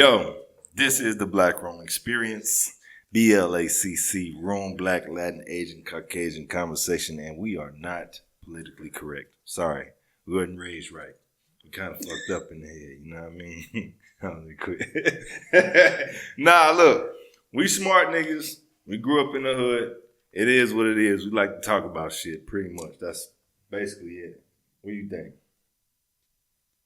Yo, this is the Black Room Experience. B.L.A.C.C. Room, Black, Latin, Asian, Caucasian conversation, and we are not politically correct. Sorry, we wasn't raised right. We kind of fucked up in the head, you know what I mean? I'm gonna quit. Nah, look, we smart niggas. We grew up in the hood. It is what it is. We like to talk about shit, pretty much. That's basically it. What do you think?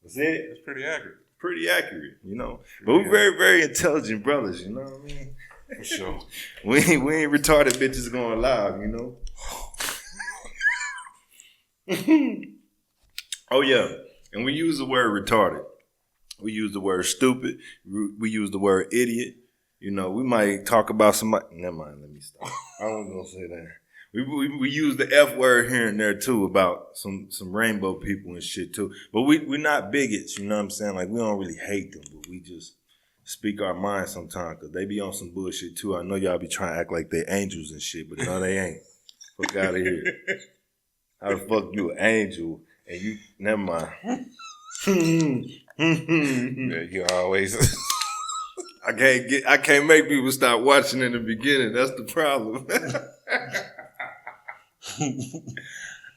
That's it? It's pretty accurate. Pretty accurate, you know. But we're very, very intelligent brothers, you know what I mean? For sure. We ain't retarded bitches going live, you know? Oh, yeah. And we use the word retarded. We use the word stupid. We use the word idiot. You know, we might talk about somebody. Never mind, let me stop. I wasn't going to say that. We use the F word here and there, too, about some rainbow people and shit, too. But we're not bigots, you know what I'm saying? Like, we don't really hate them, but we just speak our minds sometimes because they be on some bullshit, too. I know y'all be trying to act like they angels and shit, but no, they ain't. Fuck out of here. How the fuck you an angel and you, never mind. Yeah, you always... I can't make people stop watching in the beginning. That's the problem.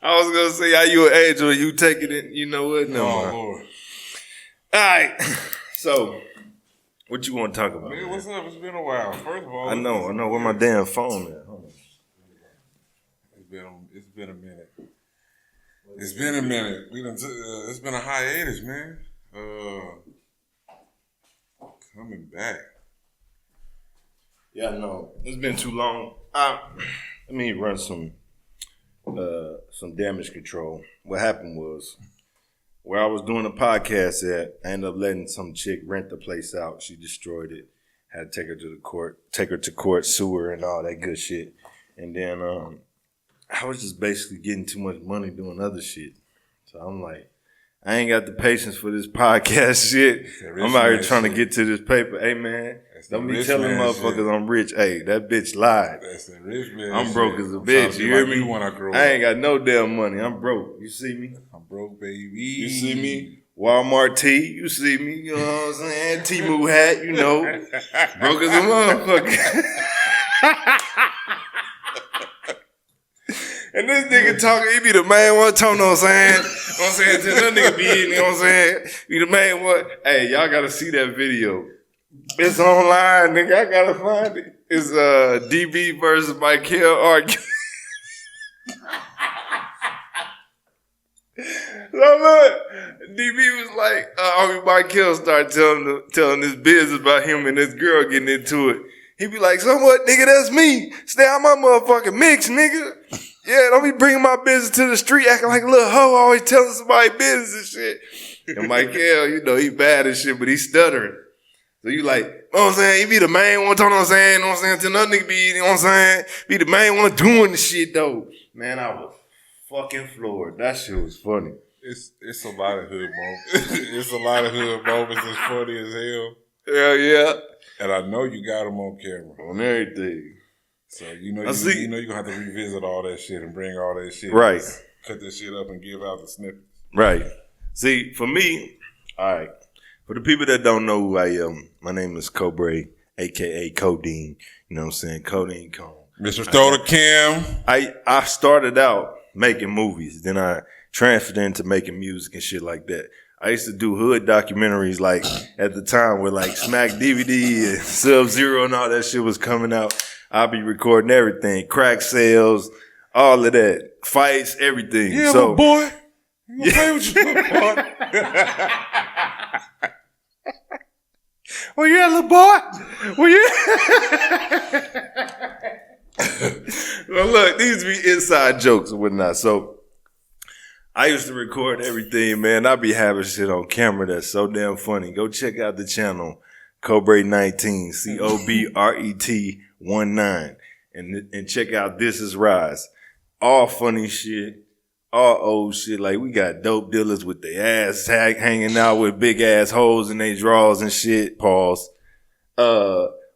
I was gonna say how you an angel and you take it in. You know what? No. Oh Lord. All right. So, what you want to talk about? Man, what's up? It's been a while. First of all, I know. Where my damn phone at? Hold on. It's been a minute. It's been a minute. It's been a hiatus, man. Coming back. Yeah, no, it's been too long. Let me run some damage control. What happened was, where I was doing a podcast at, I ended up letting some chick rent the place out. She destroyed it. Had to take her to court, sue her, and all that good shit. And then I was just basically getting too much money doing other shit. So I'm like, I ain't got the patience for this podcast shit. I'm out here trying to get to this paper. Hey, man, don't be telling motherfuckers I'm rich. Hey, that bitch lied. That's the rich man. I'm broke as a bitch. You hear me? I ain't got no damn money. I'm broke. You see me? I'm broke, baby. You see me? Walmart tee. You see me? You know what I'm saying? Temu hat. You know, broke as a motherfucker. And this nigga talking, he be the main one, you know what I'm saying? You know what I'm saying? Till that nigga be in, you know what I'm saying? Be the main one. Hey, y'all gotta see that video. It's online, nigga. I gotta find it. It's DB versus Michael arguing. So look, DB was like, Michael started telling this business about him and this girl getting into it. He be like, so what, nigga, that's me. Stay out my motherfucking mix, nigga. Yeah, don't be bringing my business to the street acting like a little hoe, always telling somebody business and shit. And Michael, you know, he bad and shit, but he stuttering. So you like, you know what I'm saying? He be the main one, you know what I'm saying? You know what I'm saying? Till nothing nigga be, you know what I'm saying? Be the main one doing the shit, though. Man, I was fucking floored. That shit was funny. It's a lot of hood moments. It's a lot of hood moments that's funny as hell. Hell yeah. And I know you got them on camera. On everything. So you know you're gonna have to revisit all that shit and bring all that shit. Right. Cut this shit up and give out the snippets. Right. See, for me, all right. For the people that don't know who I am, my name is Cobray, aka Codeine. You know what I'm saying? Codeine Cone. Mr. Stoner Cam. I started out making movies, then I transferred into making music and shit like that. I used to do hood documentaries like at the time where like Smack DVD and Sub-Zero and all that shit was coming out. I'll be recording everything, crack sales, all of that, fights, everything. Yeah, so, little boy. You gonna play with you, little boy? Well, yeah, little boy. Well, yeah. Well, look, these be inside jokes and whatnot. So I used to record everything, man. I be having shit on camera that's so damn funny. Go check out the channel, Cobray19, COBRET19, and check out This Is Rise. All funny shit, all old shit. Like we got dope dealers with their ass hanging out with big ass holes in their drawers and shit. Pause.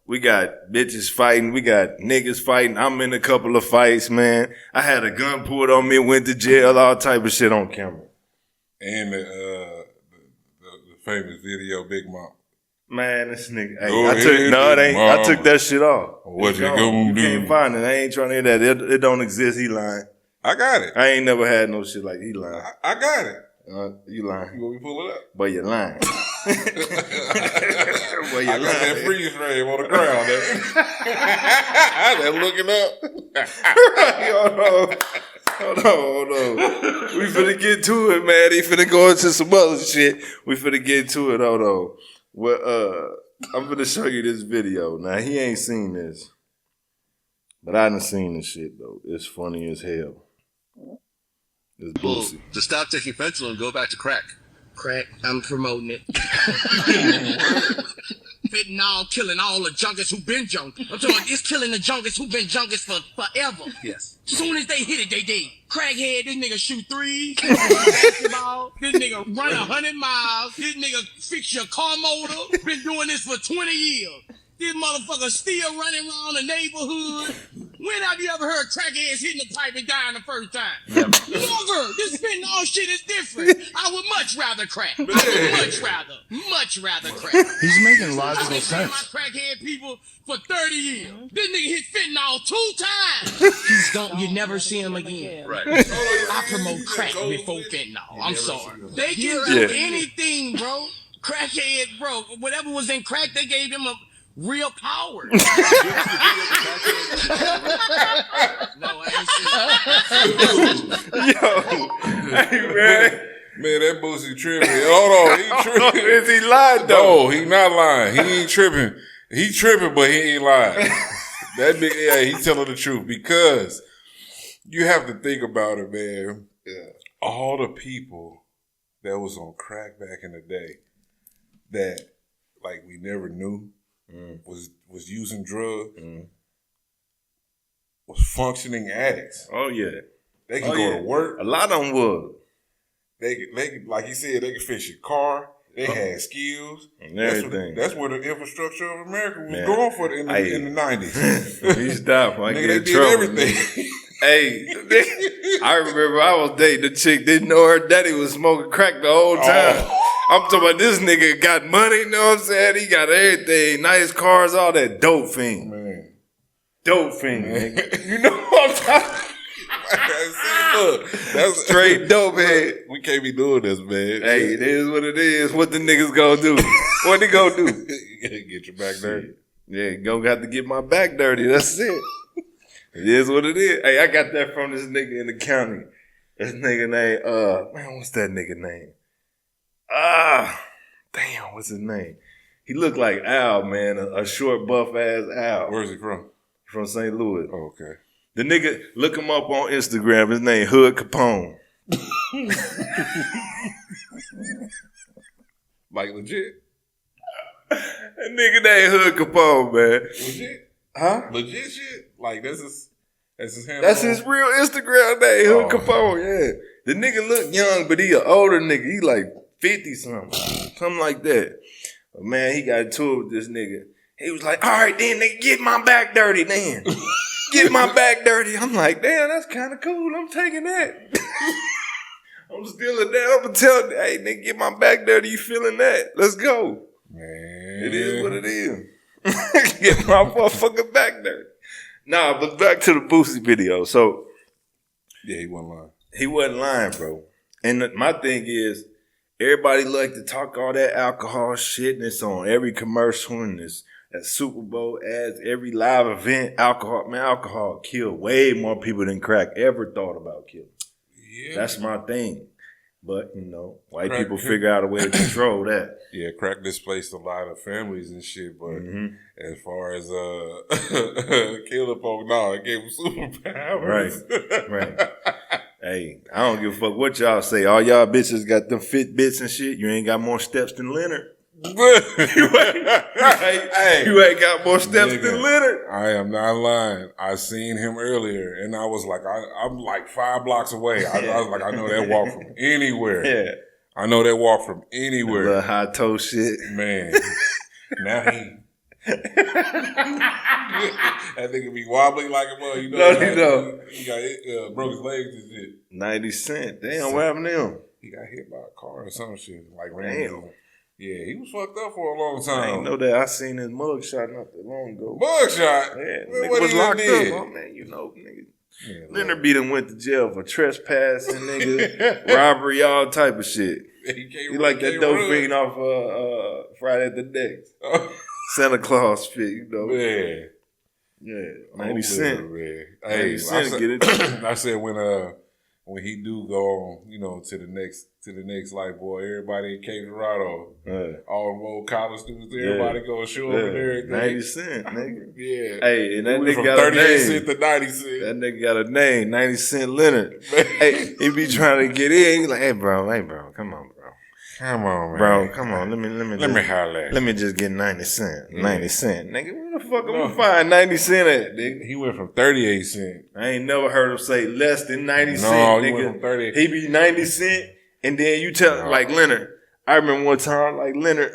We got bitches fighting. We got niggas fighting. I'm in a couple of fights, man. I had a gun pulled on me, went to jail, all type of shit on camera. And the famous video, Big Mom. Man, this nigga. Hey, Go I took ahead, no, it big ain't. mama. I took that shit off. What It's you gone. gonna You do? can't find it. I ain't trying to hear that. It don't exist. He lying. I got it. I ain't never had no shit like he lying. I got it. You lying. You want me to pull it up? But you lying. But you I got that lying. freeze frame on the ground. That looking up. Hold on. We finna get to it, man. He finna go into some other shit. We finna get to it. Hold on. Well, I'm finna show you this video. Now, he ain't seen this. But I done seen this shit, though. It's funny as hell. It's B.L.A.C.C. To stop taking fentanyl and go back to crack. Crack, I'm promoting it. Fentanyl killing all the junkies who been junkies. I'm talking about it's killing the junkies who been junkies for forever. Yes. Soon as they hit it, they dead. Crackhead, this nigga shoot threes, basketball, this nigga run 100 miles, this nigga fix your car motor, been doing this for 20 years. This motherfucker still running around the neighborhood. When have you ever heard crackheads hitting the pipe and dying the first time? Never. This fentanyl shit is different. I would much rather crack. I would much rather crack. He's making logical I've been sense. my crackhead people for 30 years. This nigga hit fentanyl 2 times. He's gone. You never see him again. Right. I promote crack before fentanyl. I'm sorry. They can do anything, bro. Crackhead, bro. Whatever was in crack, they gave them a real power. No, Yo. Hey, man. Man, that Boosie tripping. Hold on, he tripping. Is he lying, though? No, he not lying. He ain't tripping. He tripping, but he ain't lying. That big, yeah, he telling the truth because you have to think about it, man. Yeah. All the people that was on crack back in the day that like we never knew was using drugs, was functioning addicts. Oh, yeah. They can go to work. A lot of them was. They like you said, they can fix your car. They had skills And everything. That's where the infrastructure of America was Man. going for in the 90s. He stopped. I Nigga, get they in did trouble. everything. Hey, I remember I was dating a chick, didn't know her daddy was smoking crack the whole time. I'm talking about this nigga got money, you know what I'm saying? He got everything, nice cars, all that dope fiend. Man. Dope fiend, nigga. You know what I'm talking about? See, look, that's Straight dope head. We can't be doing this, man. Hey, it is what it is. What the niggas gonna do? What they gonna do? Get your back dirty. Yeah, gonna have to get my back dirty. That's it. It is what it is. Hey, I got that from this nigga in the county. This nigga name, man, what's that nigga name? Damn, what's his name? He looked like Al, man, a short, buff ass Al. Where's he from? From St. Louis. Oh, okay. The nigga, look him up on Instagram. His name Hood Capone. Like legit? That nigga named Hood Capone, man. Legit? Huh? Legit shit? Like that's his handle. That's his real Instagram name, Hood Capone, yeah. The nigga look young, but he an older nigga. He like 50-something. Something like that. But man, he got into it with this nigga. He was like, all right, then, nigga, get my back dirty, then. Get my back dirty. I'm like, damn, that's kind of cool. I'm taking that. I'm still a damn. I'm telling you, hey, nigga, get my back dirty. You feeling that? Let's go. Man. It is what it is. Get my motherfucking back dirty. Nah, but back to the Boosie video. So, Yeah, he wasn't lying. he wasn't lying, bro. And my thing is, everybody like to talk all that alcohol shit, and it's on every commercial, and it's at Super Bowl ads, every live event. Alcohol, man, alcohol killed way more people than crack ever thought about killing. Yeah. That's my thing. But, you know, white Crack- people figure out a way to control that. Yeah, crack displaced a lot of families and shit, but as far as killing folk, no, it gave them superpowers. Right. Hey, I don't give a fuck what y'all say. All y'all bitches got them Fitbits and shit. You ain't got more steps than Leonard. You ain't got more steps Nigga, than Leonard. I am not lying. I seen him earlier, and I was like, I'm like 5 blocks away. I was like, I know that walk from anywhere. Yeah. I know that walk from Little anywhere. high toe shit. Man, now he. That nigga be wobbling like a mother. You know, No, he don't. He got broke his legs and shit. 90 cent. Damn, what happened to him? He got hit by a car or some shit. Like ran into Damn. him. Yeah, he was fucked up for a long I time. ain't know that. I seen his mug shot not that long ago. Mugshot? Yeah, Man, nigga what was he locked did? up. Oh, man, you know, nigga. Yeah, Leonard B done went to jail for trespassing, nigga, robbery, all type of shit. He like that dope fiend off Friday the Next. Santa Claus fit, you know. Man. Yeah, 90 Cent. Man. 90 Cent get it. I said when he do go on, you know, to the next life, boy, everybody in Cape Dorado, all the old college students, everybody go show up and everything. 90 Cent, nigga. Yeah. Hey, and that nigga from got a 38 name. cent to 90 cent. That nigga got a name, 90 Cent Leonard. Hey, he be trying to get in. He like, hey, bro, come on, bro. Come on, man. Bro, come on. Let me holler. Let me just get 90 Cent. 90 Cent. Nigga, where the fuck am I find 90 Cent at, nigga? He went from 38 cent. I ain't never heard him say less than 90 cent, No, he nigga. went from 38. He be 90 cent, and then you tell, like Leonard. I remember one time, like Leonard,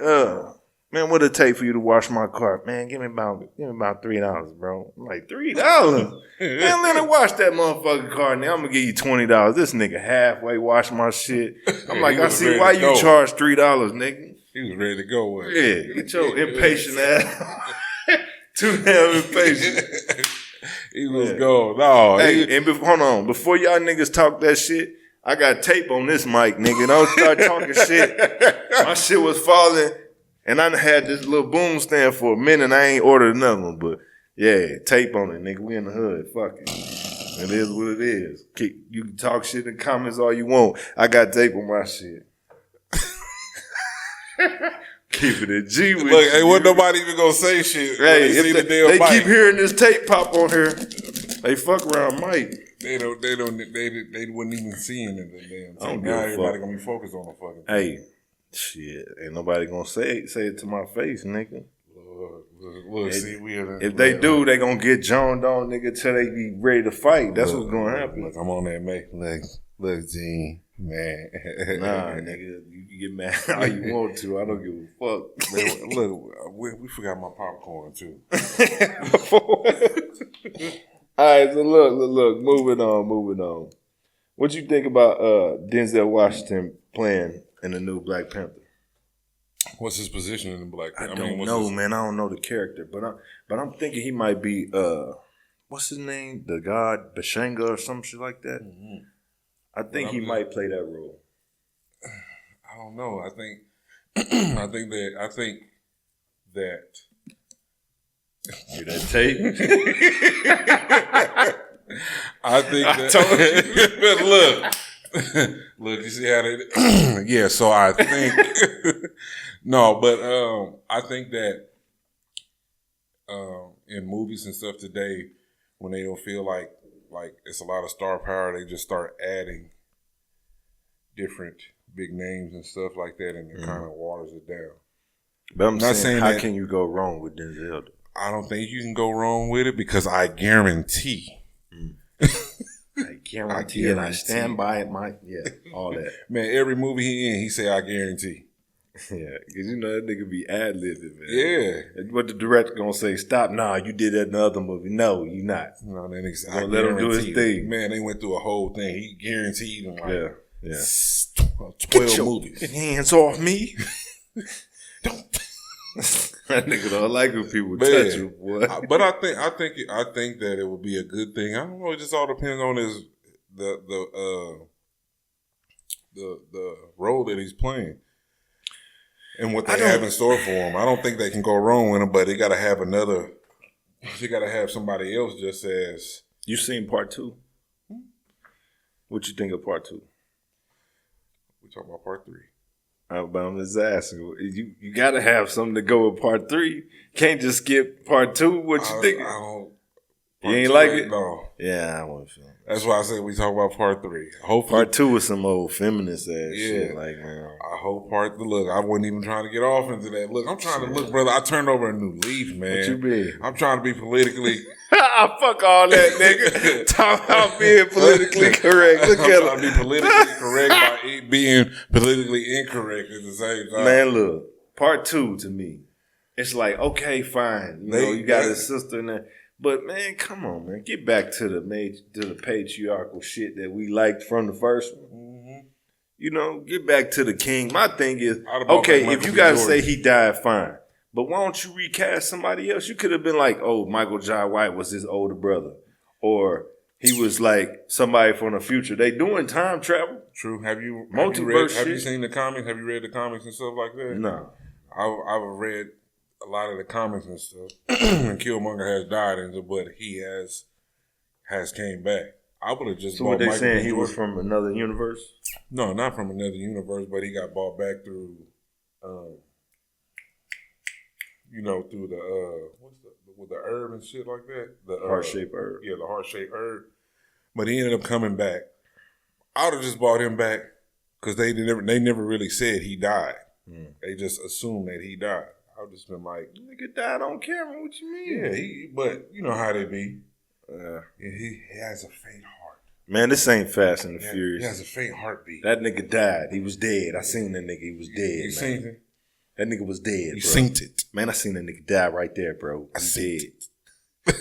man, what'd it take for you to wash my car? Man, give me about $3, bro. I'm like, $3? Man, Leonard, wash that motherfucking car. Now I'm gonna give you $20. This nigga halfway wash my shit. I'm like, I see why you charge $3, nigga. He was ready to go with it. Yeah, get your impatient ass. Too damn impatient. He was gone. No, hey, and hold on. Before y'all niggas talk that shit, I got tape on this mic, nigga. Don't start talking shit. My shit was falling, and I had this little boom stand for a minute. I ain't ordered another one, but yeah, tape on it, nigga. We in the hood. Fuck it. It is what it is. You can talk shit in the comments all you want. I got tape on my shit. Keep it a G with Look, you. hey, what nobody even gonna say shit. Hey, they mic. keep hearing this tape pop on here. They fuck around Mike. They wouldn't even see it in the damn thing. Now everybody gonna be focused on the fucking thing. Hey, shit, ain't nobody gonna say it to my face, nigga. Look, see, if they do, they gonna get joned on, nigga, till they be ready to fight. That's what's gonna happen. Look, I'm on that, mate. Look, Gene, man. Nah, nigga, you can get mad all you want to. I don't give a fuck. Man, look, we forgot my popcorn too. All right, so look, moving on. What you think about Denzel Washington playing in the new Black Panther? What's his position in the Black Panther? I don't know, man. I don't know the character, but I'm thinking he might be what's his name? The god Bashanga or some shit like that. Mm-hmm. I think he might play that role. I don't know. I think that. Hear that tape? I think that. Look, you see how they. Yeah, so I think. No, but I think that in movies and stuff today, when they don't feel like it's a lot of star power, they just start adding different big names and stuff like that, and it kind of waters it down. But I'm not saying how can you go wrong with Denzel? I don't think you can go wrong with it because I guarantee. I guarantee and I stand by it, Mike. Yeah, all that. Man, every movie he in, he say I guarantee. Yeah, because you know that nigga be ad-libbing, man. Yeah. What the director gonna say, stop, nah, you did that in the other movie. No, you not. No, that nigga gonna let him do his thing. Man, they went through a whole thing. He guaranteed them like 12 movies. Hands off me. Don't. That nigga don't like when people touch him, boy. But I think that it would be a good thing. I don't know. It just all depends on the role that he's playing and what they have in store for him. I don't think they can go wrong with him, but they got to have another. You got to have somebody else just as. You seen part 2? What you think of part 2? We talking about part 3. But I'm just asking. You got to have something to go with part 3. Can't just skip part 2. What you think? You ain't like it? No. Yeah, I want to feel. That's why I said we talk about part 3. Hopefully, part 2 was some old feminist ass shit. Like, man. I hope look, I wasn't even trying to get off into that. Look, I'm trying to look, brother. I turned over a new leaf, man. What you mean? I'm trying to be politically. Fuck all that, nigga. Talk about being politically correct. Look I'm at trying to be politically correct by being politically incorrect at the same time. Man, look, part 2 to me, it's like, okay, fine. You know, you got a sister in there. But man, come on, man, get back to the patriarchal shit that we liked from the first one. Mm-hmm. get back to the king. My thing is, I'd have bought okay, back if Michael you B. gotta Jordan. say he died, fine. But why don't you recast somebody else? You could have been like, oh, Michael Jai White was his older brother. Or he was like somebody from the future. They doing time travel. True. Have you Multiverse have you shit? seen the comics? Have you read the comics and stuff like that? No. I've read a lot of the comics and stuff. And Killmonger has died, but he has came back. I would have just So bought what they Michael saying, B. he was Jordan. from another universe? No, not from another universe, but he got bought back through, through the with the herb and shit like that. The Heart-shaped herb. Yeah, the heart-shaped herb. But he ended up coming back. I would have just bought him back because they never really said he died. They just assumed that he died. I would just been like, Nigga died on camera. What you mean? yeah, but you know how they be. He has a faint heart. Man, this ain't Fast and the He Furious. has a faint heartbeat. That nigga died. He was dead. I seen that nigga. He was dead. You man. seen it? That nigga was dead. You bro. seen it? Man, I seen that nigga die right there, bro. I He seen dead. I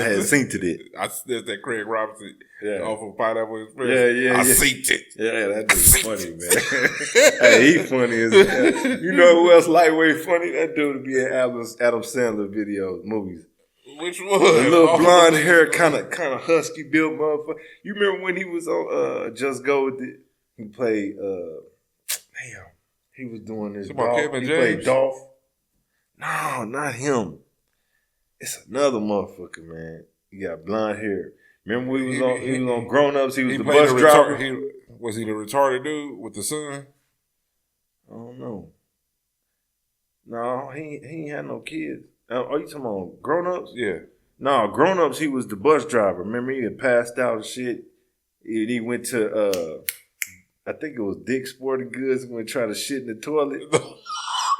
had seen it. There's that Craig Robinson Yeah. off of Pineapple Express. Yeah. I seen it. Yeah, that dude's funny, man. Hey, he funny as hell. You know who else lightweight funny? That dude would be in Adam Sandler videos, movies. Which one? The little blonde hair, kind of husky built motherfucker. You remember when he was on Just Go With It? He played, he was doing this. You talking about Dolph. Kevin He James? played Dolph. No, not him. It's another motherfucker, man. He got blonde hair. Remember when he was on Grown Ups? He was the played bus driver. Was he the retarded dude with the son? I don't know. No, he ain't had no kids. Are you talking about Grown Ups? Yeah. No, Grown Ups, he was the bus driver. Remember, he had passed out and shit. He went to, I think it was Dick's Sporting Goods, and went to try to shit in the toilet.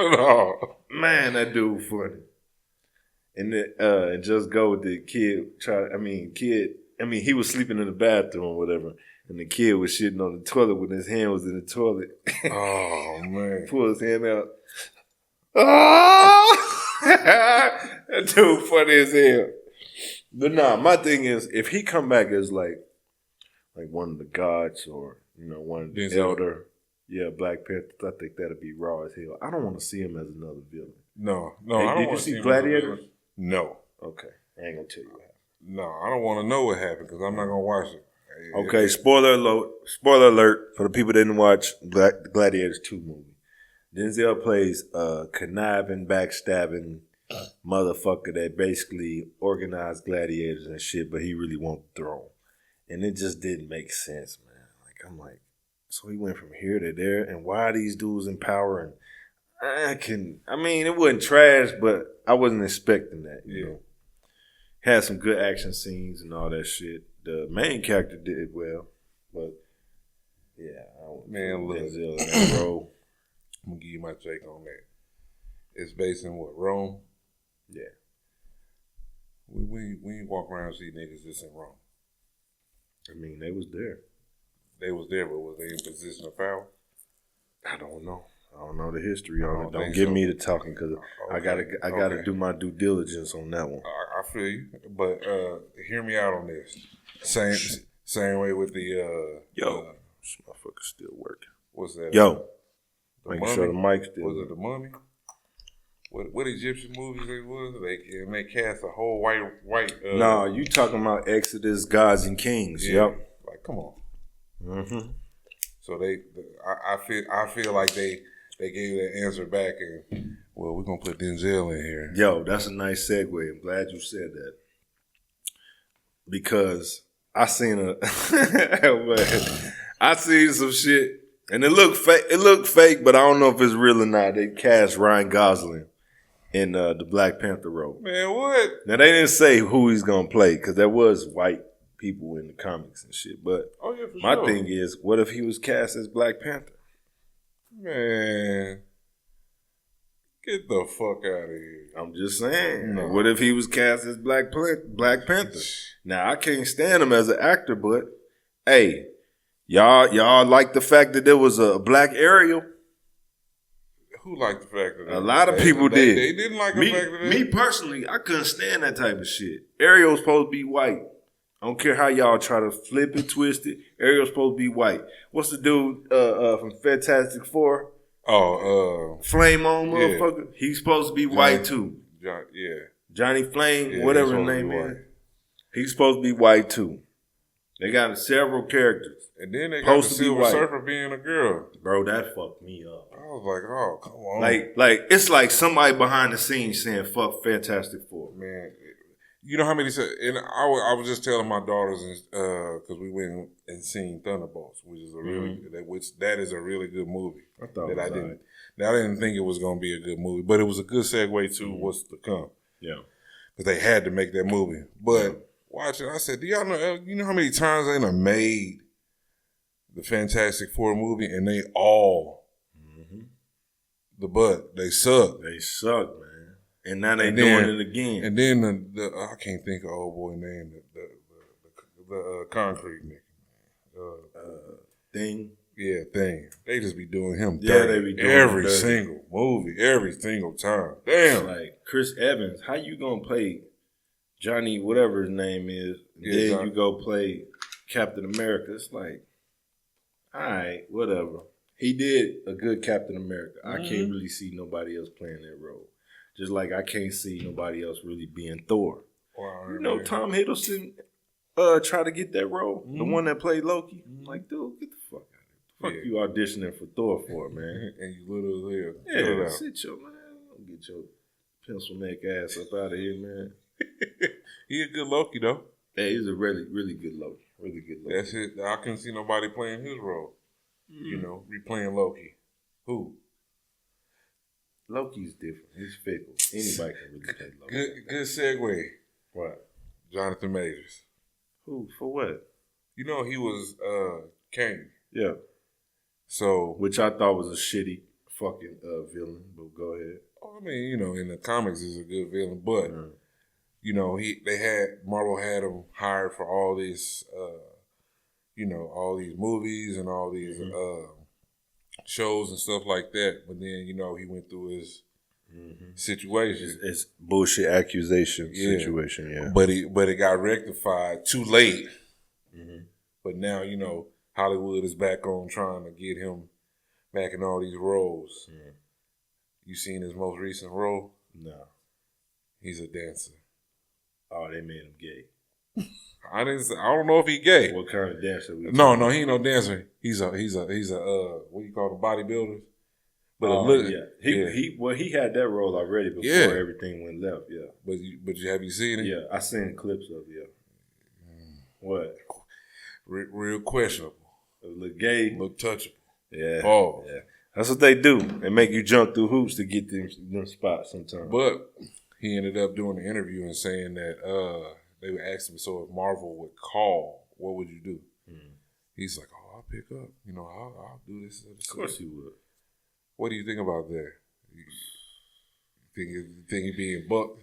No. Man, that dude funny. And then, Just Go With the kid. He was sleeping in the bathroom or whatever, and the kid was shitting on the toilet when his hand was in the toilet. Oh, man. Pull his hand out. Oh! That dude funny as hell. But nah, my thing is, if he come back as like one of the gods or one of the Denzel. elder, Black Panther, I think that'd be raw as hell. I don't want to see him as another villain. No, Hey, I don't did you want to see him Gladiator? as a villain. No. Okay, I ain't gonna tell you what happened. No, I don't want to know what happened because I'm not going to watch it. Okay, spoiler alert for the people that didn't watch Gladiators 2 movie. Denzel plays a conniving, backstabbing motherfucker that basically organized gladiators and shit, but he really wanted the throne. And it just didn't make sense, man. I'm like, so he went from here to there, and why are these dudes in power? And it wasn't trash, but I wasn't expecting that, you know. Had some good action scenes and all that shit. The main character did well, but yeah, Man, look. Denzel in that role. I'm going to give you my take on that. It's based in what, Rome? Yeah. We walk around and see niggas just in Rome. They was there. They was there, but was they in position of power? I don't know. I don't know the history on it. Don't think get so. me to talking because I gotta Okay. do my due diligence on that one. I feel you, but hear me out on this. Same way with the This motherfucker's still working. what's that? Yo, The making sure the Mummy? mic's still. Was it the Mummy? What Egyptian movies they was? They cast a whole white. No, you talking about Exodus, Gods and Kings? Yeah. Yep. Like, come on. Mm-hmm. So I feel like they gave that answer back, and well, we're gonna put Denzel in here. Yo, that's a nice segue. I'm glad you said that because I seen I seen some shit and it looked fake. It looked fake, but I don't know if it's real or not. They cast Ryan Gosling in the Black Panther role. Man, what? Now they didn't say who he's gonna play because there was white people in the comics and shit. But Oh yeah, for my sure. thing is, what if he was cast as Black Panther? Man, get the fuck out of here. I'm just saying. No. What if he was cast as Black Panther? Now I can't stand him as an actor, but hey, y'all like the fact that there was a black Ariel? Who liked the fact that A lot of people did. They didn't like the Me, fact that me personally, I couldn't stand that type of shit. Ariel's supposed to be white. I don't care how y'all try to flip it, twist it. Ariel's supposed to be white. What's the dude from Fantastic Four? Flame on, motherfucker. Yeah. He's supposed to be white too. Johnny Flame, whatever his name is. He's supposed to be white too. They got several characters. And then they got the Silver Surfer being a girl. Bro, that fucked me up. I was like, oh, come on. Like it's like somebody behind the scenes saying, fuck Fantastic Four. Man, you know how many said, and I was just telling my daughters, because we went and seen Thunderbolts, which is a really, that is a really good movie. I thought I didn't think it was going to be a good movie, but it was a good segue to what's to come. Yeah. Because they had to make that movie. But watch it, I said, do y'all know, you know how many times they done made the Fantastic Four movie and they all, they suck. They suck, man. And now they doing it again. And then the I can't think of old boy name, the concrete nigga. Thing. Yeah, Thing. They just be doing him dirty. Yeah, they be doing every single movie, every single time. Damn. Like Chris Evans, how you gonna play Johnny, whatever his name is, then you go play Captain America? It's like, all right, whatever. He did a good Captain America. I can't really see nobody else playing that role. Just like I can't see nobody else really being Thor. Wow, you know, Tom Hiddleston tried to get that role, the one that played Loki. Like, dude, get the fuck out of here. Fuck you auditioning for Thor for, man. And you little as hell. Yeah, sit your, man. Don't get your pencil neck ass up out of here, man. He a good Loki, though. Yeah, he's a really, really good Loki. Really good Loki. That's it. I couldn't see nobody playing his role. You know, replaying Loki. Who? Loki's different. He's fickle. Anybody can really play Loki. Good segue. What? Jonathan Majors. Who? For what? You know, he was Kang. Yeah. So, which I thought was a shitty fucking villain, but go ahead. I mean, you know, in the comics, he's a good villain, but you know, Marvel had him hired for all these, you know, all these movies and all these shows and stuff like that. But then, you know, he went through his situation. It's bullshit accusation situation, yeah. But it got rectified too late. But now, you know, Hollywood is back on trying to get him back in all these roles. You seen his most recent role? No. He's a dancer. Oh, they made him gay. I don't know if he gay. What kind of dancer? No, he ain't no dancer. He's a what do you call them, bodybuilders? But he had that role already before everything went left. Yeah. But have you seen it? Yeah, I seen clips of it. Yeah. What? Real questionable. Look gay. Look touchable. Yeah. Oh. Yeah. That's what they do. They make you jump through hoops to get them spots sometimes. But he ended up doing the interview and saying that they would ask him, so if Marvel would call, what would you do? He's like, oh, I'll pick up. You know, I'll do this. Of course he would. What do you think about that? You think he being bucked?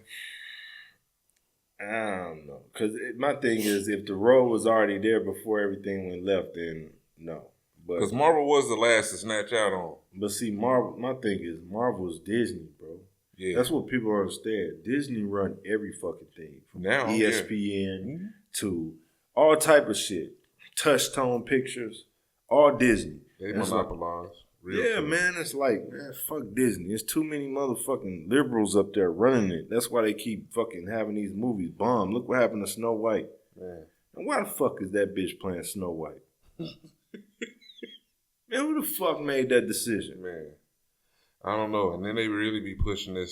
I don't know. Because my thing is, if the role was already there before everything went left, then no. Because Marvel was the last to snatch out on. But see, Marvel, my thing is, Marvel's Disney, bro. Yeah. That's what people don't understand. Disney run every fucking thing. From now, ESPN to all type of shit. Touch tone pictures. All Disney. They monopolize. Man, it's like, man, fuck Disney. There's too many motherfucking liberals up there running it. That's why they keep fucking having these movies bomb. Look what happened to Snow White. Man. And why the fuck is that bitch playing Snow White? Man, who the fuck made that decision? Man, I don't know. And then they really be pushing the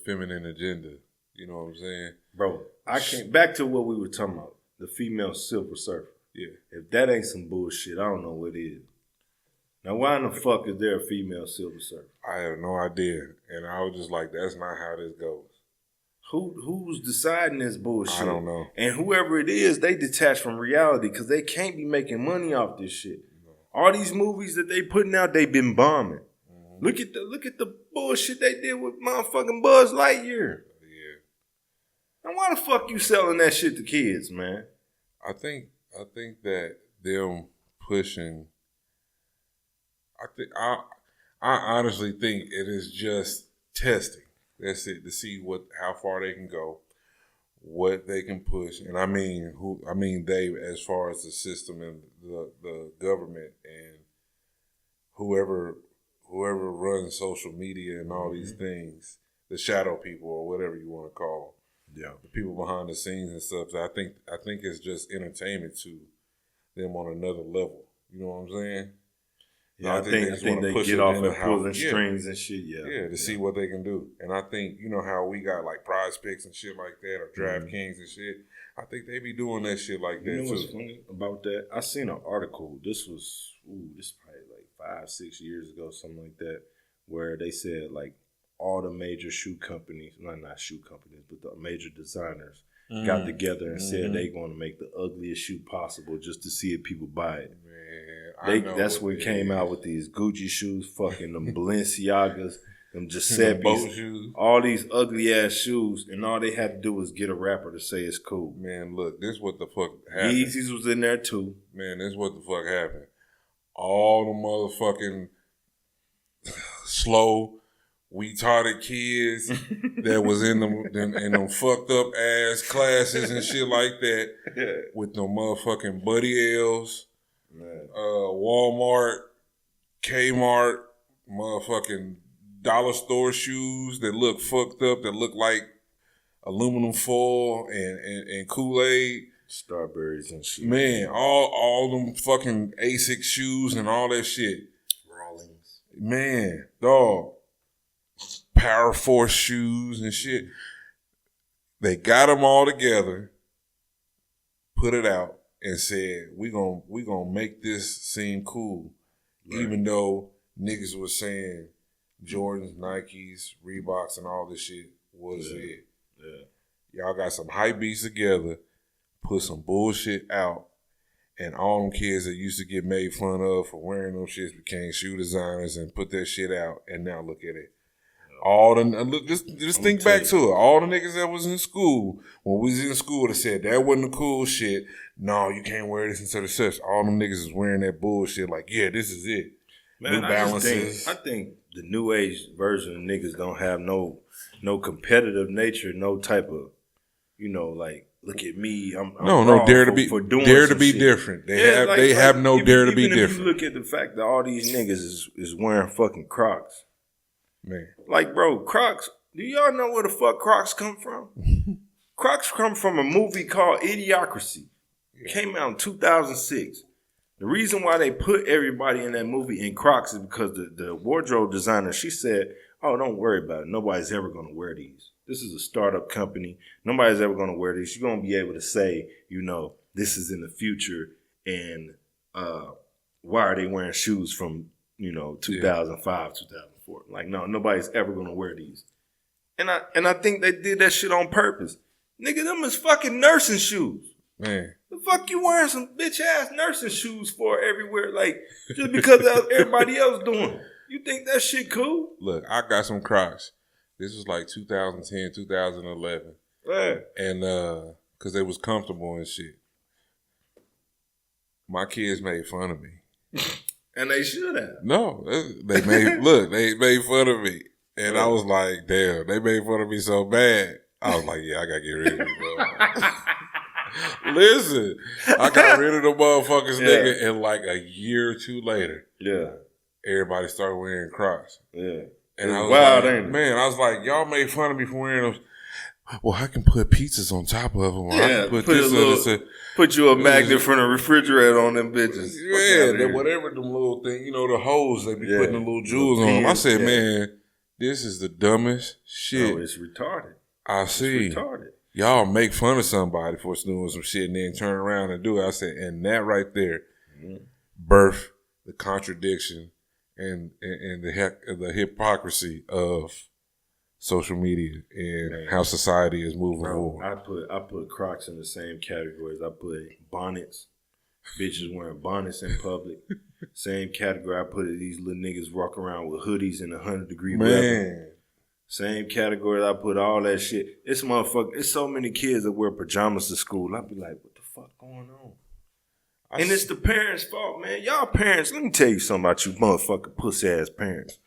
feminine agenda. You know what I'm saying? Bro, I can't. Back to what we were talking about. The female Silver Surfer. Yeah. If that ain't some bullshit, I don't know what is. Now, why in the fuck is there a female Silver Surfer? I have no idea. And I was just like, that's not how this goes. Who's deciding this bullshit? I don't know. And whoever it is, they detach from reality because they can't be making money off this shit. No. All these movies that they putting out, they been bombing. Look at the bullshit they did with motherfucking Buzz Lightyear. Yeah. Now why the fuck you selling that shit to kids, man? I think that them pushing. I honestly think it is just testing. That's it, to see how far they can go. what they can push, and I mean they, as far as the system and the government and whoever runs social media and all these things, the shadow people or whatever you want to call them. Yeah. The people behind the scenes and stuff. So I think it's just entertainment to them on another level. You know what I'm saying? Yeah, I think they get off at pulling strings and shit. Yeah, to see what they can do. And I think, you know how we got like prize picks and shit like that, or DraftKings and shit. I think they be doing that shit like that you know too. What's funny about that? I seen an article. This was probably like 5-6 years ago, something like that, where they said like all the major shoe companies, not shoe companies, but the major designers got together and said they going to make the ugliest shoe possible just to see if people buy it. That's what came out with these Gucci shoes, fucking them Balenciagas, them Giuseppe's, all these ugly ass shoes, and all they had to do was get a rapper to say it's cool. Man, look, this what the fuck happened. Yeezys was in there too. Man, this what the fuck happened. All the motherfucking slow, retarded kids that was in them fucked up ass classes and shit like that with them motherfucking Buddy L's. Walmart, Kmart, motherfucking dollar store shoes that look fucked up, that look like aluminum foil and Kool-Aid. Strawberries and shit. Man, all them fucking ASIC shoes and all that shit. Rawlings. Man, dog. Power Force shoes and shit. They got them all together, put it out, and said, we gonna make this seem cool. Right. Even though niggas was saying Jordans, Nikes, Reeboks, and all this shit was it. Yeah. Y'all got some hype beats together, put some bullshit out, and all them kids that used to get made fun of for wearing them shits became shoe designers and put that shit out, and now look at it. All the just think back to it. All the niggas that was in school, when we was in school, they said that wasn't the cool shit. No, you can't wear this instead of such. All them niggas is wearing that bullshit like, yeah, this is it. Man, New Balances. I think the new age version of niggas don't have no competitive nature, no type of, like, look at me. I'm no dare to be shit. Different. They have no dare to be different. If you look at the fact that all these niggas is wearing fucking Crocs. Man. Like, bro, Crocs, do y'all know where the fuck Crocs come from? Crocs come from a movie called Idiocracy. It came out in 2006. The reason why they put everybody in that movie in Crocs is because the wardrobe designer, she said, oh, don't worry about it. Nobody's ever going to wear these. This is a startup company. Nobody's ever going to wear these. You're going to be able to say, this is in the future, and why are they wearing shoes from, 2005, 2004? Like, no, nobody's ever going to wear these. And I think they did that shit on purpose. Nigga, them is fucking nursing shoes. Man. The fuck you wearing some bitch ass nursing shoes for everywhere, like, just because everybody else doing? You think that shit cool? Look, I got some Crocs. This was like 2010, 2011. Yeah. And because they was comfortable and shit. My kids made fun of me. And they should have. No, they made fun of me. And I was like, damn, they made fun of me so bad. I was like, yeah, I gotta get rid of you, bro. Listen, I got rid of the motherfuckers, nigga, and like a year or two later, everybody started wearing Crocs. Yeah. And I was wild, like, ain't it? Man, I was like, y'all made fun of me for wearing those. Well, I can put pizzas on top of them. I can put this put you a magnet from the refrigerator on them bitches. Yeah, whatever them little thing, the hoes, they be putting the little jewels on them. I said, man, this is the dumbest shit. No, it's retarded. I see. It's retarded. Y'all make fun of somebody for doing some shit and then turn around and do it. I said, and that right there, birth the contradiction and the hypocrisy of social media and how society is moving forward. I put Crocs in the same categories. I put bonnets, bitches wearing bonnets in public. Same category. I put these little niggas walk around with hoodies in 100-degree weather. Same category. I put all that shit. It's so many kids that wear pajamas to school. I be like, what the fuck going on? And it's the parents' fault, man. Y'all parents, let me tell you something about you motherfucking pussy ass parents.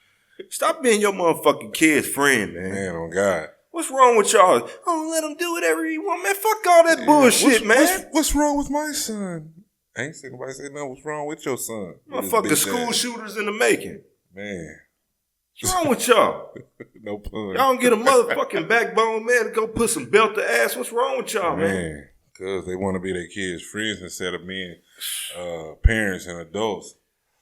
Stop being your motherfucking kid's friend, man. Man, oh God. What's wrong with y'all? Oh, let him do whatever he want, man. Fuck all that bullshit, man. What's wrong with my son? I ain't seen nobody say nothing. What's wrong with your son? Motherfucking school shooters in the making. Man. What's wrong with y'all? No pun. Y'all don't get a motherfucking backbone, man, to go put some belt to ass. What's wrong with y'all, man? Because they want to be their kids' friends instead of being parents and adults.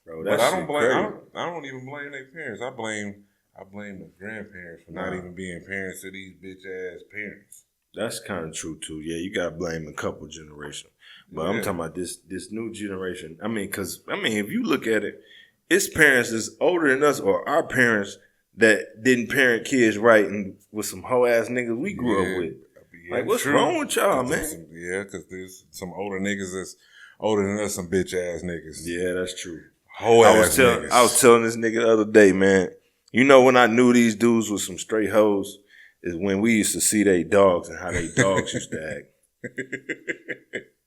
Bro, but I don't blame. I don't even blame their parents. I blame the grandparents for not even being parents to these bitch ass parents. That's kind of true too. Yeah, you gotta blame a couple generations. But I'm talking about this new generation. I mean, if you look at it, it's parents that's older than us or our parents that didn't parent kids right and with some hoe ass niggas we grew up with. Yeah, like, what's wrong with y'all, man? Because there's some older niggas that's older than us, some bitch ass niggas. Yeah, that's true. Hoe ass niggas. I was telling this nigga the other day, man. You know when I knew these dudes was some straight hoes is when we used to see they dogs and how they dogs used to act.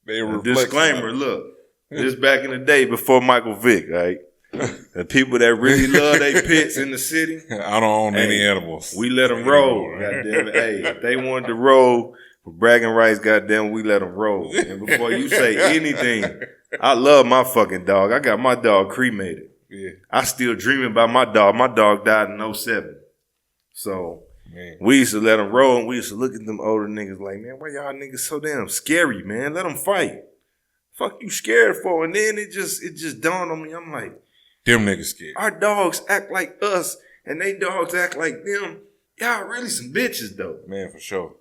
They were disclaimer, look, this back in the day before Michael Vick, right? The people that really love their pets in the city. I don't own any animals. We let them roll, goddamn it. Hey, if they wanted to roll for bragging rights, goddamn, we let them roll. And before you say anything, I love my fucking dog. I got my dog cremated. Yeah. I still dreaming about my dog. My dog died in 07. So we used to let them roll, and we used to look at them older niggas like, man, why y'all niggas so damn scary, man? Let them fight. Fuck you scared for? And then it just dawned on me. I'm like, them niggas scared. Our dogs act like us, and they dogs act like them. Y'all really some bitches though, man, for sure.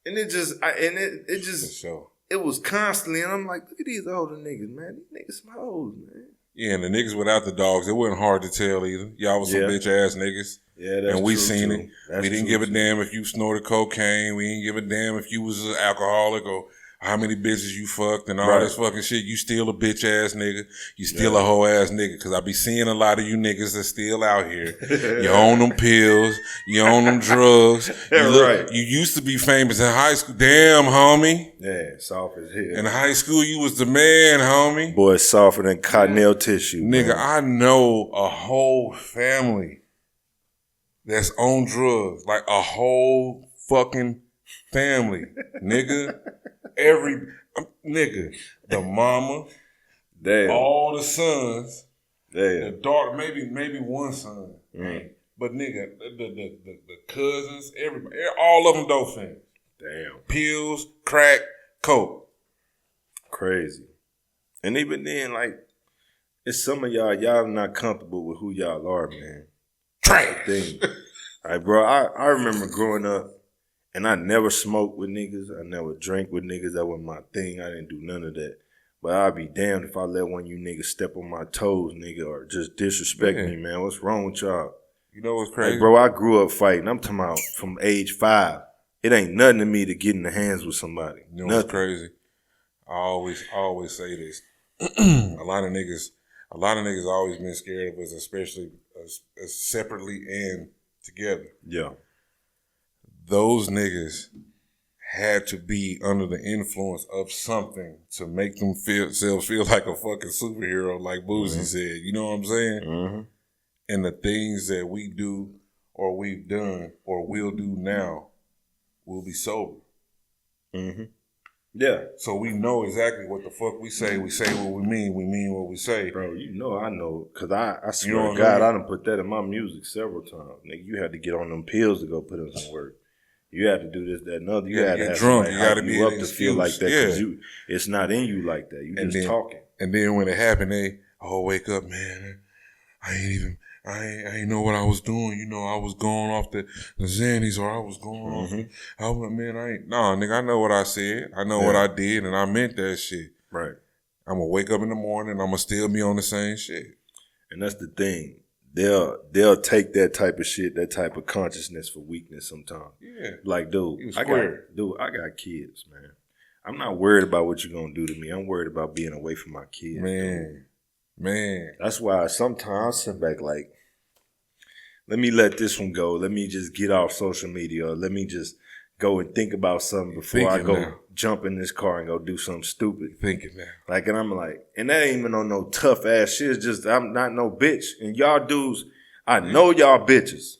And it just for sure. It was constantly, and I'm like, look at these older niggas, man. These niggas some hoes, man. Yeah, and the niggas without the dogs, it wasn't hard to tell either. Y'all was some bitch ass niggas. Yeah, that's and we true seen too. it. That's we didn't give a damn if you snorted cocaine. We didn't give a damn if you was an alcoholic or how many bitches you fucked and all this fucking shit. You still a bitch ass nigga. You still a hoe ass nigga. Cause I be seeing a lot of you niggas that's still out here. You own them pills. You own them drugs. You used to be famous in high school. Damn, homie. Yeah, soft as hell. In high school, you was the man, homie. Boy, softer than cottonelle tissue. Nigga, man. I know a whole family that's on drugs. Like a whole fucking family. Nigga. The mama, all the sons, the daughter, maybe one son, but nigga, the cousins, everybody, all of them dope fans. Damn. Pills, crack, coke. Crazy. And even then, like, it's some of y'all not comfortable with who y'all are, man. Trash. Like, bro, I remember growing up. And I never smoked with niggas. I never drank with niggas. That wasn't my thing. I didn't do none of that. But I'd be damned if I let one of you niggas step on my toes, nigga, or just disrespect me, man. What's wrong with y'all? You know what's crazy? Like, bro, I grew up fighting. I'm talking about from age 5. It ain't nothing to me to get in the hands with somebody. You know what's crazy? I always say this. A lot of niggas always been scared of us, especially separately and together. Yeah. Those niggas had to be under the influence of something to make themselves feel like a fucking superhero, like Boosie said. You know what I'm saying? Mm-hmm. And the things that we do or we've done or will do now will be sober. Mm-hmm. Yeah. So we know exactly what the fuck we say. We say what we mean what we say. Bro, you know I know. Because I swear to God, I done put that in my music several times. Nigga, you had to get on them pills to go put in some work. You have to do this, that, and other. You had to get drunk. You got to be up to feel like that because it's not in you like that. You just talking. And then when it happened, they wake up, man. I ain't know what I was doing. You know, I was going off the Xannies or I was going off. Nigga, I know what I said. I know what I did, and I meant that shit. Right. I'm gonna wake up in the morning. I'm gonna still be on the same shit. And that's the thing. They'll take that type of shit, that type of consciousness for weakness sometimes. Yeah. Like, I got kids, man. I'm not worried about what you're gonna do to me. I'm worried about being away from my kids. Man. That's why sometimes I sit back like, let me let this one go. Let me just get off social media. Or let me just go and think about something before I go jump in this car and go do something stupid. Thinking now. Like, and I'm like, and that ain't even on no tough ass shit. It's just, I'm not no bitch. And y'all dudes, I know y'all bitches.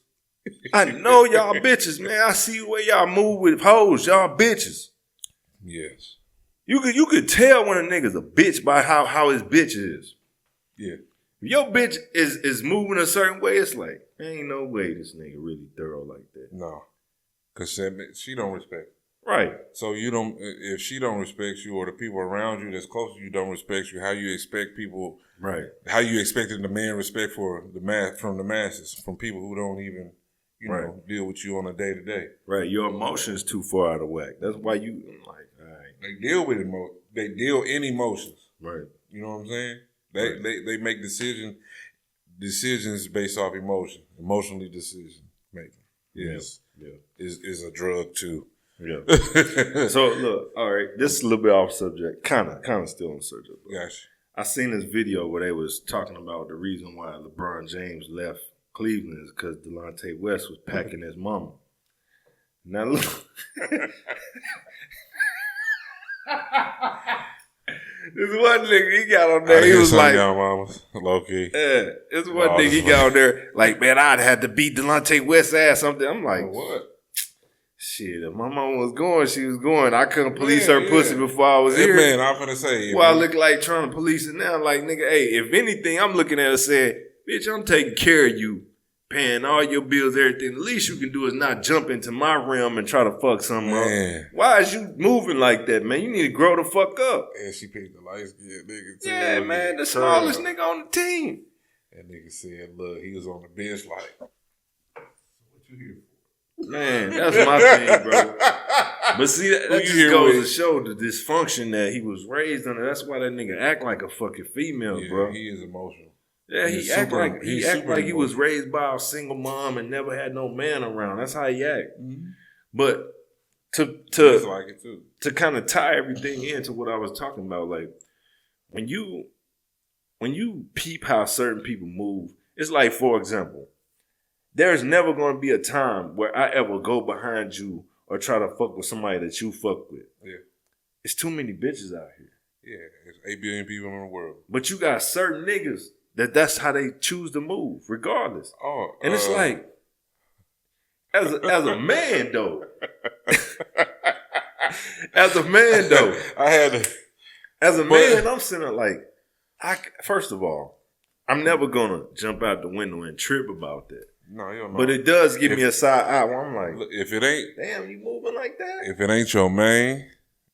I know y'all bitches, man. I see the way y'all move with hoes. Y'all bitches. Yes. You could tell when a nigga's a bitch by how his bitch is. Yeah. If your bitch is moving a certain way, it's like, ain't no way this nigga really thorough like that. No. Because she don't respect. Right. So you don't, if she don't respect you or the people around you that's close to you don't respect you, how you expect people, right? How you expect to demand respect from the masses, from people who don't even, you know, deal with you on a day to day. Right. Your emotions too far out of whack. That's why you like, all right. They deal with they deal in emotions. Right. You know what I'm saying? They make decisions based off emotion, emotionally decision making. Yes. Yeah. Is a drug too. Yeah. So look, all right, this is a little bit off subject, kind of still on subject. Gotcha. I seen this video where they was talking about the reason why LeBron James left Cleveland is because Delonte West was packing his mama. Now look, this one nigga he got on there. He was like, "Young mamas, low key." Yeah, this one nigga he got on there like, man, I'd have to beat Delonte West's ass something. I'm like, what? Shit, if my mama was going, she was going. I couldn't police her pussy before I was here. Man, I'm finna say. Well, I look like trying to police it now. Like, nigga, hey, if anything, I'm looking at her saying, bitch, I'm taking care of you, paying all your bills, everything. The least you can do is not jump into my realm and try to fuck something up. Why is you moving like that, man? You need to grow the fuck up. And she picked the light skinned nigga too. Yeah, man, the smallest nigga on the team. That nigga said, look, he was on the bench like, what you here for? Man, that's my thing, bro. But see, that just goes to show the dysfunction that he was raised under. That's why that nigga act like a fucking female, bro. He is emotional. Yeah, he act like he was raised by a single mom and never had no man around. That's how he act. Mm-hmm. But to kind of tie everything into what I was talking about, like when you peep how certain people move, it's like, for example, there's never going to be a time where I ever go behind you or try to fuck with somebody that you fuck with. Yeah. It's too many bitches out here. Yeah, there's 8 billion people in the world. But you got certain niggas that's how they choose to move, regardless. Oh, and it's like, as a man though, as a man though, I'm sitting there like, first of all, I'm never gonna jump out the window and trip about that. No, you don't know. But it does give me a side eye where I'm like, if it ain't, damn, you moving like that? If it ain't your man,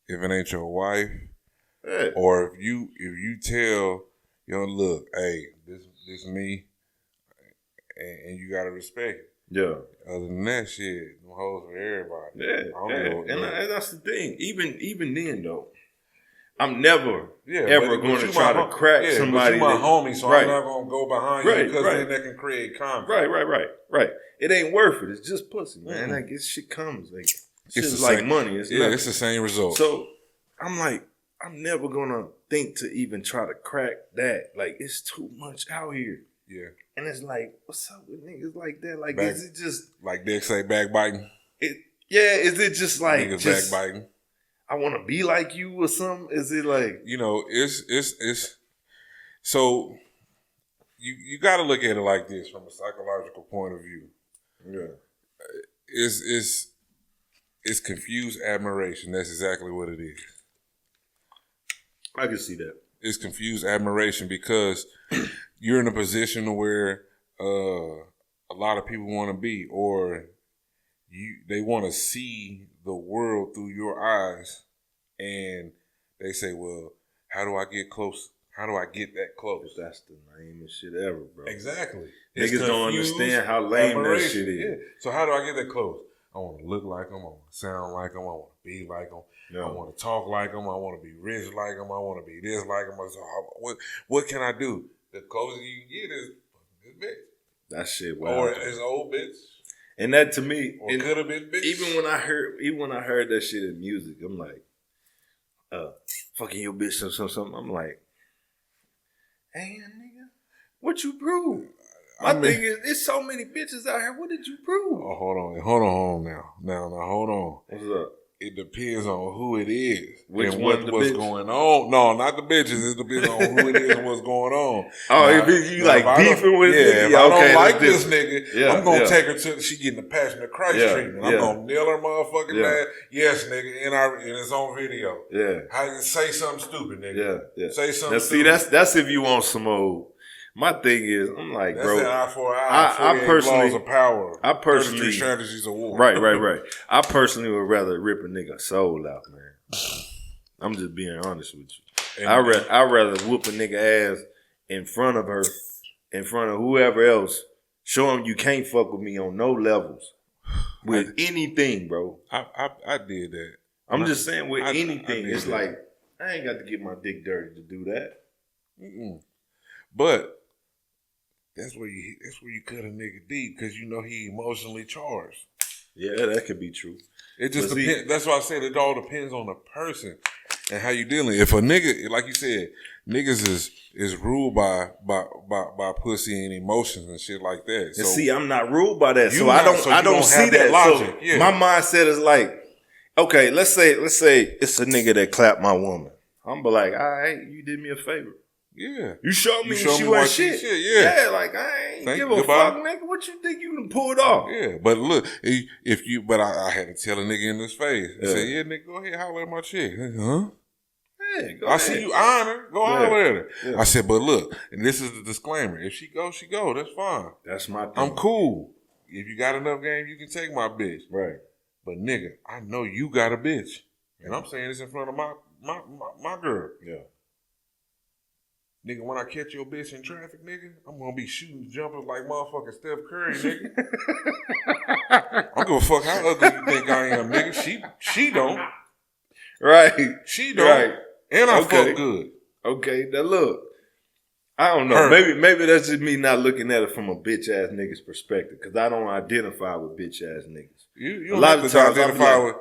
if it ain't your wife, or if you tell, look, hey, this me, and you gotta respect it. Yeah. Other than that shit, them hoes for everybody. Yeah. And that's the thing. Even then though, I'm never ever going to try to crack somebody. But you my homie, so I'm not going to go behind you because then that can create conflict. Right. It ain't worth it. It's just pussy, man. Like, this shit comes. Like, it's like money. It's it's the same result. So, I'm like, I'm never going to think to even try to crack that. Like, it's too much out here. Yeah. And it's like, what's up with niggas like that? Like, is it just... Like Dick say, backbiting? Is it just like... Niggas backbiting? I want to be like you or something? Is it like... It's so you got to look at it like this from a psychological point of view. Yeah. It's confused admiration. That's exactly what it is. I can see that. It's confused admiration because you're in a position where a lot of people want to be, or they want to see the world through your eyes, and they say, well, how do I get close? How do I get that close? That's the lamest shit ever, bro. Exactly. Niggas don't understand how lame that shit is. Yeah. So how do I get that close? I want to look like them. I want to sound like them. I want to be like them. Yeah. I want to talk like them. I want to be rich like them. I want to be this like them. So what can I do? The closest you can get is this bitch. That shit wild. Or his old bitch. And that to me, or could have been bitch. Even when I heard that shit in music, I'm like, fucking your bitch or something. I'm like, hey, nigga, what you prove? My thing is, there's so many bitches out here. What did you prove? Oh, hold on now. Now, hold on. What's up? it depends on who it is Which and one, what's going on. No, not the bitches. It depends on who it is and what's going on. Oh, now, if you like beefing with yeah, nigga, if I okay, don't like this nigga, I'm gonna take her to she getting the Passion of Christ treatment. I'm gonna nail her motherfucking ass. Yes, nigga, in his own video. Yeah. How you say something stupid, nigga? Yeah. Say something now, stupid. See, that's if you want some old. My thing is, I'm like, that's bro. That's an eye for an eye. I personally, laws of power. I personally 33 strategies of war. Right. I personally would rather rip a nigga soul out, man. I'm just being honest with you. I'd rather whoop a nigga ass in front of her, in front of whoever else. Show him you can't fuck with me on no levels with anything, bro. I did that. I'm just saying with anything. It's like I ain't got to get my dick dirty to do that. But that's where you cut a nigga deep because you know he emotionally charged. Yeah, that could be true. It just depends. That's why I said it all depends on the person and how you dealing. If a nigga, like you said, niggas is ruled by pussy and emotions and shit like that. So and see, I'm not ruled by that, so I don't see that logic. So my mindset is like, okay, let's say it's a nigga that clapped my woman. I'm be like, all right, you did me a favor. Yeah. You showed me when she was shit. Yeah, like I ain't give a fuck, nigga. What you think you can pull it off? Yeah, but look, I had to tell a nigga in his face. I said, yeah, nigga, go ahead, holler at my chick. Huh? Yeah, go I ahead. see you honor. Go holler at her. Yeah. I said, but look, and this is the disclaimer. If she go, she go. That's fine. That's my thing. I'm cool. If you got enough game, you can take my bitch. Right. But nigga, I know you got a bitch. And I'm saying this in front of my girl. Yeah. Nigga, when I catch your bitch in traffic, nigga, I'm gonna be shooting jumpers like motherfucking Steph Curry, nigga. I don't give a fuck how ugly you think I am, nigga. She don't. Right. She don't. Right. And I fuck good. Okay, now look. I don't know. Maybe that's just me not looking at it from a bitch ass nigga's perspective, because I don't identify with bitch ass niggas. You don't a lot of times identify with.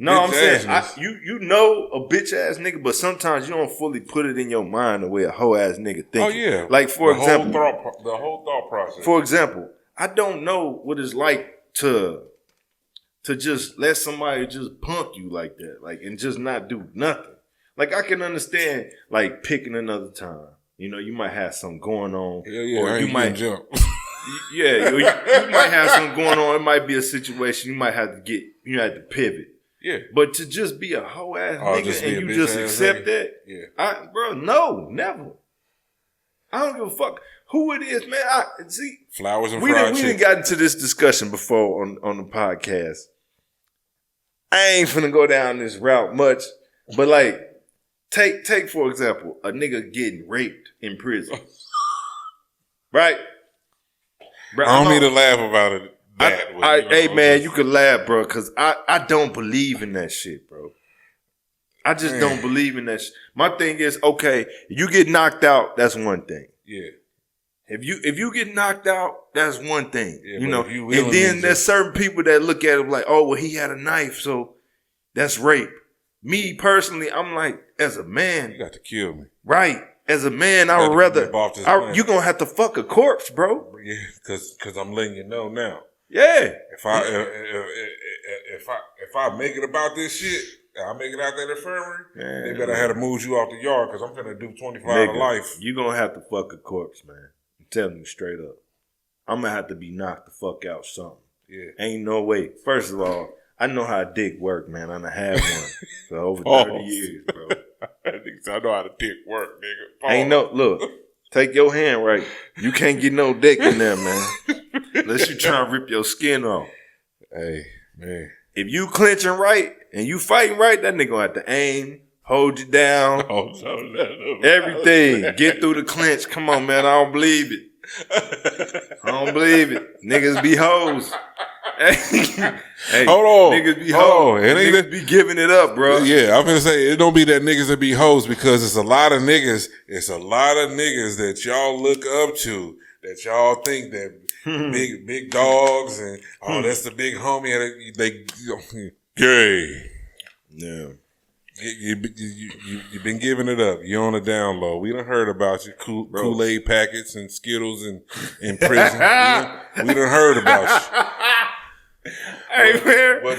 No, I'm saying you know a bitch ass nigga, but sometimes you don't fully put it in your mind the way a hoe ass nigga thinks. Oh yeah, like for example, the whole thought process. For example, I don't know what it's like to just let somebody just punk you like that, like and just not do nothing. Like I can understand like picking another time. You know, you might have something going on, or you might jump. Yeah, you might have something going on. It might be a situation you might have to pivot. Yeah, but to just be a hoe ass nigga and you just accept that, bro, no, never. I don't give a fuck who it is, man. See, flowers and fried chicken. We didn't got into this discussion before on the podcast. I ain't finna go down this route much, but like, take for example, a nigga getting raped in prison, right? Bro, I don't need to laugh about it. Hey man, you can laugh, bro, because I don't believe in that shit, bro. I just don't believe in that shit. My thing is, okay, you get knocked out, that's one thing. Yeah. If you get knocked out, that's one thing. Yeah, you know, and then there's certain people that look at it like, oh, well, he had a knife, so that's rape. Me personally, I'm like, as a man, you got to kill me. Right. As a man, I would rather you gonna have to fuck a corpse, bro. Yeah, because I'm letting you know now. Yeah. If I make it about this shit, I make it out that infirmary, they better have to move you off the yard because I'm finna do 25 to life. You gonna have to fuck a corpse, man. I'm telling you straight up. I'm gonna have to be knocked the fuck out something. Yeah. Ain't no way. First of all, I know how a dick work, man. I done had one for over 30 years, bro. I know how the dick work, nigga. Pause. Ain't no, look, take your hand right. You can't get no dick in there, man. Unless you trying to rip your skin off. Hey, man. If you clenching right and you fighting right, that nigga gonna have to aim, hold you down, everything. Get through the clinch. Come on, man. I don't believe it. I don't believe it. Niggas be hoes. Hey, hold on. Niggas be hoes. Niggas be giving it up, bro. Yeah, I'm gonna say it don't be that niggas that be hoes because it's a lot of niggas. It's a lot of niggas that y'all look up to, that y'all think that big dogs and that's the big homie. And they gay. Yeah. You've been giving it up. You're on the down low. We done heard about you. Kool-Aid packets and Skittles in prison. We done heard about you. Hey, man. But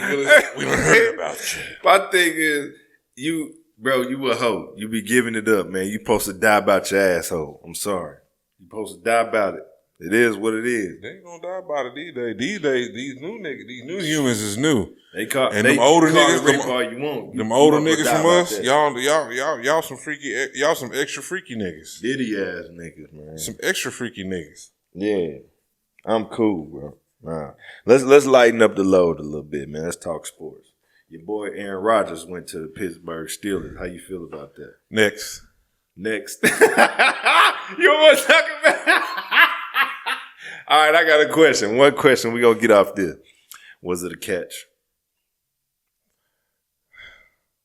we done heard about you. My thing is, you a hoe. You be giving it up, man. You supposed to die about your asshole. I'm sorry. You supposed to die about it. It is what it is. They ain't gonna die about it these days. These days, these new niggas, these new humans is new. Them older niggas, them older niggas from us, y'all some freaky, y'all some extra freaky niggas. Diddy ass niggas, man. Some extra freaky niggas. Yeah, I'm cool, bro. Nah, let's lighten up the load a little bit, man. Let's talk sports. Your boy Aaron Rodgers went to the Pittsburgh Steelers. How you feel about that? Next. You want to talk about? All right, I got a question. One question. We gonna get off this. Was it a catch?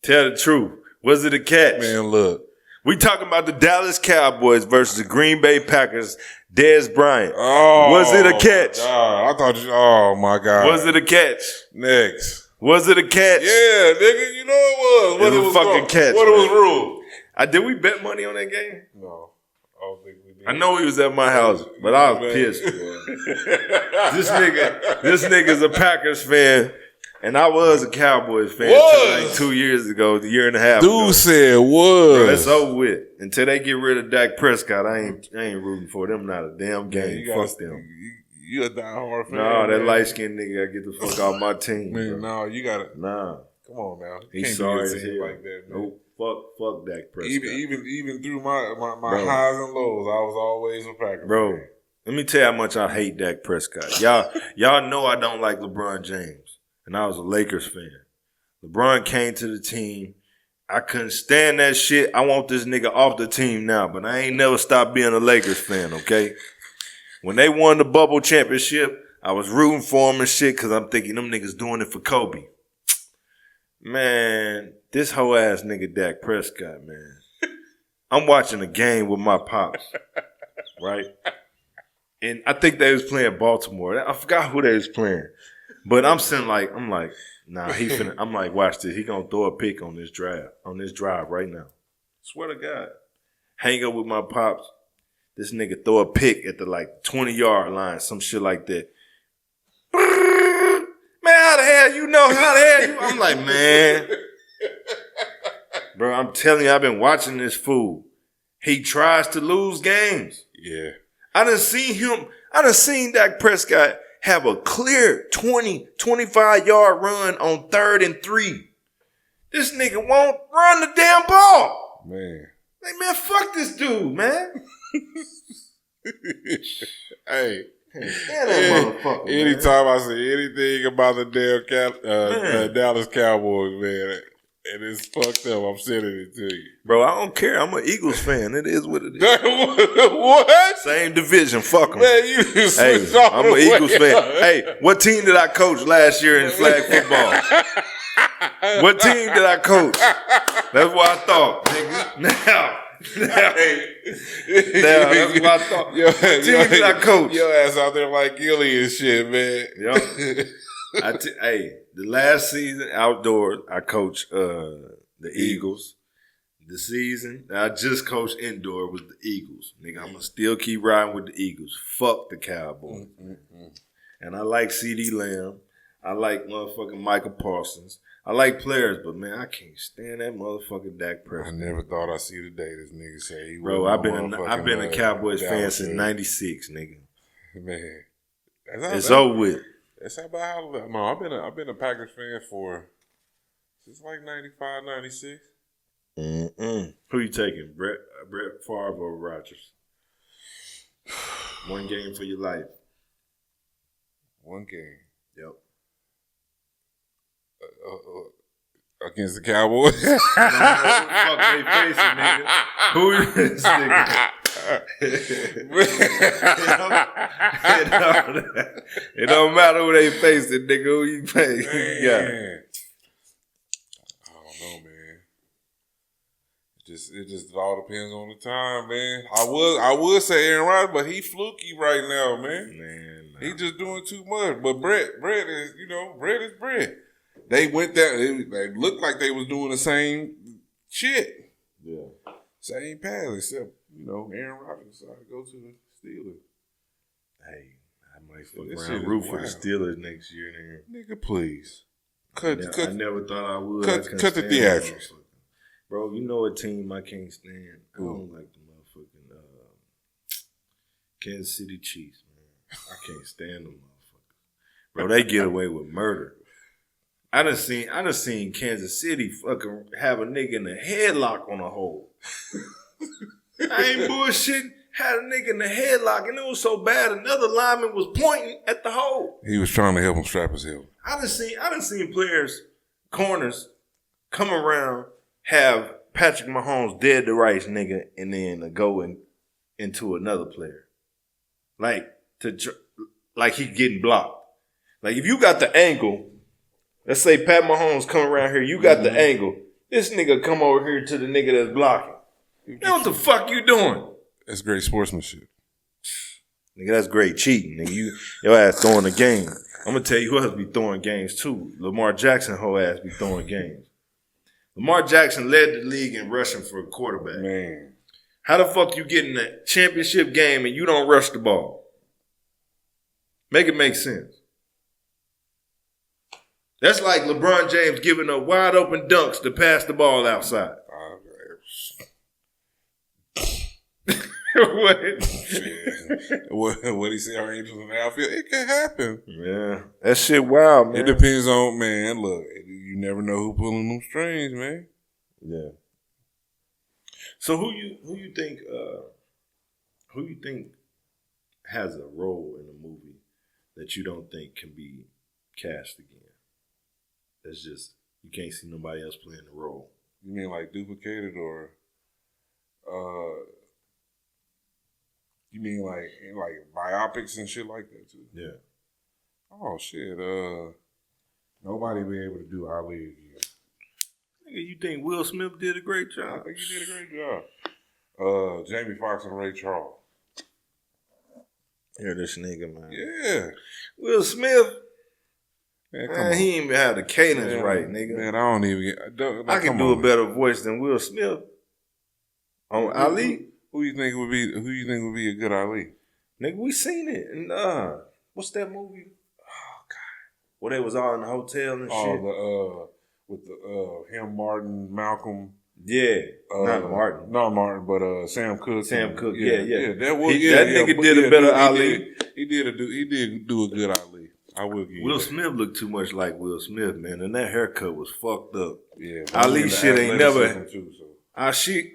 Tell the truth. Was it a catch? Man, look. We talking about the Dallas Cowboys versus the Green Bay Packers. Dez Bryant. Oh, was it a catch? I thought you. Oh my God. Was it a catch? Next. Was it a catch? Yeah, nigga. You know it was. It was a fucking catch. What it was ruled? Did we bet money on that game? No. I don't think we did. I know he was at my house, but I was pissed. This nigga's a Packers fan, and I was a Cowboys fan until like 2 years ago, a year and a half ago. Dude said was. Bro, it's over with. Until they get rid of Dak Prescott, I ain't rooting for them. Not a damn game. Fuck them. You a diehard fan. No, that light skinned nigga gotta get the fuck off my team. Man, no, you gotta. Nah. Come on now. He's sorry as hell. Like that, man. Nope. Fuck Dak Prescott. Even through my highs and lows, I was always a Packer. Bro, let me tell you how much I hate Dak Prescott. Y'all know I don't like LeBron James, and I was a Lakers fan. LeBron came to the team. I couldn't stand that shit. I want this nigga off the team now, but I ain't never stopped being a Lakers fan, okay? When they won the bubble championship, I was rooting for them and shit because I'm thinking them niggas doing it for Kobe. Man, this whole ass nigga Dak Prescott, man. I'm watching a game with my pops, right? And I think they was playing Baltimore. I forgot who they was playing. But I'm like, nah, I'm like, watch this. He gonna throw a pick on this drive right now. Swear to God. Hang up with my pops. This nigga throw a pick at the 20-yard line, some shit like that. Man, how the hell you know? How the hell you? I'm like, man. Bro, I'm telling you, I've been watching this fool. He tries to lose games. Yeah. I done seen Dak Prescott have a clear 20, 25-yard run on 3rd and 3. This nigga won't run the damn ball. Man. Like, man, fuck this dude, man. Hey. Motherfucker, anytime I say anything about the damn Dallas Cowboys, man, and it's fucked up, I'm sending it to you. Bro, I don't care. I'm an Eagles fan. It is what it is. What? Same division. Fuck them. Man, you hey, I'm an Eagles fan. Hey, what team did I coach last year in flag football? What team did I coach? That's what I thought, nigga. Now, that's what I thought. What team did I coach? Your ass out there like Gilly and shit, man. Yep. The last season outdoors, I coached the Eagles. The season I just coached indoor was the Eagles. Nigga, I'm gonna still keep riding with the Eagles. Fuck the Cowboys. And I like C.D. Lamb. I like motherfucking Michael Parsons. I like players, but man, I can't stand that motherfucking Dak Prescott. I never thought I'd see the day this nigga say he bro, I've been a Cowboys fan since '96, nigga. Man, it's over with. That's about how. No, I've been a Packers fan since like 95, 96. Who you taking, Brett Favre or Rodgers? One game for your life. One game. Yep. Against the Cowboys. Who the fuck they facing, nigga? Who is this nigga? It don't matter who they facing, nigga. Who you face? Yeah. I don't know, man. It just all depends on the time, man. I would say Aaron Rodgers, but he fluky right now, man. Nah. He just doing too much. But Brett is, Brett is Brett. They went down. They looked like they was doing the same shit. Yeah. Same path, except Aaron Rodgers decided to go to the Steelers. Hey, might fuck This around shit root is for the wild. Steelers next year. Nigga. Nigga, please. I never thought I would. cut the theatrics. Bro, you know a team I can't stand. I Who? don't like the motherfucking Kansas City Chiefs, man. I can't stand them motherfuckers. Bro, they get away with murder. I done seen Kansas City fucking have a nigga in a headlock on a hole. I ain't bullshitting. Had a nigga in the headlock, and it was so bad another lineman was pointing at the hole. He was trying to help him strap his hip. I done seen players, corners, come around, have Patrick Mahomes dead to rights, nigga, and then go into another player. Like he getting blocked. Like if you got the angle, let's say Pat Mahomes come around here, you got the angle. This nigga come over here to the nigga that's blocking. You know what the fuck you doing? That's great sportsmanship. Nigga, that's great cheating. Nigga, your ass throwing a game. I'm gonna tell you who else be throwing games too. Lamar Jackson whole ass be throwing games. Lamar Jackson led the league in rushing for a quarterback. Man. How the fuck you get in a championship game and you don't rush the ball? Make it make sense. That's like LeBron James giving up wide open dunks to pass the ball outside. What? What he said, our angels in the outfield, it can happen. Yeah, that shit wild, man. It depends on, man, look, you never know who pulling them strings, man. Yeah. So who you think has a role in a movie that you don't think can be cast again? That's just you can't see nobody else playing the role. You mean like duplicated or you mean like biopics and shit like that too? Yeah. Oh shit, nobody be able to do Ali again. Nigga, you think Will Smith did a great I job? think he did a great job. Jamie Foxx and Ray Charles. Hear this nigga, man. Yeah. Will Smith, Man, man, he ain't even have the cadence man, right, nigga. Man, I don't even get. I can do a better voice than Will Smith. On Ali, Who you think would be a good Ali? nigga, we seen it. And what's that movie? Oh God, where they was all in the hotel and shit. With him, Martin, Malcolm. Yeah, not Martin. Not Martin, but Sam Cooke. Sam Cooke, yeah. That nigga did a better Ali. He did do a good Ali. I will give you Will that. Smith looked too much like Will Smith, man, and that haircut was fucked up. Yeah, Ali shit ain't never. Too, so.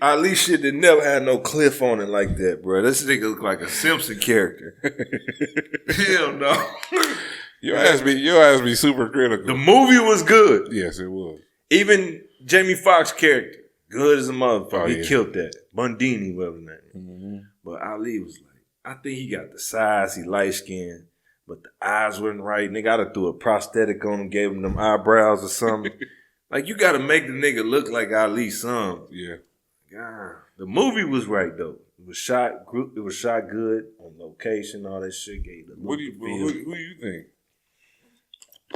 Ali shit that never had no cliff on it like that, bro. This nigga look like a Simpson character. Hell no. Your ass be super critical. The movie was good. Yes, it was. Even Jamie Foxx character, good as a motherfucker. Oh, He yeah. killed that. Bundini, whatever his name. Mm-hmm. But Ali was like, I think he got the size, he light skinned, but the eyes wasn't right. Nigga, I'd have threw a prosthetic on him, gave him them eyebrows or something. Like, you got to make the nigga look like Ali some. Yeah. God, the movie was right though. It was shot good on location. All that shit gave the Who you think?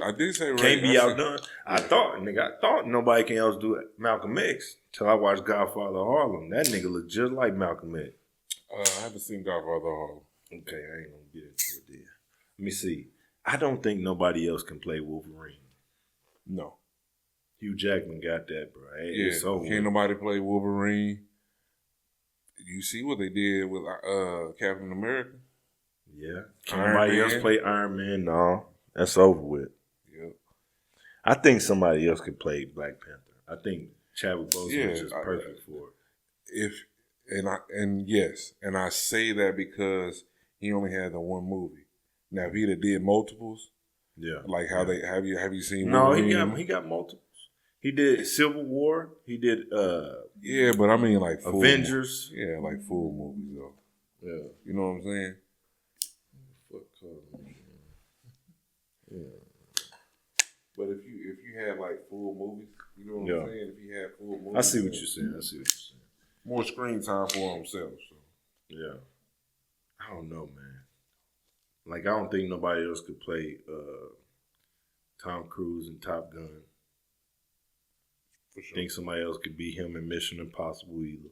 I did say can't be outdone. I thought nobody can else do it. Malcolm X till I watched Godfather Harlem. That nigga looked just like Malcolm X. I haven't seen Godfather Harlem. Okay, I ain't gonna get into it there. Let me see. I don't think nobody else can play Wolverine. No. Hugh Jackman got that, bro. Hey, Yeah. it's over. Can't nobody play Wolverine. You see what they did with Captain America? Yeah. Can Iron nobody Man. else play Iron Man? No. That's over with. Yep. I think somebody else could play Black Panther. I think Chadwick Boseman is just perfect for it. And I say that because he only had the one movie. Now if he'd have did multiples, Yeah. like how they have you seen? No, Wolverine? he got multiples. He did Civil War. He did Yeah, but I mean like full Avengers. Yeah, like full movies though. Yeah. You know what I'm saying? Yeah. But if you had like full movies, you know what Yeah. I'm saying? If you had full movies, I see what you're saying. More screen time for himself. So. Yeah. I don't know, man. Like, I don't think nobody else could play Tom Cruise in Top Gun. For sure. Think somebody else could be him in Mission Impossible either.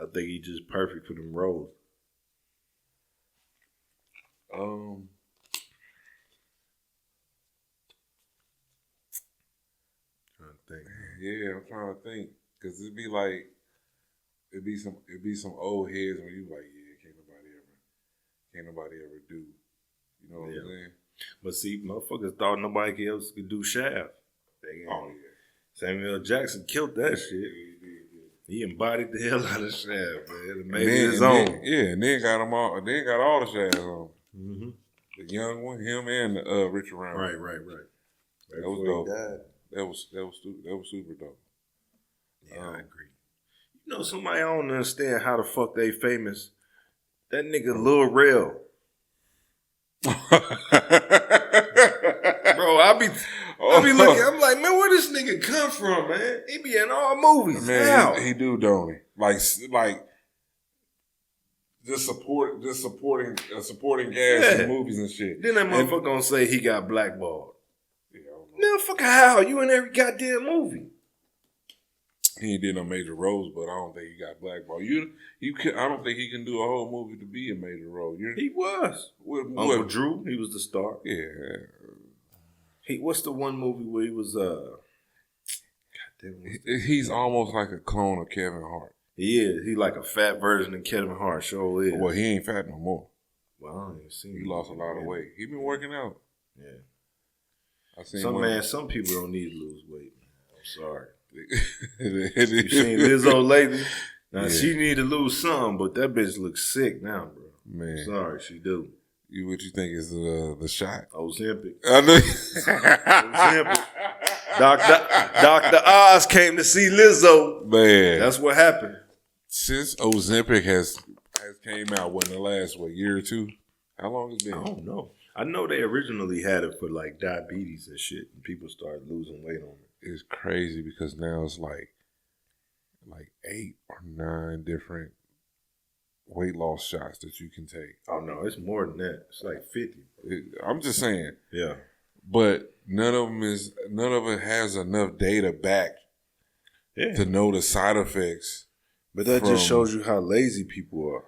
I think he's just perfect for them roles. Trying to think. Yeah, I'm trying to think. Cause it'd be some old heads when you like, yeah, can't nobody ever do. You know what I'm saying? But see, motherfuckers thought nobody else could do Shaft. Oh yeah. Samuel Jackson killed that shit. He embodied the hell out of Shaft, man. And made then, his own. And then got them all. Then got all the Shafts on. Mm-hmm. The young one, him, and Richard Round. Right. That was dope. That was super dope. Yeah, I agree. You know, somebody I don't understand how the fuck they famous. That nigga Lil Rel. Bro, I be looking. I'm like, man, where this nigga come from, man? He be in all movies. Man, How? he do, don't he? Like just supporting gas in movies and shit. Then that motherfucker gonna say he got blackballed. Yeah, I don't know. Motherfucker, how? You in every goddamn movie. He ain't did no major roles, but I don't think he got blackballed. I don't think he can do a whole movie to be a major role. He was. Uncle Drew, he was the star. Yeah. What's the one movie where he was he's almost like a clone of Kevin Hart. He is. He like a fat version of Kevin Hart. Sure is. Well, he ain't fat no more. Well, I don't even see him. He lost a lot of weight. He been working out. Yeah. I seen some people don't need to lose weight. I'm sorry. You seen Lizzo lately? Now she need to lose some, but that bitch looks sick now, bro. Man, sorry, she do. What you think is the shot? Ozempic. I know. Ozempic. Dr. Oz came to see Lizzo. Man, that's what happened. Since Ozempic has came out, what, in the last year or two? How long has it been? I don't know. I know they originally had it for like diabetes and shit, and people started losing weight on it. It's crazy because now it's like 8 or 9 different weight loss shots that you can take. Oh no, it's more than that. It's like 50. I'm just saying. Yeah. But none of it has enough data back to know the side effects. But that just shows you how lazy people are.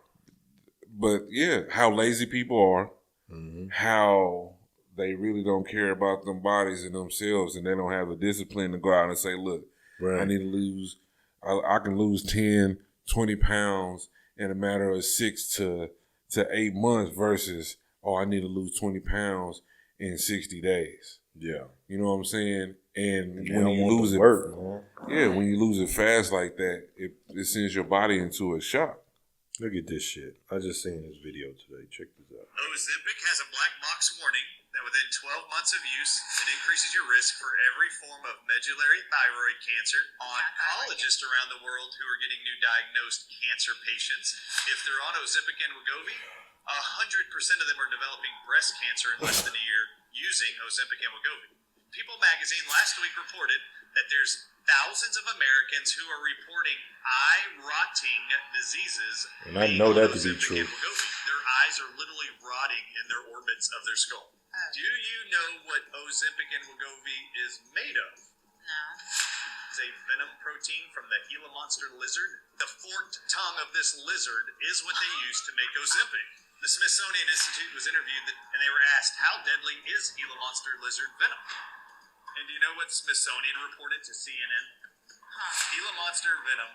But yeah, how lazy people are, how they really don't care about them bodies and themselves, and they don't have the discipline to go out and say, look, I need to lose, I can lose 10, 20 pounds in a matter of 6 to 8 months versus, I need to lose 20 pounds in 60 days. Yeah. You know what I'm saying? And when you lose it, when you lose it fast like that, it sends your body into a shock. Look at this shit. I just seen this video today. Check this out. Ozempic has a black box warning that within 12 months of use, it increases your risk for every form of medullary thyroid cancer. Oncologists around the world who are getting new diagnosed cancer patients, if they're on Ozempic and Wegovy, 100% of them are developing breast cancer in less than a year using Ozempic and Wegovy. People magazine last week reported that there's thousands of Americans who are reporting eye-rotting diseases. And I know that to be true. Their eyes are literally rotting in their orbits of their skull. Do you know what Ozempic and Wegovy is made of? No. It's a venom protein from the Gila monster lizard. The forked tongue of this lizard is what they use to make Ozempic. The Smithsonian Institute was interviewed and they were asked, how deadly is Gila monster lizard venom? And do you know what Smithsonian reported to CNN? Gila monster venom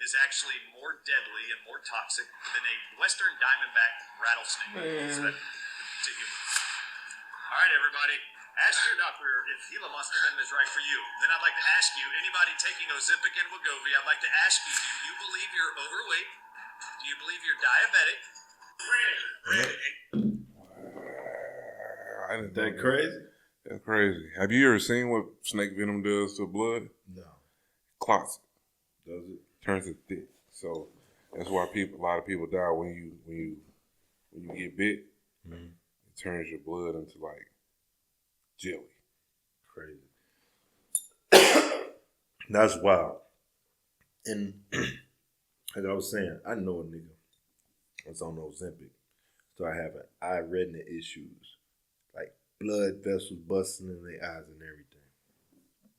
is actually more deadly and more toxic than a western diamondback rattlesnake venom to humans. All right, everybody. Ask your doctor if Gila monster venom is right for you. Then I'd like to ask you, anybody taking Ozempic and Wegovy, I'd like to ask you, do you believe you're overweight? Do you believe you're diabetic? Isn't that crazy? That's crazy. Have you ever seen what snake venom does to blood? No. Clots it. Does it? Turns it thick. So that's why a lot of people die when you get bit. It turns your blood into like jelly. Crazy. That's wild. And like I was saying, I know a nigga that's on Ozempic. Start having eye retina issues. Like blood vessels busting in their eyes and everything.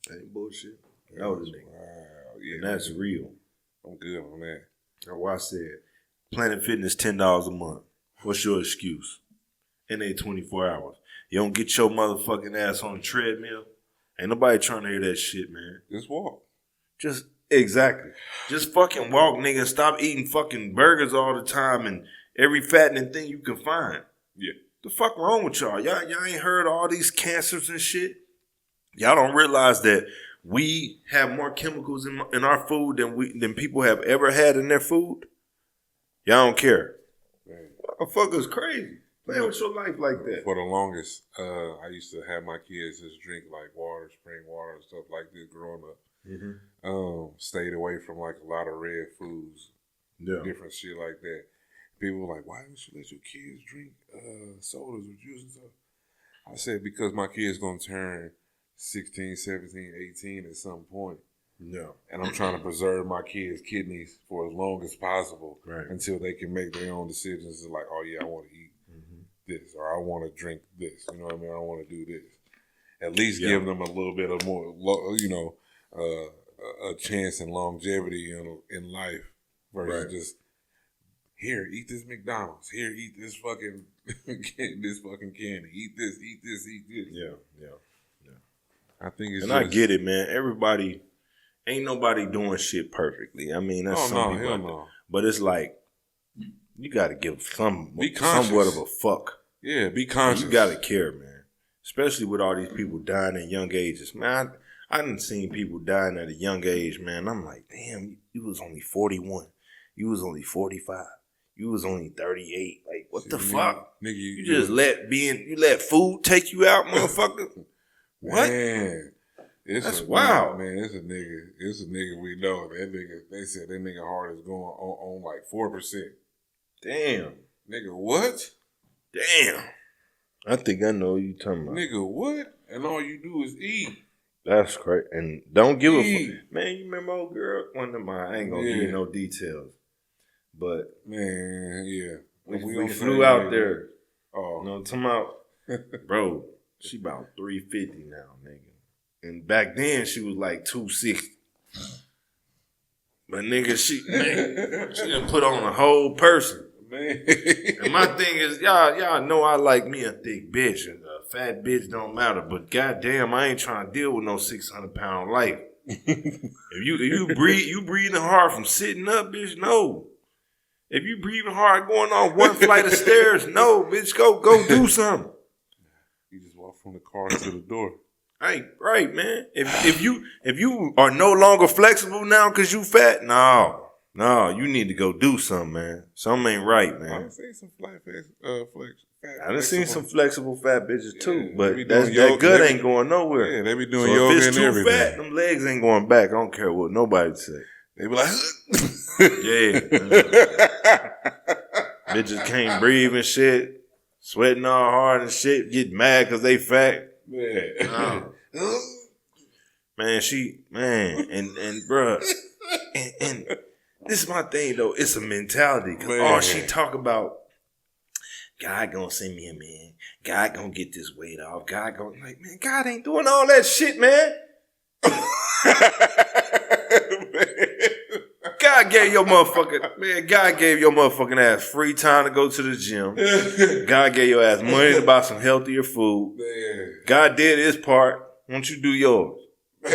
That ain't bullshit. I know the nigga. Wow. Yeah, and that's real. I'm good on that. That's why I said Planet Fitness $10 a month. What's your excuse? in their 24 hours. You don't get your motherfucking ass on the treadmill. Ain't nobody trying to hear that shit, man. Just walk. Just exactly. Just fucking walk, nigga. And stop eating fucking burgers all the time and every fattening thing you can find. Yeah. The fuck wrong with y'all? Y'all ain't heard of all these cancers and shit? Y'all don't realize that we have more chemicals in our food than people have ever had in their food? Y'all don't care. Man. Motherfuckers crazy. Play with your life like that. For the longest, I used to have my kids just drink like water, spring water and stuff like this growing up. Mm-hmm. Stayed away from like a lot of red foods, different shit like that. People were like, why don't you let your kids drink sodas or juice and stuff? I said, because my kid's going to turn 16, 17, 18 at some point. No. And I'm trying to preserve my kids' kidneys for as long as possible until they can make their own decisions. Like, oh, yeah, I want to eat this, or I want to drink this. You know what I mean? I want to do this. At least give them a little bit of more, a chance and longevity in life versus just, here, eat this McDonald's. Here, eat this fucking candy. Eat this. Yeah. I think it's and I get it, man. Ain't nobody doing shit perfectly. I mean, that's some people. Hell no. But it's like, you got to give be conscious. somewhat of a fuck. Yeah, be conscious. You got to care, man. Especially with all these people dying at young ages. Man, I done seen people dying at a young age, man. I'm like, damn, you was only 41. You was only 45. You was only 38. Like, what the fuck? Nigga, you just let food take you out, motherfucker? What? Man. That's wild. Man, it's a nigga we know. That nigga, they said that nigga heart is going on like 4%. Damn. Nigga, what? Damn. I think I know what you talking about. Nigga, what? And all you do is eat. That's crazy. And don't give a fuck. Man, you remember old girl? One of mine. I ain't gonna give you no details. But man, yeah. We flew out there. Oh. You know what I'm talking about? Bro, she about 350 now, nigga. And back then she was like 260. But nigga, she done put on a whole person. Man. And my thing is, y'all know I like me a thick bitch, and a fat bitch don't matter. But goddamn, I ain't trying to deal with no 600-pound life. If you breathing hard from sitting up, bitch, no. If you breathing hard going on one flight of stairs, no, bitch, go do something. You just walk from the car to the door. Right, man. If you are no longer flexible now because you fat, no, you need to go do something, man. Something ain't right, man. I done seen some I done seen some flexible fat bitches too, but that good ain't going nowhere. Yeah, they be doing yoga and everything. If it's too fat, them legs ain't going back. I don't care what nobody say. They be like, yeah. Bitches can't breathe and shit, sweating all hard and shit, get mad because they fat. Man, and bruh, and this is my thing though. It's a mentality because all she talk about, God gonna send me a man. God gonna get this weight off. God gonna man. God ain't doing all that shit, man. God gave your motherfucking ass free time to go to the gym. God gave your ass money to buy some healthier food. Man. God did his part. Why don't you do yours? God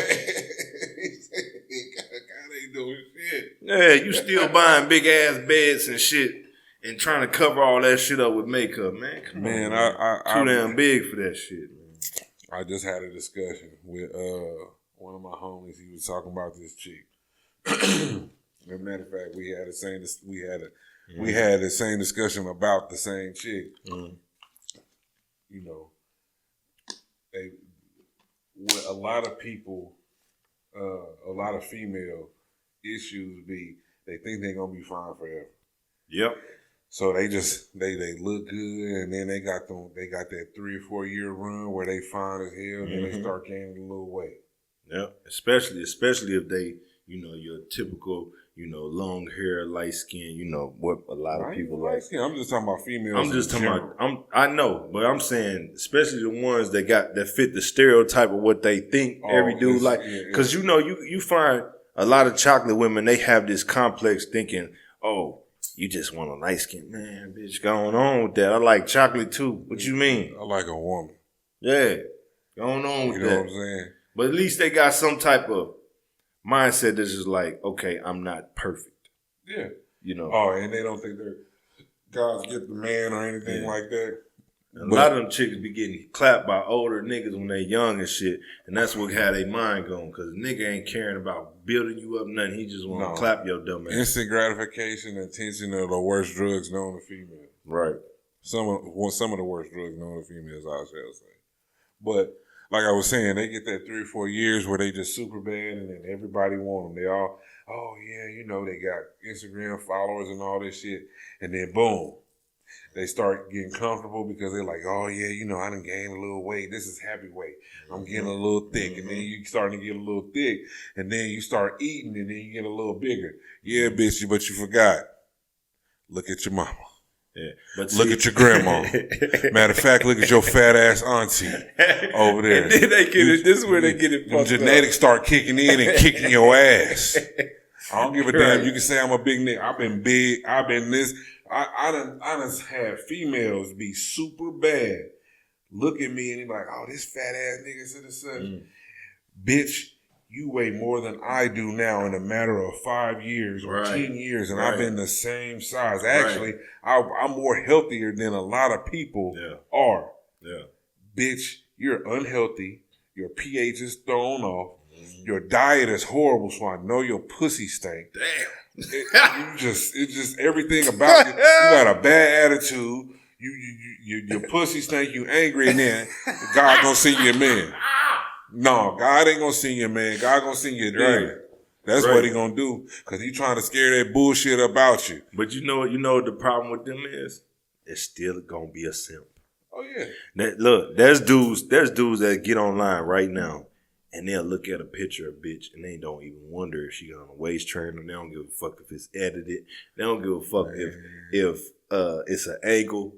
ain't doing shit. Yeah, you still buying big ass beds and shit and trying to cover all that shit up with makeup, man. Come on, man. Too damn big for that shit, man. I just had a discussion with one of my homies. He was talking about this chick. As a matter of fact, we had the same discussion about the same chick. Mm. You know, a lot of people, a lot of female issues they think they're gonna be fine forever. Yep. So they look good, and then they got that 3 or 4 year run where they fine as hell, and then they start gaining a little weight. Yep. Especially if they, your typical, long hair, light skin, what a lot of people like. I'm just talking about females. I'm just talking about. I know, but I'm saying, especially the ones that fit the stereotype of what they think every dude like. Because you find a lot of chocolate women, they have this complex thinking, oh, you just want a light skin. Man, bitch, going on with that. I like chocolate too. What you mean? I like a woman. Yeah, going on with You know that. what I'm saying? But at least they got some type of mindset that's just like, okay, I'm not perfect. Yeah. You know. Oh, and they don't think they're God's gift to man or anything like that. A lot of them chicks be getting clapped by older niggas when they young and shit, and that's what had their mind going. Cause the nigga ain't caring about building you up, nothing. He just want to clap your dumb ass. Instant gratification and attention are the worst drugs known to females. Right. Some of the worst drugs known to females, I shall say. But like I was saying, they get that 3 or 4 years where they just super bad, and then everybody want them. They all, oh yeah, you know, they got Instagram followers and all this shit, and then boom. They start getting comfortable because they're like, oh, yeah, you know, I done gained a little weight. This is happy weight. I'm getting a little thick. And then you starting to get a little thick. And then you start eating and then you get a little bigger. Yeah, bitch, but you forgot. Look at your mama. Yeah, but look at your grandma. Matter of fact, look at your fat ass auntie over there. And then they get it. This is where they get it fucked up. Genetics start kicking in and kicking your ass. I don't give a damn. You can say I'm a big nigga. I've been big. I've been this. I done had females be super bad. Look at me and they be like, oh, this fat ass nigga said such. Bitch, you weigh more than I do now in a matter of 5 years or 10 years, and I've been the same size. Actually, I'm more healthier than a lot of people are. Yeah. Bitch, you're unhealthy. Your pH is thrown off. Your diet is horrible, so I know your pussy stink. Damn. It's just everything about you. You got a bad attitude. Your pussy stink. You angry, and then God gonna send you a man. No, God ain't gonna send you a man. God gonna send you a demon. That's what he gonna do, because he trying to scare that bullshit about you. But you know what the problem with them is? It's still gonna be a simp. Oh yeah. Look, there's dudes that get online right now. And they'll look at a picture of a bitch and they don't even wonder if she on a waist trainer. They don't give a fuck if it's edited. They don't give a fuck if it's an angle.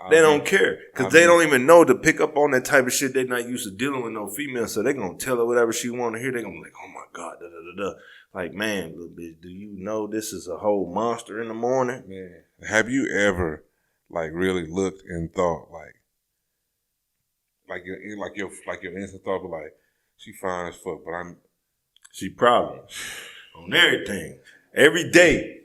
They don't care. Because they don't even know to pick up on that type of shit. They're not used to dealing with no female. So they're going to tell her whatever she want to hear. They're going to be like, oh my God, da da da da. Like, man, little bitch, do you know this is a whole monster in the morning? Man, have you ever like really looked and thought like your instant thought was like, she fine as fuck, but she probably on everything. Every day.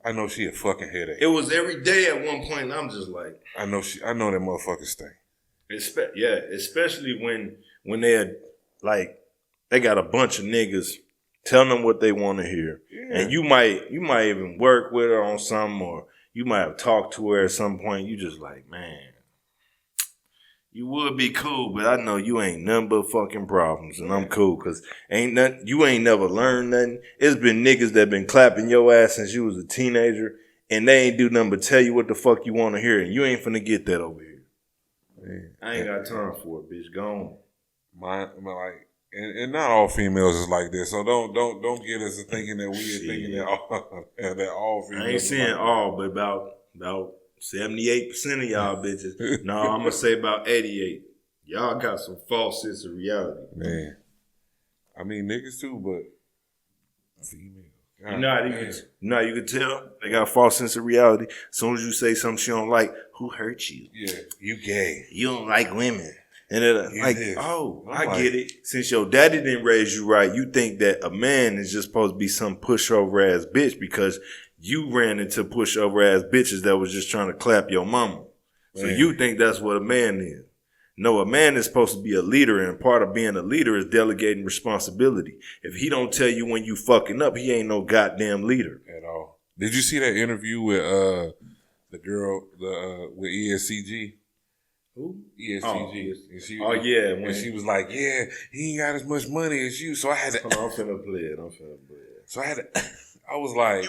I know she a fucking headache. It was every day at one point, and I'm just like, I know that motherfucker stink. Especially when they're like, they got a bunch of niggas telling them what they want to hear. Yeah. And you might even work with her on something, or you might have talked to her at some point. You just like, man, you would be cool, but I know you ain't nothing but fucking problems, and I'm cool, because you ain't never learned nothing. It's been niggas that been clapping your ass since you was a teenager, and they ain't do nothing but tell you what the fuck you want to hear, and you ain't finna get that over here. Man, I ain't got time for it, bitch. Go on. And not all females is like this, so don't get us to thinking that we're thinking that all females. I ain't saying all, but about 78% of y'all bitches. No, I'm gonna say about 88. Y'all got some false sense of reality. Man, I mean niggas too, but females. You can tell they got a false sense of reality. As soon as you say something she don't like, who hurt you? Yeah, you gay. You don't like women. And they're like, I get it. Since your daddy didn't raise you right, you think that a man is just supposed to be some pushover ass bitch because you ran into pushover ass bitches that was just trying to clap your mama. So you think that's what a man is. No, a man is supposed to be a leader, and part of being a leader is delegating responsibility. If he don't tell you when you fucking up, he ain't no goddamn leader. At all. Did you see that interview with the girl with ESCG? Who? ESCG. Yeah. When she was like, yeah, he ain't got as much money as you. So I had to. I'm finna play it. So I had to. I was like,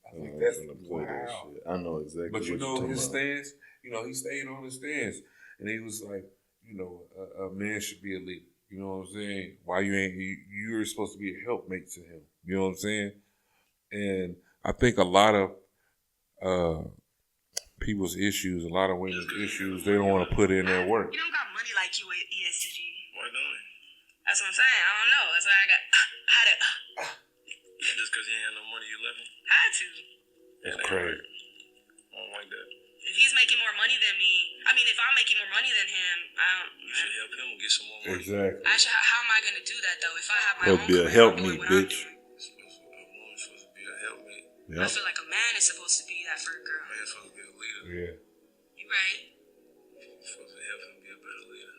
I think that's wow. That shit. I know exactly. But you know his stance. You know, he stayed on his stance, and he was like, you know, a man should be a leader. You know what I'm saying? Why you ain't? You're supposed to be a helpmate to him. You know what I'm saying? And I think a lot of people's issues, a lot of women's issues, they don't want to put in their work. You don't got money like you at ESCG. Why not? That's what I'm saying. I don't know. That's why I had to. Just because you ain't had no money, you left him? Had to. That's crazy. I don't like that. If he's making more money than me, if I'm making more money than him, You should help him get some more money. Exactly. how am I gonna do that though? If I have my Supposed own to be a career, help I'm doing me, what I'm bitch. doing. A woman's supposed to be a helpmate. I Yep. feel like a man is supposed to be that for a girl. A man's supposed to be a leader. Yeah. You right? You're supposed to help him be a better leader.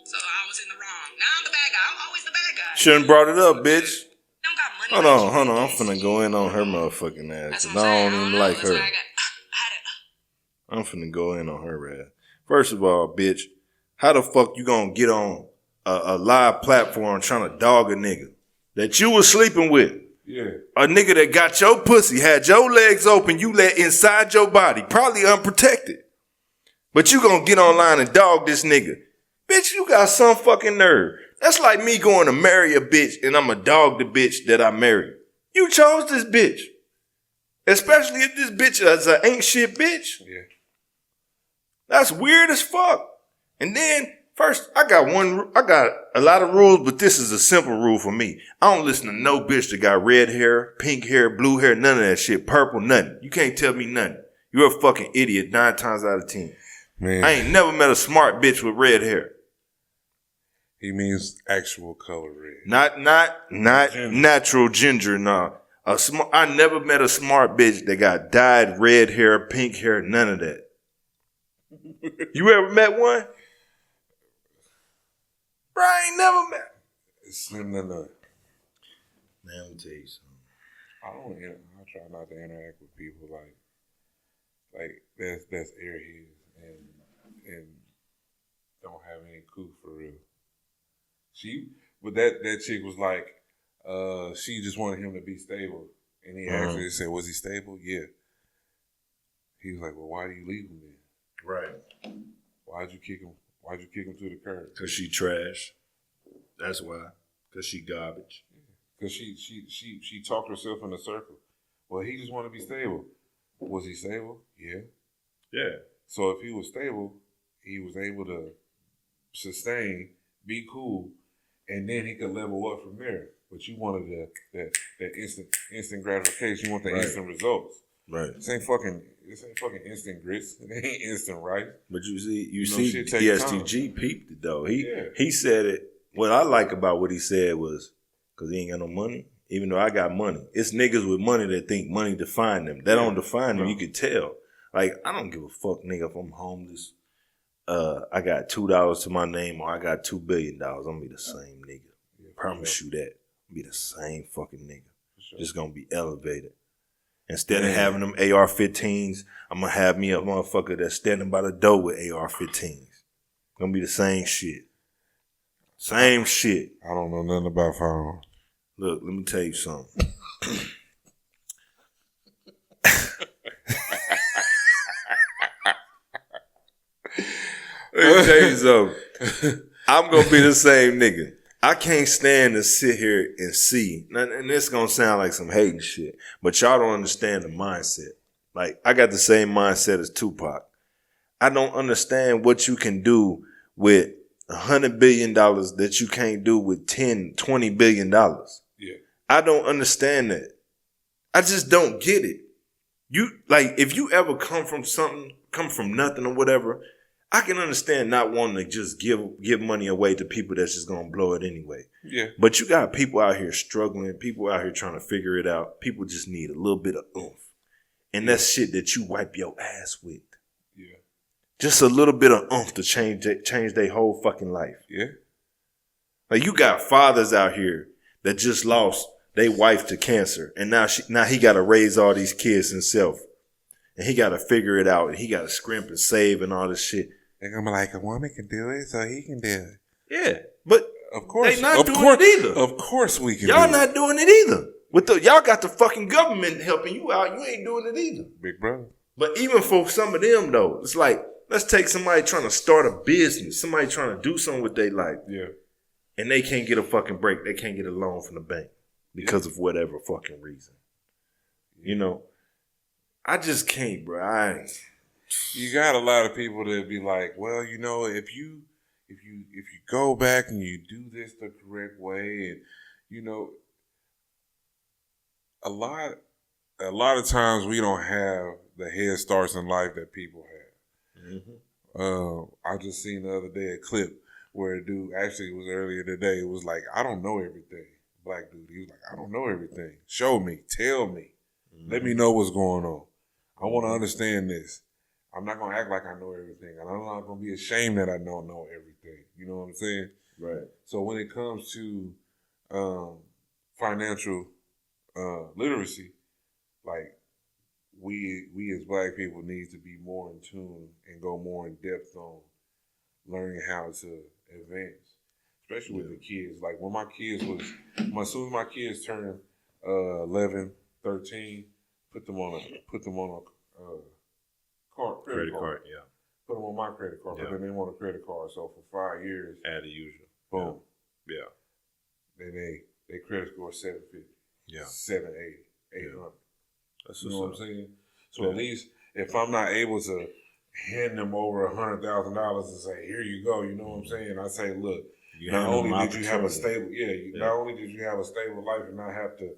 So I was in the wrong. Now I'm the bad guy. I'm always the bad guy. Shouldn't brought it up, bitch. Don't got money. Hold like on, you, hold on. I'm bitch. finna go in on her motherfucking ass. That's 'Cause what I'm I saying. don't even know. like That's her. why I had it. I'm finna go in on her ass. First of all, bitch, how the fuck you gonna get on a live platform trying to dog a nigga that you was sleeping with? Yeah. A nigga that got your pussy, had your legs open, you let inside your body, probably unprotected. But you gonna get online and dog this nigga. Bitch, you got some fucking nerve. That's like me going to marry a bitch and I'ma dog the bitch that I married. You chose this bitch. Especially if this bitch is an ain't shit bitch. Yeah. That's weird as fuck. And then, first, I got a lot of rules, but this is a simple rule for me. I don't listen to no bitch that got red hair, pink hair, blue hair, none of that shit, purple, nothing. You can't tell me nothing. You're a fucking idiot 9 times out of 10. Man. I ain't never met a smart bitch with red hair. He means actual color red. Not natural ginger, nah. I never met a smart bitch that got dyed red hair, pink hair, none of that. You ever met one? Bro, I ain't never met. It's slim to none. Man, let me tell you something. I try not to interact with people like that's airheads and don't have any coup for real. But that chick was like, she just wanted him to be stable, and he actually said, "Was he stable?" Yeah. He was like, "Well, why do you leave him then? Right. Why'd you kick him? Why'd you kick him to the curb?" Because she trash. That's why. Because she garbage. Because she talked herself in a circle. Well, he just wanted to be stable. Was he stable? Yeah. Yeah. So if he was stable, he was able to sustain, be cool, and then he could level up from there. But you wanted that instant gratification. You want the Right. instant results. Right. This ain't fucking instant grits. It ain't instant rice. But you see, shit take ESTG peeped it though. Yeah. He said it. What I like about what he said was, because he ain't got no money, even though I got money. It's niggas with money that think money define them. That don't define them. You can tell. Like, I don't give a fuck, nigga, if I'm homeless. I got $2 to my name or I got $2 billion. I'm gonna be the same nigga. Promise you that. Be the same fucking nigga. Just gonna be elevated. Instead of having them AR-15s, I'm gonna have me a motherfucker that's standing by the door with AR-15s. Gonna be the same shit. Same shit. I don't know nothing about firearms. Look, let me tell you something. Let me tell you something. I'm gonna be the same nigga. I can't stand to sit here and see, and this gonna sound like some hating shit, but y'all don't understand the mindset. Like, I got the same mindset as Tupac. I don't understand what you can do with $100 billion that you can't do with $20 billion. Yeah. I don't understand that. I just don't get it. You, like, if you ever come from nothing or whatever, I can understand not wanting to just give money away to people that's just gonna blow it anyway. Yeah. But you got people out here struggling, people out here trying to figure it out. People just need a little bit of oomph. And that's shit that you wipe your ass with. Yeah. Just a little bit of oomph to change their whole fucking life. Yeah. Like, you got fathers out here that just lost their wife to cancer, and now he got to raise all these kids himself, and he got to figure it out, and he got to scrimp and save and all this shit. They're gonna be like, a woman can do it, so he can do it. Yeah, but Of course, they not doing it either. Of course, we can. Y'all do not doing it either. Y'all got the fucking government helping you out. You ain't doing it either. Big brother. But even for some of them though, it's like, let's take somebody trying to start a business, somebody trying to do something with their life. Yeah. And they can't get a fucking break. They can't get a loan from the bank because of whatever fucking reason. You know, I just can't, bro. You got a lot of people that be like, well, you know, if you go back and you do this the correct way, and you know, a lot a lot of times we don't have the head starts in life that people have. I just seen the other day a clip where a dude, actually it was earlier today, it was like, I don't know everything. Black dude, he was like, I don't know everything. Show me, tell me, let me know what's going on. I want to understand this. I'm not gonna act like I know everything, and I'm not gonna be ashamed that I don't know everything. You know what I'm saying? Right. So when it comes to financial literacy, like we as black people need to be more in tune and go more in depth on learning how to advance, especially with the kids. Like when my kids as soon as my kids turned 11, 13, put them on a credit card. Yeah. Put them on my credit card, but then they want a credit card. So for 5 years, Add the usual. boom. Yeah. Then they credit score 750. Yeah. 780, 800. That's You know what I'm what's saying? So at least if I'm not able to hand them over $100,000 and say, here you go, you know what I'm saying? I say, look, You not have only them did you have a stable, opportunity. not only did you have a stable life and not have to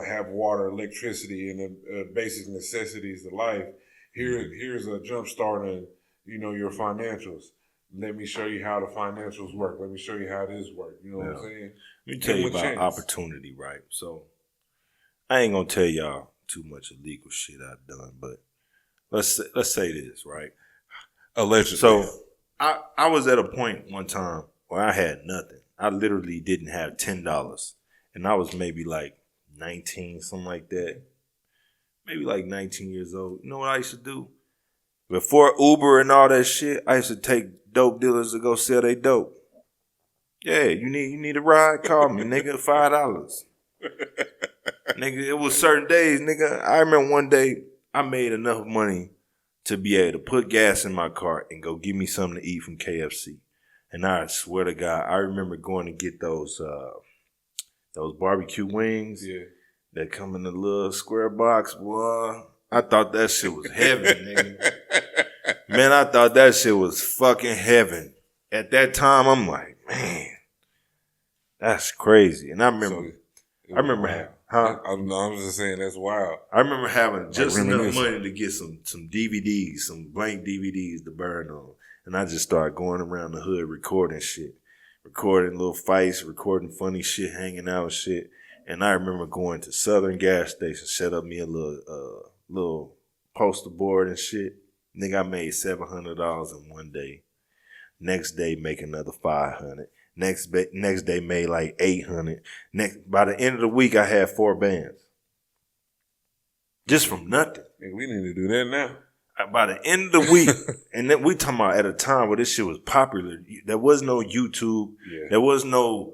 have water, electricity, and the basic necessities of life. Here's a jump start in, your financials. Let me show you how the financials work. Let me show you how this works. You know what I'm saying? Let me tell you about opportunity, right? So I ain't gonna tell y'all too much illegal shit I've done, but let's say this, right? Allegedly. So I was at a point one time where I had nothing. I literally didn't have $10, and I was maybe like 19, something like that. Maybe like 19 years old. You know what I used to do? Before Uber and all that shit, I used to take dope dealers to go sell they dope. Yeah, you need a ride? Call me, nigga, $5. Nigga, it was certain days, nigga. I remember one day I made enough money to be able to put gas in my car and go get me something to eat from KFC. And I swear to God, I remember going to get those barbecue wings that come in the little square box, boy. I thought that shit was heaven, nigga. Man, I thought that shit was fucking heaven. At that time, I'm like, man, that's crazy. And I remember I'm just saying that's wild. I remember having just enough reminiscing. money to get some DVDs, some blank DVDs to burn on. And I just started going around the hood recording shit. Recording little fights, recording funny shit, hanging out and shit. And I remember going to Southern gas station, set up me a little poster board and shit. Nigga, I made $700 in one day. Next day, make another $500. Next day, made like $800. By the end of the week, I had 4 bands. Just from nothing. Hey, we need to do that now. By the end of the week, and then we talking about at a time where this shit was popular. There was no YouTube. Yeah. There was no,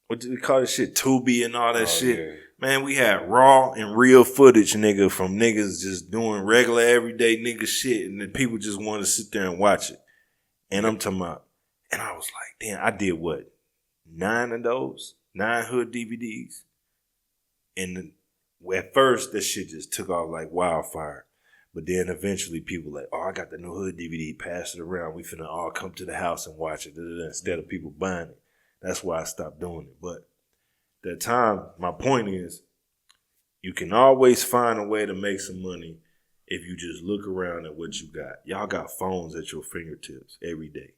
what do we call this shit? Tubi and all that shit. Yeah. Man, we had raw and real footage, nigga, from niggas just doing regular everyday nigga shit, and then people just wanted to sit there and watch it. And I'm talking about, and I was like, damn, I did what? 9 of those? 9 hood DVDs? And at first, that shit just took off like wildfire. But then eventually people like, oh, I got the new hood DVD, pass it around. We finna all come to the house and watch it, instead of people buying it. That's why I stopped doing it. But that time, my point is, you can always find a way to make some money if you just look around at what you got. Y'all got phones at your fingertips every day.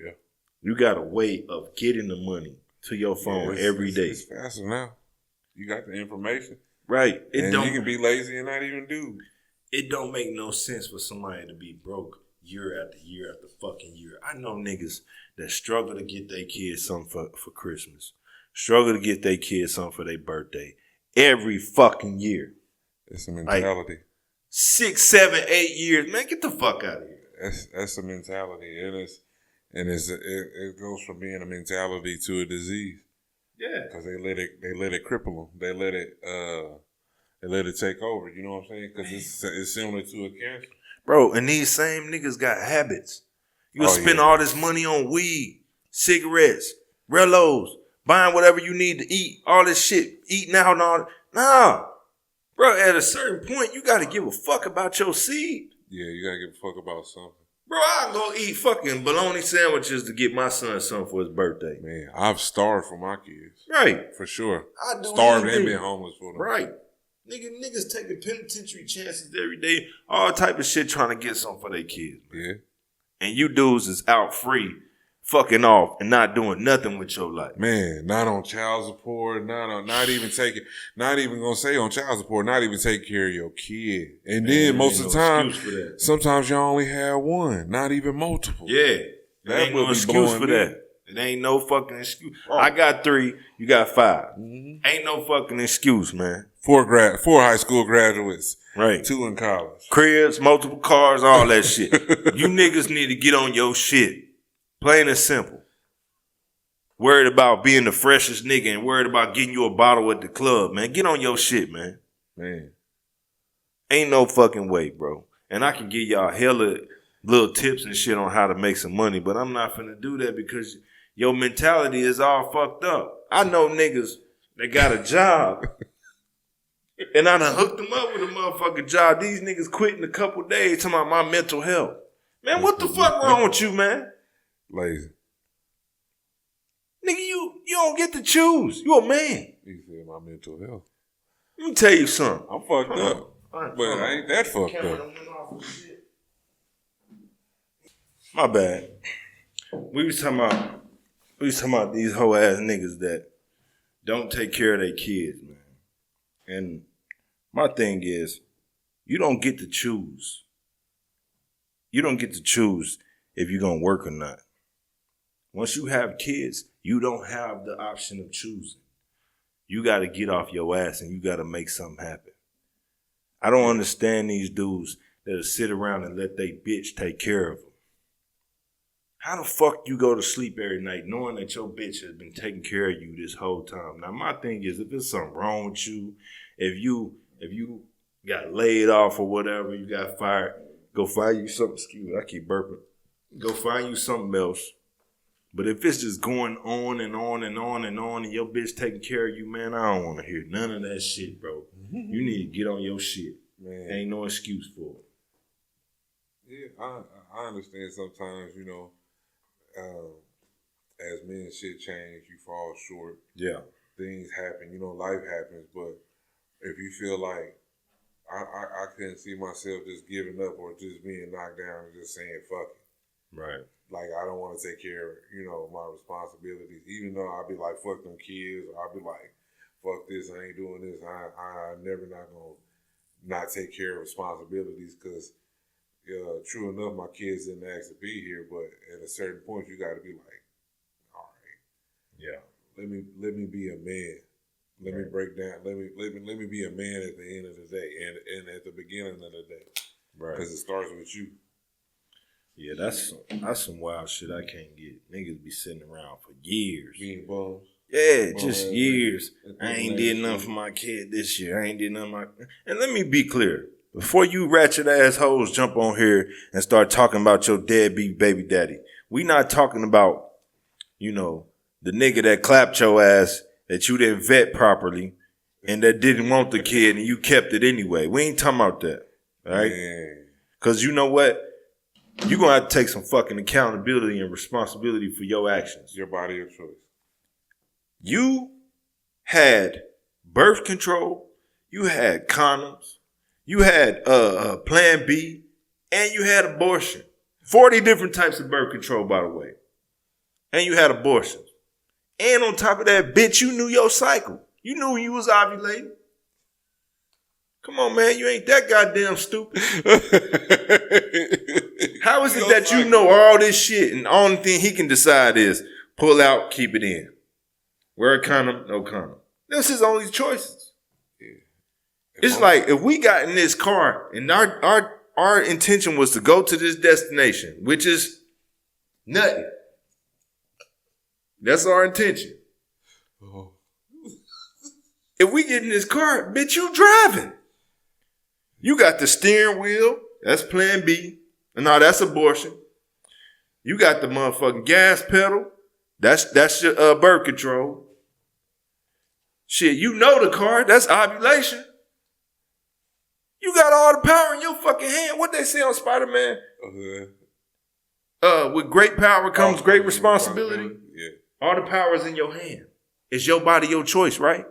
Yeah. You got a way of getting the money to your phone every day. It's faster now. You got the information. Right. You can be lazy and not even do. It don't make no sense for somebody to be broke year after year after fucking year. I know niggas that struggle to get their kids something for Christmas. Struggle to get their kids something for their birthday. Every fucking year. It's a mentality. Like 6, 7, 8 years. Man, get the fuck out of here. That's a mentality. It goes from being a mentality to a disease. Yeah. Because they let it cripple them. They let it take over. You know what I'm saying? Because it's similar to a cancer. Bro, and these same niggas got habits. You'll spend all this money on weed, cigarettes, Relos, buying whatever you need to eat, all this shit, eating out and all that. Nah. Bro, at a certain point, you got to give a fuck about your seed. Yeah, you got to give a fuck about something. Bro, I'll go eat fucking bologna sandwiches to get my son something for his birthday. Man, I've starved for my kids. Right. For sure. I do starved anything. and been homeless for them. Right. Niggas taking penitentiary chances every day. All type of shit trying to get something for their kids. Man. Yeah. And you dudes is out free, fucking off and not doing nothing with your life. Man, not on child support, not even gonna say on child support, not even take care of your kid. And then most of the time, sometimes you only have one, not even multiple. Yeah. That ain't no excuse for that. It ain't no fucking excuse. Oh. I got 3, you got 5. Mm-hmm. Ain't no fucking excuse, man. 4 high school graduates. Right. 2 in college. Cribs, multiple cars, all that shit. You niggas need to get on your shit. Plain and simple. Worried about being the freshest nigga and worried about getting you a bottle at the club, man. Get on your shit, man. Man. Ain't no fucking way, bro. And I can give y'all hella little tips and shit on how to make some money, but I'm not finna do that because your mentality is all fucked up. I know niggas that got a job and I done hooked them up with a motherfucking job. These niggas quit in a couple days talking about my mental health. Man, what the fuck wrong with you, man? Lazy. Nigga, you don't get to choose. You a man. You said my mental health. Let me tell you something. I'm fucked up. But I ain't that fucked up. My bad. We was talking about these hoe ass niggas that don't take care of their kids, man. And my thing is, you don't get to choose. You don't get to choose if you're gonna work or not. Once you have kids, you don't have the option of choosing. You got to get off your ass and you got to make something happen. I don't understand these dudes that'll sit around and let they bitch take care of them. How the fuck you go to sleep every night knowing that your bitch has been taking care of you this whole time? Now, my thing is, if there's something wrong with you, if you got laid off or whatever, you got fired, go find you something. Excuse me, I keep burping. Go find you something else. But if it's just going on and on and on and on and your bitch taking care of you, man, I don't want to hear none of that shit, bro. You need to get on your shit. Man. Ain't no excuse for it. Yeah, I understand sometimes, you know, as men shit change, you fall short. Yeah. Things happen, you know, life happens. But if you feel like I couldn't see myself just giving up or just being knocked down and just saying fuck it. Right. Like, I don't want to take care of, you know, my responsibilities. Even though I'll be like, fuck them kids. Or I'll be like, fuck this, I ain't doing this. I'm never not going to not take care of responsibilities because, true enough, my kids didn't ask to be here. But at a certain point, you got to be like, all right. Yeah. Let me be a man. Let me break down. Let me be a man at the end of the day and at the beginning of the day. Right. Because it starts with you. Yeah, that's some wild shit I can't get. Niggas be sitting around for years. Being bums. Yeah, just years. I ain't did nothing for my kid this year. I ain't did nothing And let me be clear. Before you ratchet assholes jump on here and start talking about your deadbeat baby daddy, we not talking about, you know, the nigga that clapped your ass that you didn't vet properly and that didn't want the kid and you kept it anyway. We ain't talking about that. All right? Because you know what? You're going to have to take some fucking accountability and responsibility for your actions. Your body, your choice. You had birth control. You had condoms. You had Plan B. And you had abortion. 40 different types of birth control, by the way. And you had abortions. And on top of that, bitch, you knew your cycle. You knew you was ovulating. Come on, man. You ain't that goddamn stupid. How is it that you know all this shit and the only thing he can decide is pull out, keep it in? Wear a condom, no condom. That's his only choices. Yeah. It's like if we got in this car and our intention was to go to this destination, which is nothing. That's our intention. Oh. If we get in this car, bitch, you driving. You got the steering wheel. That's Plan B. No, that's abortion. You got the motherfucking gas pedal. That's your birth control. Shit, you know the car. That's ovulation. You got all the power in your fucking hand. What they say on Spider-Man? with great power comes great responsibility. Yeah. All the power is in your hand. It's your body, your choice, right?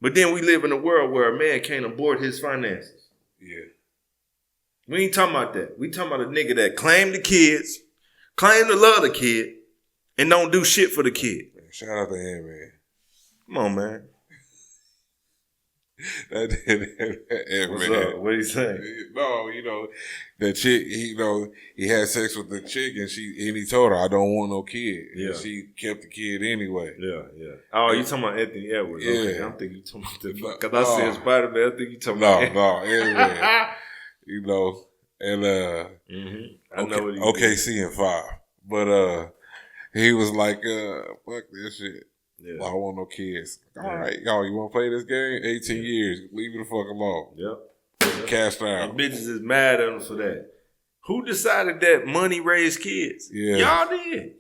But then we live in a world where a man can't abort his finances. Yeah. We ain't talking about that. We talking about a nigga that claim the kids, claim to love the kid, and don't do shit for the kid. Man, shout out to him, man. Come on, man. What's What's up? What he saying? No, that chick. He had sex with the chick, and he told her, "I don't want no kid." Yeah. And she kept the kid anyway. Yeah. Oh, you talking about Anthony Edwards? Yeah. Okay, I'm thinking you talking about the fuck. Cause I said Spider-Man. I think you talking about Anyway. And I know what he OKC in 5, but he was like, "Fuck this shit." Yeah. I don't want no kids. All right, y'all, you want to play this game? 18 years. Leave it the fuck alone. Yep. Cast out. And bitches is mad at him for that. Who decided that money raised kids? Yeah. Y'all did.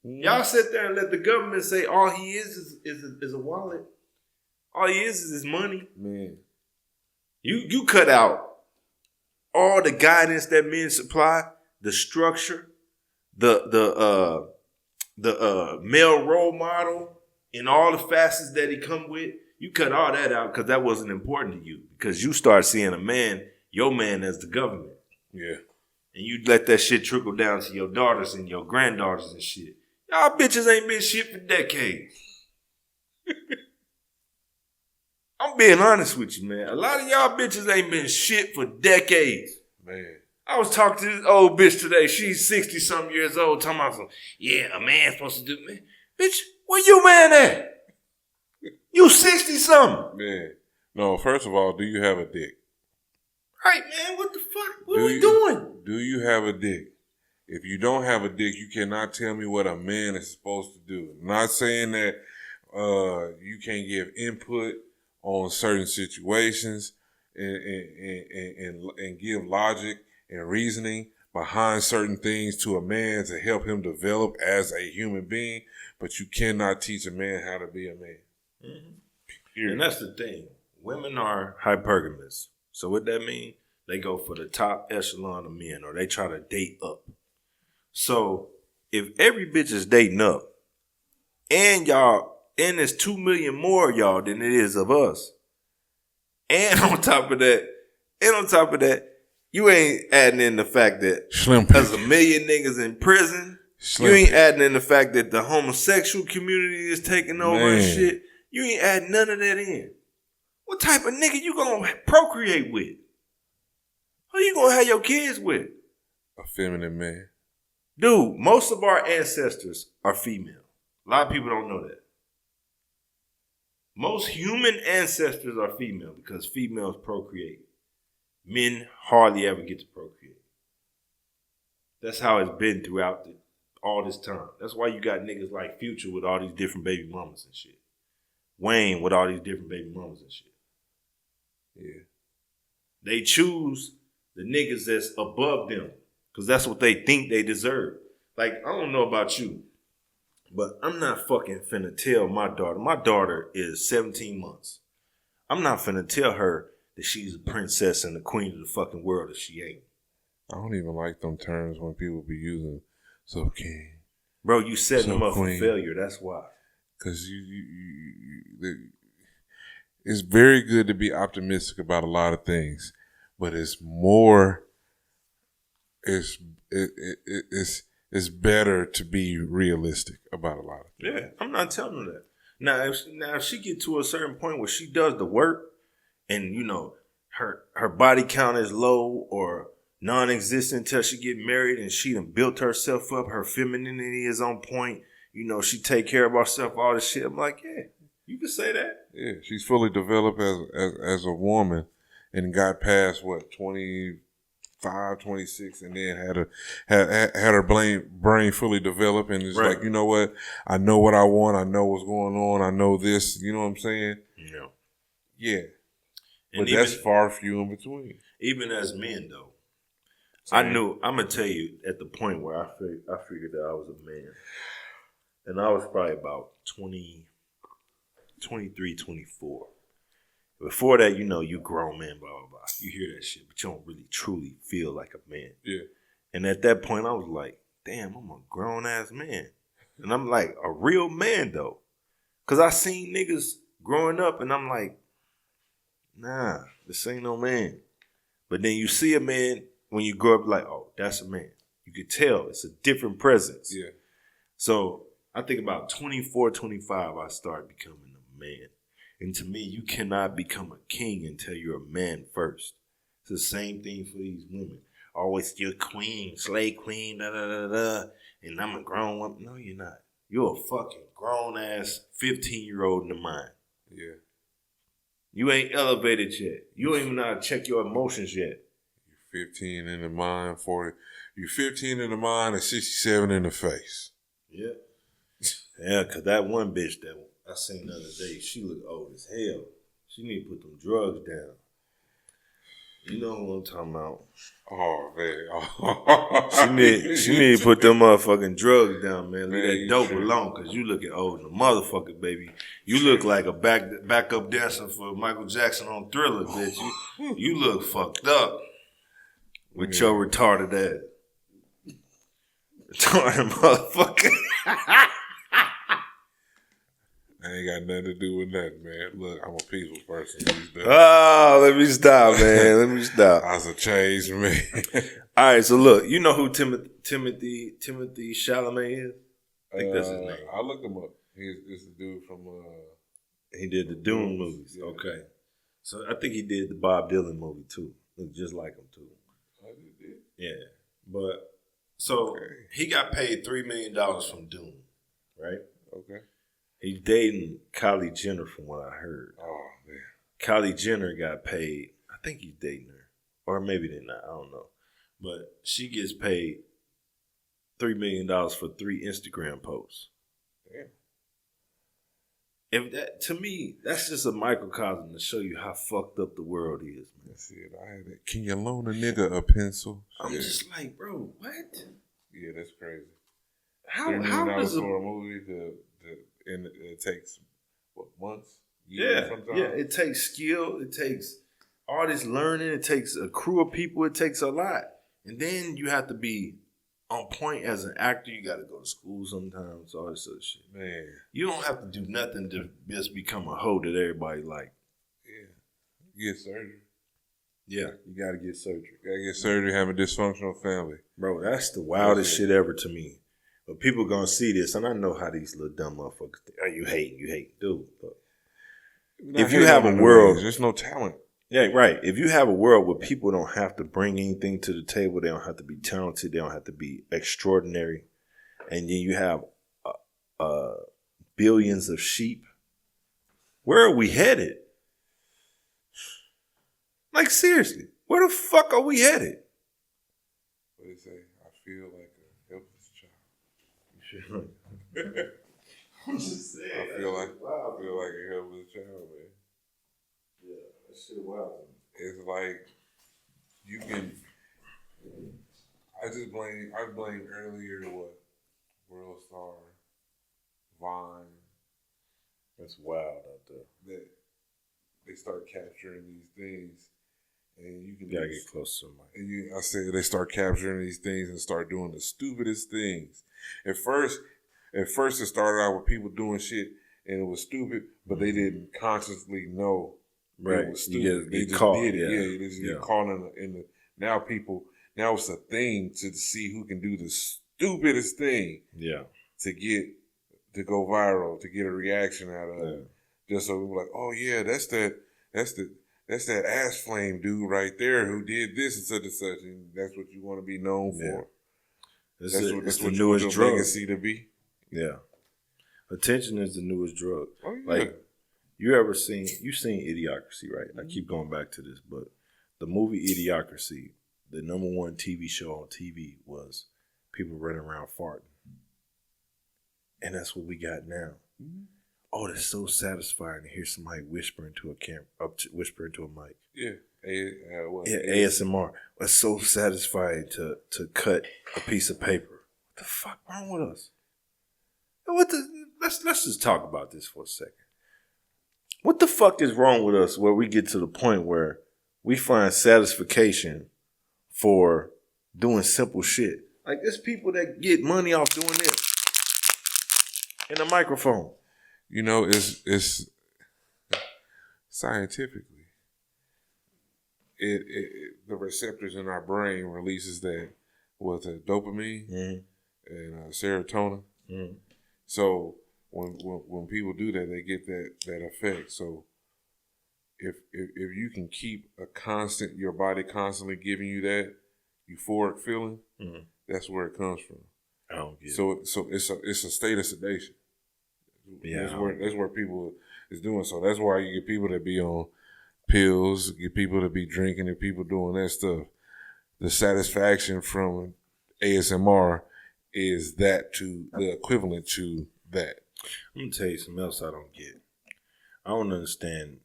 Y'all sit there and let the government say all he is a wallet. All he is his money. Man. You cut out all the guidance that men supply, the structure, the male role model, and all the facets that he come with. You cut all that out because that wasn't important to you. Because you start seeing your man as the government. Yeah. And you let that shit trickle down to your daughters and your granddaughters and shit. Y'all bitches ain't been shit for decades. I'm being honest with you, man. A lot of y'all bitches ain't been shit for decades. Man. I was talking to this old bitch today. She's 60-something years old, talking about a man's supposed to do, man. Bitch, where you man at? You 60-something. Man. No, first of all, do you have a dick? Right, man. What the fuck? What are we doing? Do you have a dick? If you don't have a dick, you cannot tell me what a man is supposed to do. I'm not saying that you can't give input on certain situations and give logic and reasoning behind certain things to a man to help him develop as a human being, but you cannot teach a man how to be a man. Mm-hmm. And that's the thing. Women are hypergamous. So what that mean? They go for the top echelon of men, or they try to date up. So if every bitch is dating up, and there's 2 million more of y'all than it is of us, and on top of that, you ain't adding in the fact that there's 1 million niggas in prison. You ain't adding in the fact that the homosexual community is taking over and shit. You ain't adding none of that in. What type of nigga you gonna procreate with? Who you gonna have your kids with? A feminine man. Dude, most of our ancestors are female. A lot of people don't know that. Most human ancestors are female because females procreate. Men hardly ever get to procreate. That's how it's been throughout all this time. That's why you got niggas like Future with all these different baby mamas and shit. Wayne with all these different baby mamas and shit. Yeah. They choose the niggas that's above them because that's what they think they deserve. Like, I don't know about you, but I'm not fucking finna tell my daughter. My daughter is 17 months. I'm not finna tell her that she's a princess and the queen of the fucking world if she ain't. I don't even like them terms when people be using so king. Bro, you setting them up queen. For failure. That's why. Because it's very good to be optimistic about a lot of things, but it's better to be realistic about a lot of things. Yeah, I'm not telling her that. Now, if she get to a certain point where she does the work, and her body count is low or non-existent until she get married, and she done built herself up, her femininity is on point. She take care of herself, all this shit. I'm like, yeah, you can say that. Yeah, she's fully developed as a woman and got past 25, 26, and then had her brain fully developed, and it's like, you know what? I know what I want. I know what's going on. I know this. You know what I'm saying? Yeah. Yeah. And but that's far few in between. Even as men, though, I'm gonna tell you at the point where I figured that I was a man, and I was probably about 23, 24. Before that, you grown man, blah, blah, blah. You hear that shit, but you don't really truly feel like a man. Yeah. And at that point, I was like, damn, I'm a grown-ass man. And I'm like, a real man, though. Because I seen niggas growing up, and I'm like, nah, this ain't no man. But then you see a man, when you grow up, like, oh, that's a man. You could tell. It's a different presence. Yeah. So I think about 24, 25, I started becoming a man. And to me, you cannot become a king until you're a man first. It's the same thing for these women. Always your queen, slave queen, da da da da. And I'm a grown woman. No, you're not. You're a fucking grown-ass 15-year-old in the mind. Yeah. You ain't elevated yet. You don't even know how to check your emotions yet. You're 15 in the mind, 40. You're 15 in the mind and 67 in the face. Yeah. Yeah, because that one bitch that I seen the other day, she looked old as hell. She need to put them drugs down. You know what I'm talking about. Oh, man. She need to put them motherfucking drugs down, man. Leave that dope true. alone, because you looking old in the motherfucker, baby. You look like a backup dancer for Michael Jackson on Thriller, bitch. You look fucked up with your retarded ass. Retarded motherfucker. I ain't got nothing to do with nothing, man. Look, I'm a peaceful person. Oh, let me stop, man. Let me stop. I was a changed man. All right, so look, you know who Timothy Chalamet is? I think that's his name. I looked him up. He's the dude from... he did the Dune movies. Yeah. Okay. So I think he did the Bob Dylan movie, too. Looked just like him, too. Oh, he did? Yeah. But, so, he got paid $3 million from Dune, right? Okay. He's dating Kylie Jenner, from what I heard. Oh, man. Kylie Jenner got paid. I think he's dating her. Or maybe they're not. I don't know. But she gets paid $3 million for 3 Instagram posts. Damn. If that, to me, that's just a microcosm to show you how fucked up the world is, man. That's it. I had that. Can you loan a nigga a pencil? I'm just like, bro, what? Yeah, that's crazy. How does does for a movie and it takes what, months? Years sometimes? Yeah, it takes skill, it takes all this learning, it takes a crew of people, it takes a lot. And then you have to be on point as an actor. You got to go to school sometimes, all this other shit. Man. You don't have to do nothing to just become a hoe that everybody like. Yeah. Get surgery. Yeah, you got to get surgery. Gotta get surgery, have a dysfunctional family. Bro, that's the wildest shit ever to me. But people gonna see this, and I know how these little dumb motherfuckers think. Oh, you hate, dude. But if you have a world, there's no talent. Yeah, right. If you have a world where people don't have to bring anything to the table, they don't have to be talented, they don't have to be extraordinary, and then you have billions of sheep, where are we headed? Like, seriously, where the fuck are we headed? What do you say? I feel like a helpless child. I'm just saying. I feel like a helpless child, man. Yeah, that shit wild. It's like you can. I blamed earlier what World Star, Vine. That's wild out there. That they start capturing these things, and you can gotta get close to somebody. And I said they start capturing these things and start doing the stupidest things. At first it started out with people doing shit and it was stupid, but they didn't consciously know it was stupid. They just did it. Yeah, they just get caught in the. Now it's a thing to see who can do the stupidest thing. Yeah. To go viral, to get a reaction out of it. Just so we're like, oh yeah, that's that ass flame dude right there who did this and such and such, and that's what you want to be known for. That's what you want your legacy to be. Yeah, attention is the newest drug. Oh, yeah. Like, you've seen Idiocracy, right? I keep going back to this, but the movie Idiocracy, the number one TV show on TV was people running around farting, and that's what we got now. Mm-hmm. Oh, that's so satisfying to hear somebody whisper into a mic. Yeah. ASMR. It's so satisfying to cut a piece of paper. What the fuck wrong with us? Let's just talk about this for a second. What the fuck is wrong with us where we get to the point where we find satisfaction for doing simple shit. Like, there's people that get money off doing this in a microphone. You know, it's scientifically, the receptors in our brain releases that dopamine and serotonin. Mm-hmm. So when people do that, they get that effect. So if you can keep your body constantly giving you that euphoric feeling, that's where it comes from. I don't get it. So it's a state of sedation. Yeah, that's where people is doing. So that's why you get people that be on pills, get people to be drinking, and people doing that stuff. The satisfaction from ASMR is the equivalent to that. I'm gonna tell you something else I don't get. I don't understand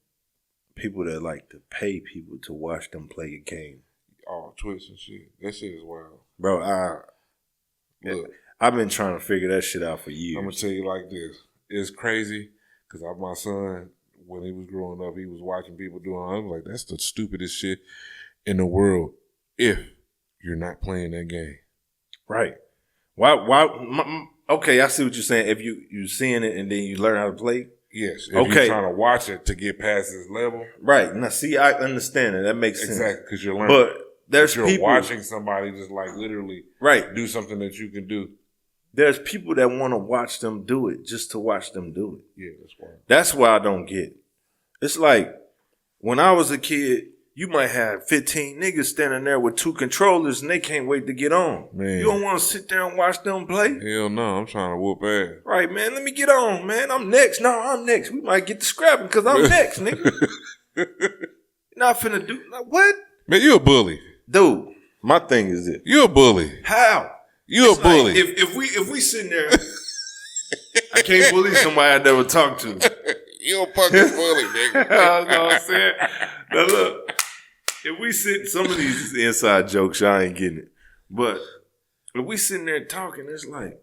people that like to pay people to watch them play a game. Oh, Twitch and shit. That shit is wild. Bro, I've been trying to figure that shit out for years. I'm gonna tell you like this. It's crazy because my son, when he was growing up, he was watching people doing it. I was like, that's the stupidest shit in the world if you're not playing that game. Right. Why? Okay, I see what you're saying. If you seeing it and then you learn how to play. Yes. If you're trying to watch it to get past this level. Right. Now, see, I understand it. That makes sense. Exactly, because you're learning. But there's you're people watching somebody just like literally do something that you can do. There's people that want to watch them do it just to watch them do it. Yeah, that's why. That's why I don't get it. It's like when I was a kid, you might have 15 niggas standing there with 2 controllers and they can't wait to get on. Man. You don't want to sit there and watch them play? Hell no, I'm trying to whoop ass. Right, man, let me get on, man. I'm next. No, I'm next. We might get to scrapping because I'm next, nigga. Not finna do, what? Man, you a bully. Dude, my thing is this. You a bully. How? You a bully. Like if we sitting there, I can't bully somebody I never talked to. You a fucking bully, nigga. You know what I'm saying? Now look, if we sit, some of these inside jokes, y'all ain't getting it. But if we sitting there talking, it's like,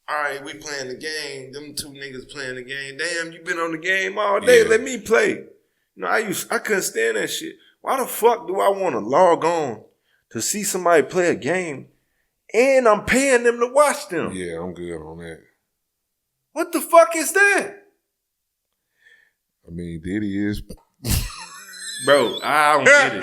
all right, we playing the game. Them 2 niggas playing the game. Damn, you been on the game all day. Yeah. Let me play. You know, I couldn't stand that shit. Why the fuck do I want to log on to see somebody play a game and I'm paying them to watch them? Yeah, I'm good on that. What the fuck is that? I mean, Diddy is... Bro, I don't get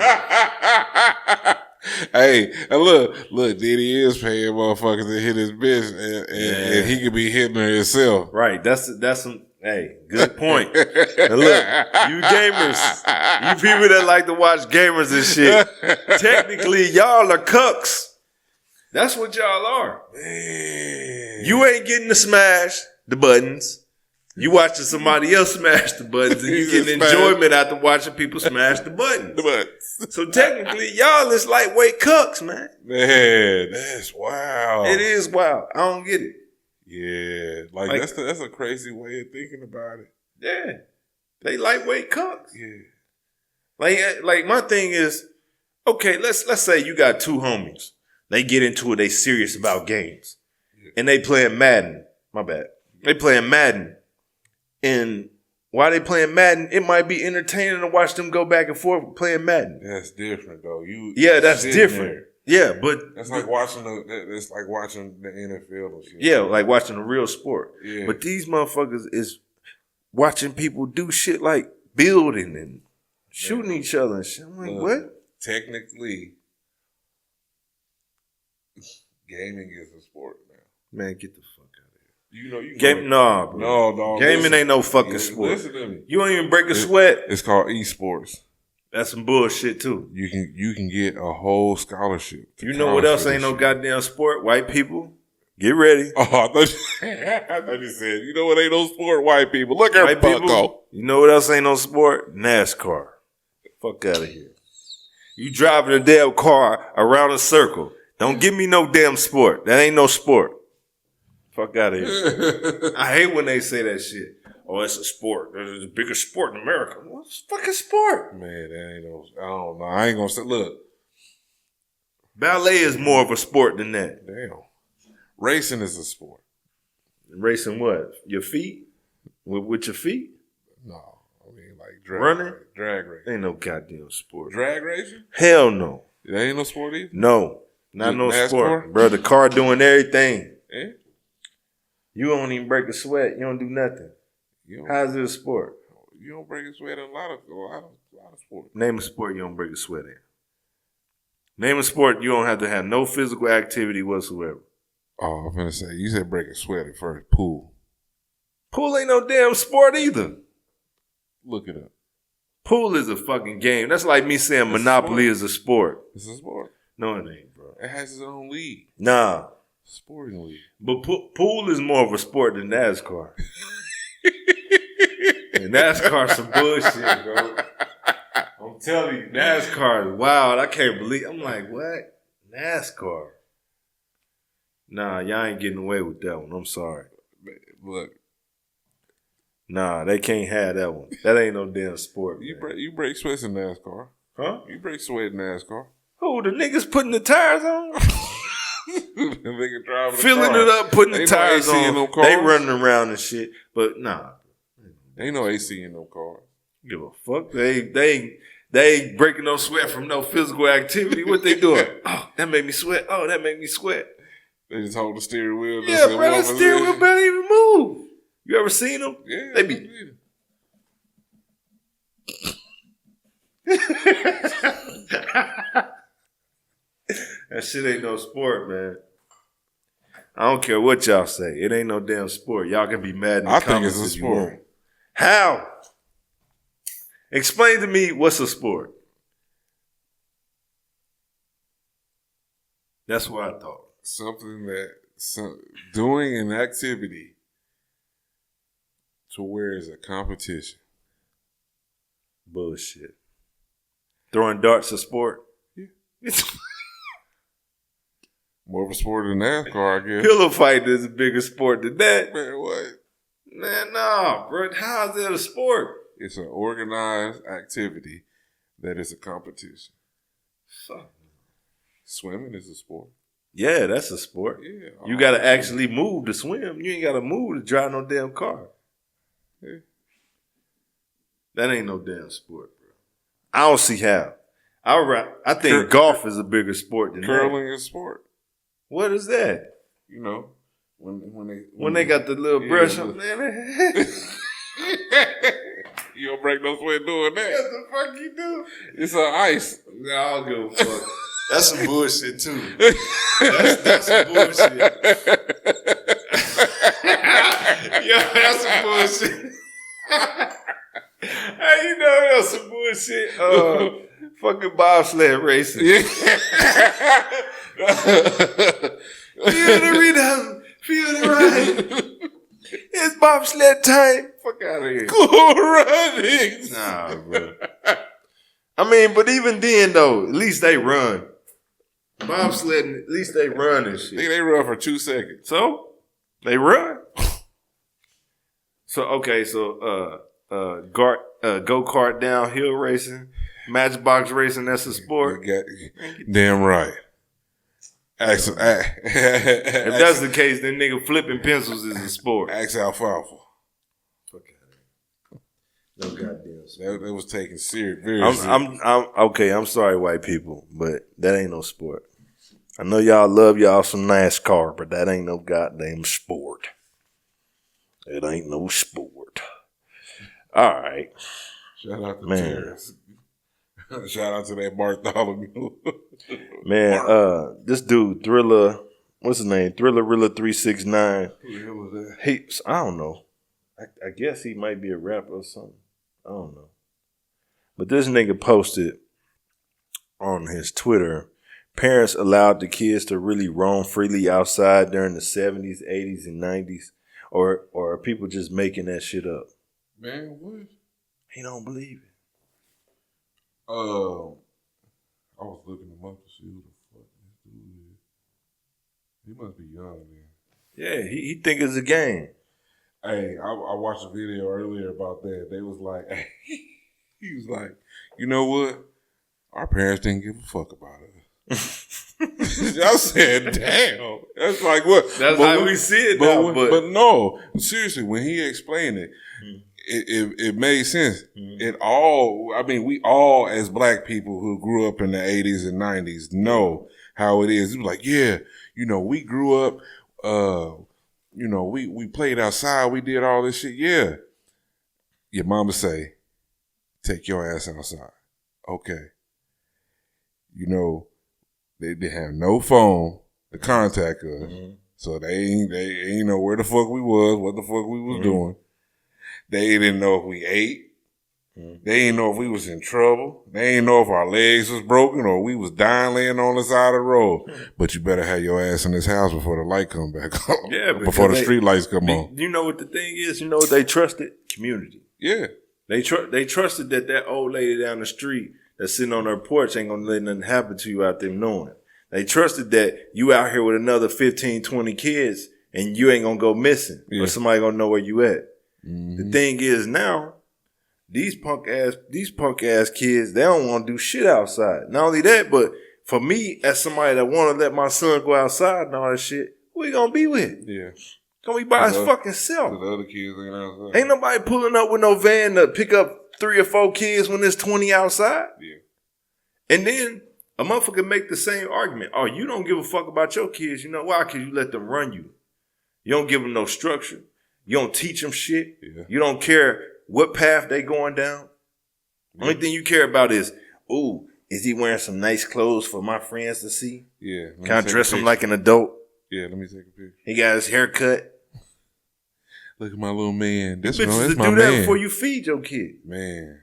it. Hey, look, Diddy is paying motherfuckers to hit his bitch and he could be hitting her himself. Right, that's some... Hey, good point. And look, you gamers, you people that like to watch gamers and shit, technically y'all are cucks. That's what y'all are. Man. You ain't getting to smash the buttons. You watching somebody else smash the buttons and you getting enjoyment out of watching people smash the buttons. So technically y'all is lightweight cucks, man. Man, that's wild. It is wild. I don't get it. Yeah, like that's a crazy way of thinking about it. Yeah, they lightweight cucks. Yeah, like my thing is, okay, let's say you got 2 homies. They get into it. They serious about games, and they playing Madden. My bad. They playing Madden, and while they playing Madden, it might be entertaining to watch them go back and forth playing Madden. That's different, though. That's different. There. Yeah, but it's like watching the NFL and shit. Yeah, like watching a real sport. Yeah. But these motherfuckers is watching people do shit like building and shooting each other and shit. I'm like, what? Technically, gaming is a sport now. Man, get the fuck out of here. You know you bro. No, dog. Gaming ain't no fucking sport. Listen to me. You don't even break a sweat. It's called esports. That's some bullshit too. You can get a whole scholarship. You know what else ain't no goddamn sport? White people. Get ready. Oh, I thought you said, you know what ain't no sport? White people. Look at white people. You know what else ain't no sport? NASCAR. Fuck out of here. You driving a damn car around a circle. Don't give me no damn sport. That ain't no sport. Fuck out of here. I hate when they say that shit. Oh, it's a sport. It's the biggest sport in America. What's fucking sport? Man, that ain't no... I don't know. I ain't gonna say... Look. Ballet is more of a sport than that. Damn. Racing is a sport. Racing what? Your feet? With your feet? No. I mean, like drag running? Drag racing. Ain't no goddamn sport. Drag racing? Hell no. It ain't no sport either? No. Not no NASCAR? sport, bro. The car doing everything. Eh? You don't even break a sweat. You don't do nothing. How's it a sport? You don't break a sweat in a lot of sports. Name a sport you don't break a sweat in. Name a sport you don't have to have no physical activity whatsoever. Oh, I'm gonna say, you said break a sweat at first. Pool. Pool ain't no damn sport either. Look it up. Pool is a fucking game. That's like me saying Monopoly is a sport. It's a sport. No, it ain't, bro. It has its own league. Nah. Sporting league. But pool is more of a sport than NASCAR. And NASCAR some bullshit, bro. I'm telling you, NASCAR is wild. I can't believe. I'm like, what? NASCAR? Nah, y'all ain't getting away with that one. I'm sorry. Look. Nah, they can't have that one. That ain't no damn sport. You break sweats in NASCAR. Huh? You break sweat in NASCAR. Who, the niggas putting the tires on? Nigga driving Filling it up, putting the tires no AC on. in them cars. They running around and shit. But nah. Ain't no AC in them cars. Give a fuck. They ain't breaking no sweat from no physical activity. What they doing? Oh, that made me sweat. Oh, that made me sweat. They just hold the steering wheel. Yeah, bro, the steering wheel barely even move. You ever seen them? Yeah. They be. That shit ain't no sport, man. I don't care what y'all say. It ain't no damn sport. Y'all can be mad in the comments think it's a if you want. sport. How? Explain to me what's a sport. That's what I thought. Something doing an activity to where it's a competition. Bullshit. Throwing darts a sport? Yeah. More of a sport than NASCAR, I guess. Pillow fighting is a bigger sport than that. Man, what? Man, no, bro. How is that a sport? It's an organized activity that is a competition. Fuck. Swimming is a sport. Yeah, that's a sport. Yeah. You got to actually move to swim. You ain't got to move to drive no damn car. Yeah. That ain't no damn sport, bro. I don't see how. I think golf is a bigger sport than curling that. is a sport. What is that? You know, when they got the little brush on. You don't break no sweat doing that. What the fuck you do? It's an ice. No, I don't give a fuck. That's some bullshit too. That's some bullshit. Yeah, that's some bullshit. Hey, you know that's some bullshit. Fucking bobsled racing. Yeah. Feel the rhythm. Feel the ride. It's bobsled time. Fuck out of here. Cool runnings. Nah, bro. I mean, but even then, though, at least they run. Bobsledding, at least they run and shit. They run for 2 seconds. So, they run. So, okay, so go-kart downhill racing, matchbox racing, that's a sport. Damn right. If that's the case, then nigga flipping pencils is a sport. Axe alfalfa. Fuck out. No goddamn sport. That was taken serious. Very serious. I'm okay. I'm sorry, white people, but that ain't no sport. I know y'all love y'all some NASCAR, but that ain't no goddamn sport. It ain't no sport. All right. Shout out to Terrence. Shout out to that Bartholomew. Man, this dude, Thriller, what's his name? Thriller 369. Who the hell was that? I don't know. I guess he might be a rapper or something. I don't know. But this nigga posted on his Twitter, parents allowed the kids to really roam freely outside during the 70s, 80s, and 90s? Or are people just making that shit up? Man, what? He don't believe it. I was looking him up to see who the fuck this dude is. He must be young, man. Yeah, he think it's a game. Hey, I watched a video earlier about that. They was like, he was like, you know what? Our parents didn't give a fuck about us. I said, damn. That's like what? That's how we see it now. But no, seriously, when he explained it, it made sense. We all as black people who grew up in the 80s and 90s know how it is. It was like, yeah, we grew up, we played outside, we did all this shit. Yeah. Your mama say, take your ass outside. Okay. They didn't have no phone to contact us. Mm-hmm. So they ain't know where the fuck we was, what the fuck we was doing. They didn't know if we ate. They didn't know if we was in trouble. They didn't know if our legs was broken or we was dying laying on the side of the road. But you better have your ass in this house before the light come back on. Yeah, before the street lights come on. You know what the thing is? You know what they trusted? Community. Yeah. They trusted that old lady down the street that's sitting on her porch ain't gonna let nothing happen to you out there knowing. They trusted that you out here with another 15, 20 kids and you ain't gonna go missing or somebody gonna know where you at. Mm-hmm. The thing is now, these punk ass kids, they don't want to do shit outside. Not only that, but for me, as somebody that want to let my son go outside and all that shit, who he gonna be with? Yeah. Gonna be by his fucking self. The other kids ain't outside. Ain't nobody pulling up with no van to pick up 3 or 4 kids when there's 20 outside. Yeah. And then a motherfucker make the same argument. Oh, you don't give a fuck about your kids. You know why? Because you let them run you. You don't give them no structure. You don't teach them shit. Yeah. You don't care what path they going down. Yeah. Only thing you care about is, ooh, is he wearing some nice clothes for my friends to see? Yeah. Can I dress him like an adult? Yeah, let me take a picture. He got his hair cut. Look at my little man. That's bitches to do that before you feed your kid. Man.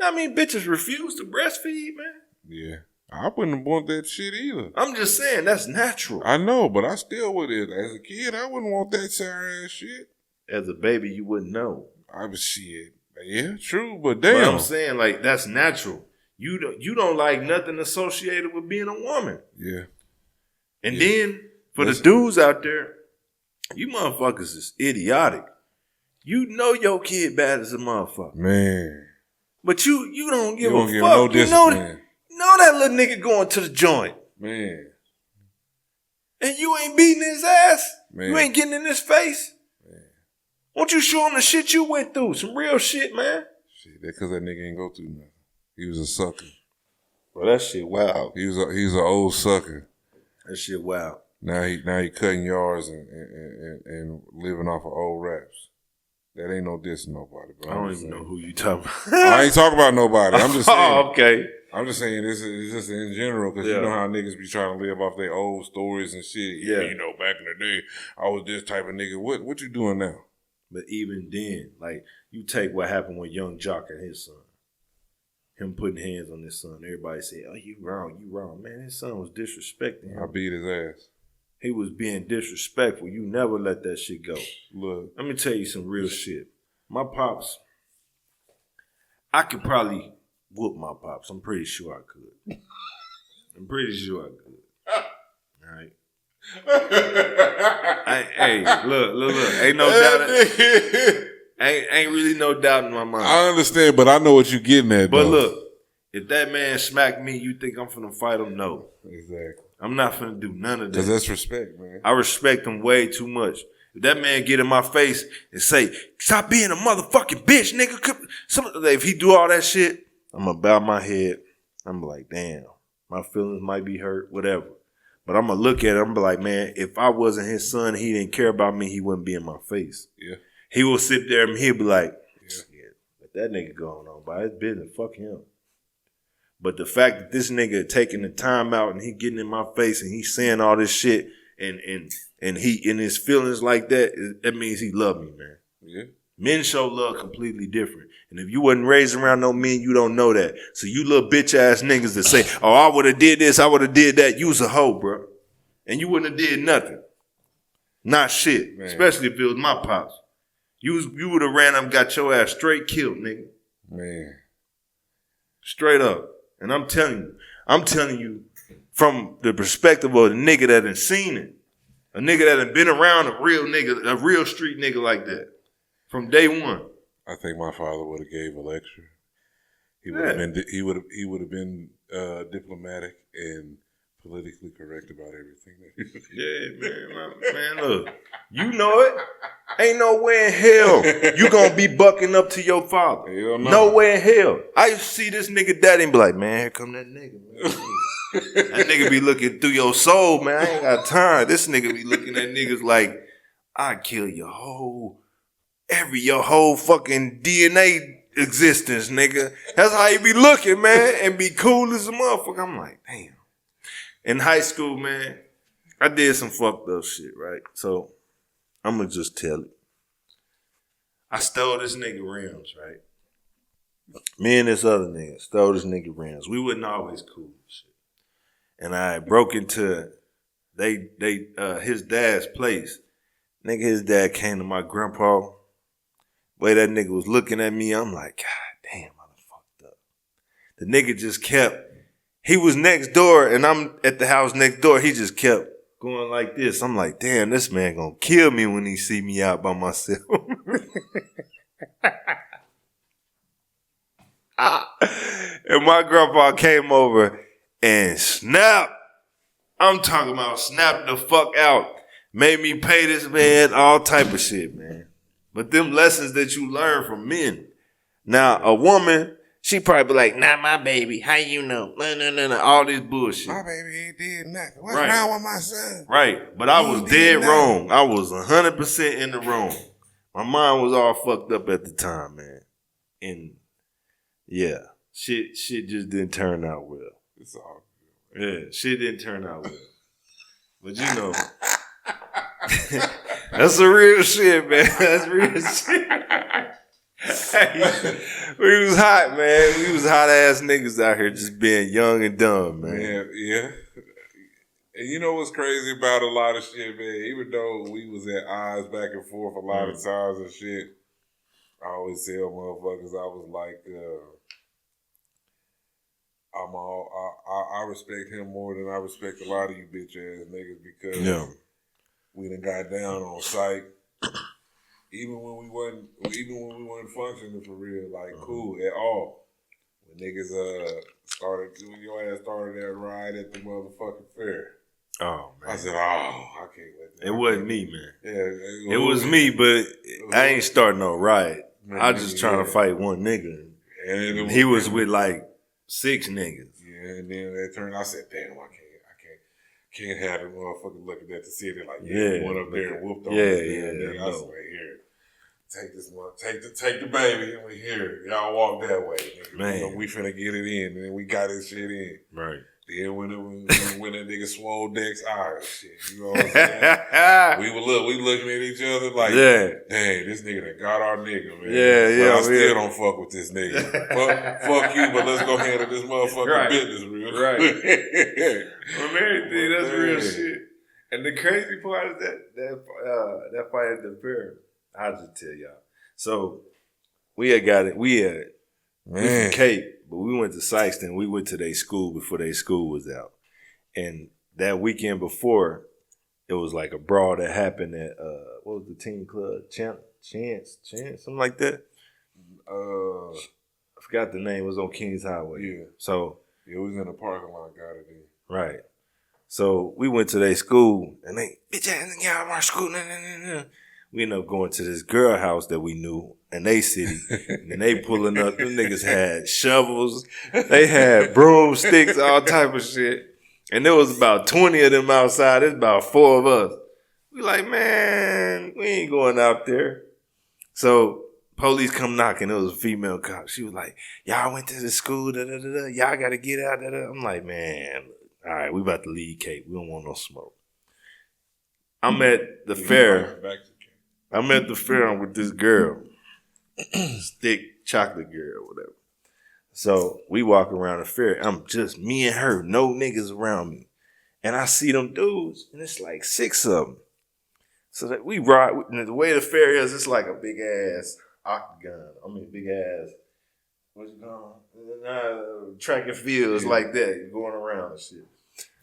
I mean, bitches refuse to breastfeed, man. Yeah. I wouldn't want that shit either. I'm just saying, that's natural. I know, but I still would. As a kid, I wouldn't want that sour ass shit. As a baby, you wouldn't know. I would see it. Yeah, true, but damn. But I'm saying, like, that's natural. You don't like nothing associated with being a woman. Yeah. And then, for the dudes out there, you motherfuckers is idiotic. You know your kid bad as a motherfucker. Man. But you don't give a fuck. You know that little nigga going to the joint. Man. And you ain't beating his ass. Man. You ain't getting in his face. Man. Won't you show him the shit you went through? Some real shit, man. Shit, that's because that nigga ain't go through nothing. He was a sucker. Well, that shit wild. He's an old sucker. That shit wild. Now he cutting yards and living off of old raps. That ain't no diss to nobody. But I don't even know who you talking about. I ain't talking about nobody. I'm just saying. Oh, okay. I'm just saying this is just in general because you know how niggas be trying to live off their old stories and shit. Yeah. Back in the day, I was this type of nigga. What you doing now? But even then, like, you take what happened with Young Jock and his son. Him putting hands on his son. Everybody say, oh, you wrong. Man, his son was disrespecting him. I beat his ass. He was being disrespectful. You never let that shit go. Look. Let me tell you some real shit. My pops, I could probably whoop my pops. I'm pretty sure I could. All right. Hey, look. Ain't no doubt. Ain't really no doubt in my mind. I understand, but I know what you're getting at. But look, if that man smacked me, you think I'm finna fight him? No. Exactly. I'm not finna do none of that. Because that's respect, man. I respect him way too much. If that man get in my face and say, stop being a motherfucking bitch, nigga. If he do all that shit, I'm gonna bow my head. I'm like, damn, my feelings might be hurt, whatever. But I'm gonna look at it, I'm be like, man, if I wasn't his son, he didn't care about me, he wouldn't be in my face. Yeah. He will sit there and he'll be like, let that nigga going on by his business, fuck him. But the fact that this nigga taking the time out and he getting in my face and he saying all this shit and he in his feelings like that means he love me, man. Yeah. Men show love completely different. And if you wasn't raised around no men, you don't know that. So you little bitch ass niggas that say, oh, I would have did this, I would have did that, you was a hoe, bro. And you wouldn't have did nothing. Not shit. Man. Especially if it was my pops. You would have ran up and got your ass straight killed, nigga. Man. Straight up. And I'm telling you from the perspective of a nigga that done seen it. A nigga that done been around a real street nigga like that. From day one. I think my father would have gave a lecture. He would have been diplomatic and politically correct about everything. Yeah, man, look. You know it. Ain't no way in hell you gonna be bucking up to your father. Hell no. No way in hell. I used to see this nigga daddy and be like, man, here come that nigga. Man. That nigga be looking through your soul, man. I ain't got time. This nigga be looking at niggas like, I kill your whole fucking DNA existence, nigga. That's how you be looking, man, and be cool as a motherfucker. I'm like, damn. In high school, man, I did some fucked up shit, right? So I'm gonna just tell it. I stole this nigga rims, right? Me and this other nigga stole this nigga rims. We wasn't always cool and shit. And I broke into his dad's place. Nigga, his dad came to my grandpa. Way that nigga was looking at me, I'm like, God damn, I done fucked up. The nigga just kept, he was next door and I'm at the house next door. He just kept going like this. I'm like, damn, this man gonna kill me when he see me out by myself. And my grandpa came over and snapped. I'm talking about snapped the fuck out. Made me pay this man all type of shit, man. But them lessons that you learn from men. Now, a woman, she probably be like, not my baby. How you know? No. All this bullshit. My baby ain't did nothing. What's Right. wrong with my son? Right. But I was He dead did wrong. I was 100% in the wrong. My mind was all fucked up at the time, man. And yeah, shit just didn't turn out well. It's all Yeah, shit didn't turn out well. But you know, that's the real shit, man. That's real shit. We was hot, man. We was hot ass niggas out here just being young and dumb, man. Yeah. And you know what's crazy about a lot of shit, man? Even though we was at odds back and forth a lot of times and shit, I always tell motherfuckers I was like, I respect him more than I respect a lot of you bitch ass niggas because we done got down on sight. Even when we wasn't functioning for real, like cool at all. When niggas when your ass started that ride at the motherfucking fair. Oh man. I said, I can't let that. It wasn't me, man. Yeah, It was me, but I ain't starting no riot. Man, I just trying to fight one nigga. And He was with like 6 niggas. Yeah, and then that turned. I said, damn, I can't have the motherfucker looking at the city like we went up there and whooped on this nigga. I said, here, take this one, take the baby, and we here. Y'all walk that way, nigga. Man. You know, we finna get it in, and then we got this shit in. Right. Then when that nigga swole Dex eyes, shit, you know what I'm saying? we looking at each other like, dang, this nigga done got our nigga, man. But I still don't fuck with this nigga. fuck you, but let's go handle this motherfucking business real. Right. Well, everything, that's real shit. And the crazy part is that fight at the fair, I'll just tell y'all. So we from Cape. But we went to Sykeston. We went to their school before their school was out. And that weekend before, it was like a brawl that happened at, what was the team club? Chance, something like that. I forgot the name. It was on Kings Highway. Yeah. So. It was in the parking lot, got it in. Right. So we went to their school, and they, bitch ass nigga out of our school. We ended up going to this girl house that we knew in they city. And then they pulling up. Them niggas had shovels. They had broomsticks, all type of shit. And there was about 20 of them outside. There's about 4 of us. We like, man, we ain't going out there. So police come knocking. It was a female cop. She was like, y'all went to the school. Y'all got to get out. I'm like, man, all right, we about to leave Cape. We don't want no smoke. I'm at the fair. I'm at the fair with this girl. Thick chocolate girl, whatever. So we walk around the fair. I'm just me and her, no niggas around me. And I see them dudes, and it's like 6 of them. So that we ride, the way the fair is, it's like a big ass octagon. I mean, big ass, what's it called? Track and field is like that, going around and shit.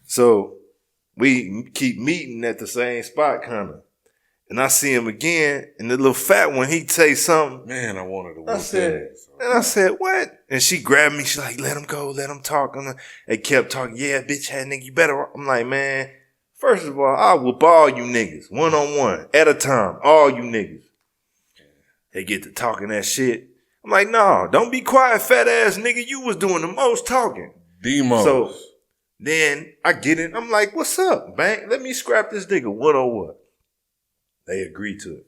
So we keep meeting at the same spot, kind of. And I see him again, and the little fat one, he say something. Man, I wanted to I said, what? And she grabbed me. She's like, let him go, let him talk. And they kept talking. Yeah, bitch, head nigga, you better. I'm like, man, first of all, I whoop all you niggas, 1-on-1, at a time, all you niggas. They get to talking that shit. I'm like, no, don't be quiet, fat ass nigga. You was doing the most talking. The most. So Then I get in. I'm like, what's up, bank? Let me scrap this nigga. What or what? They agree to it.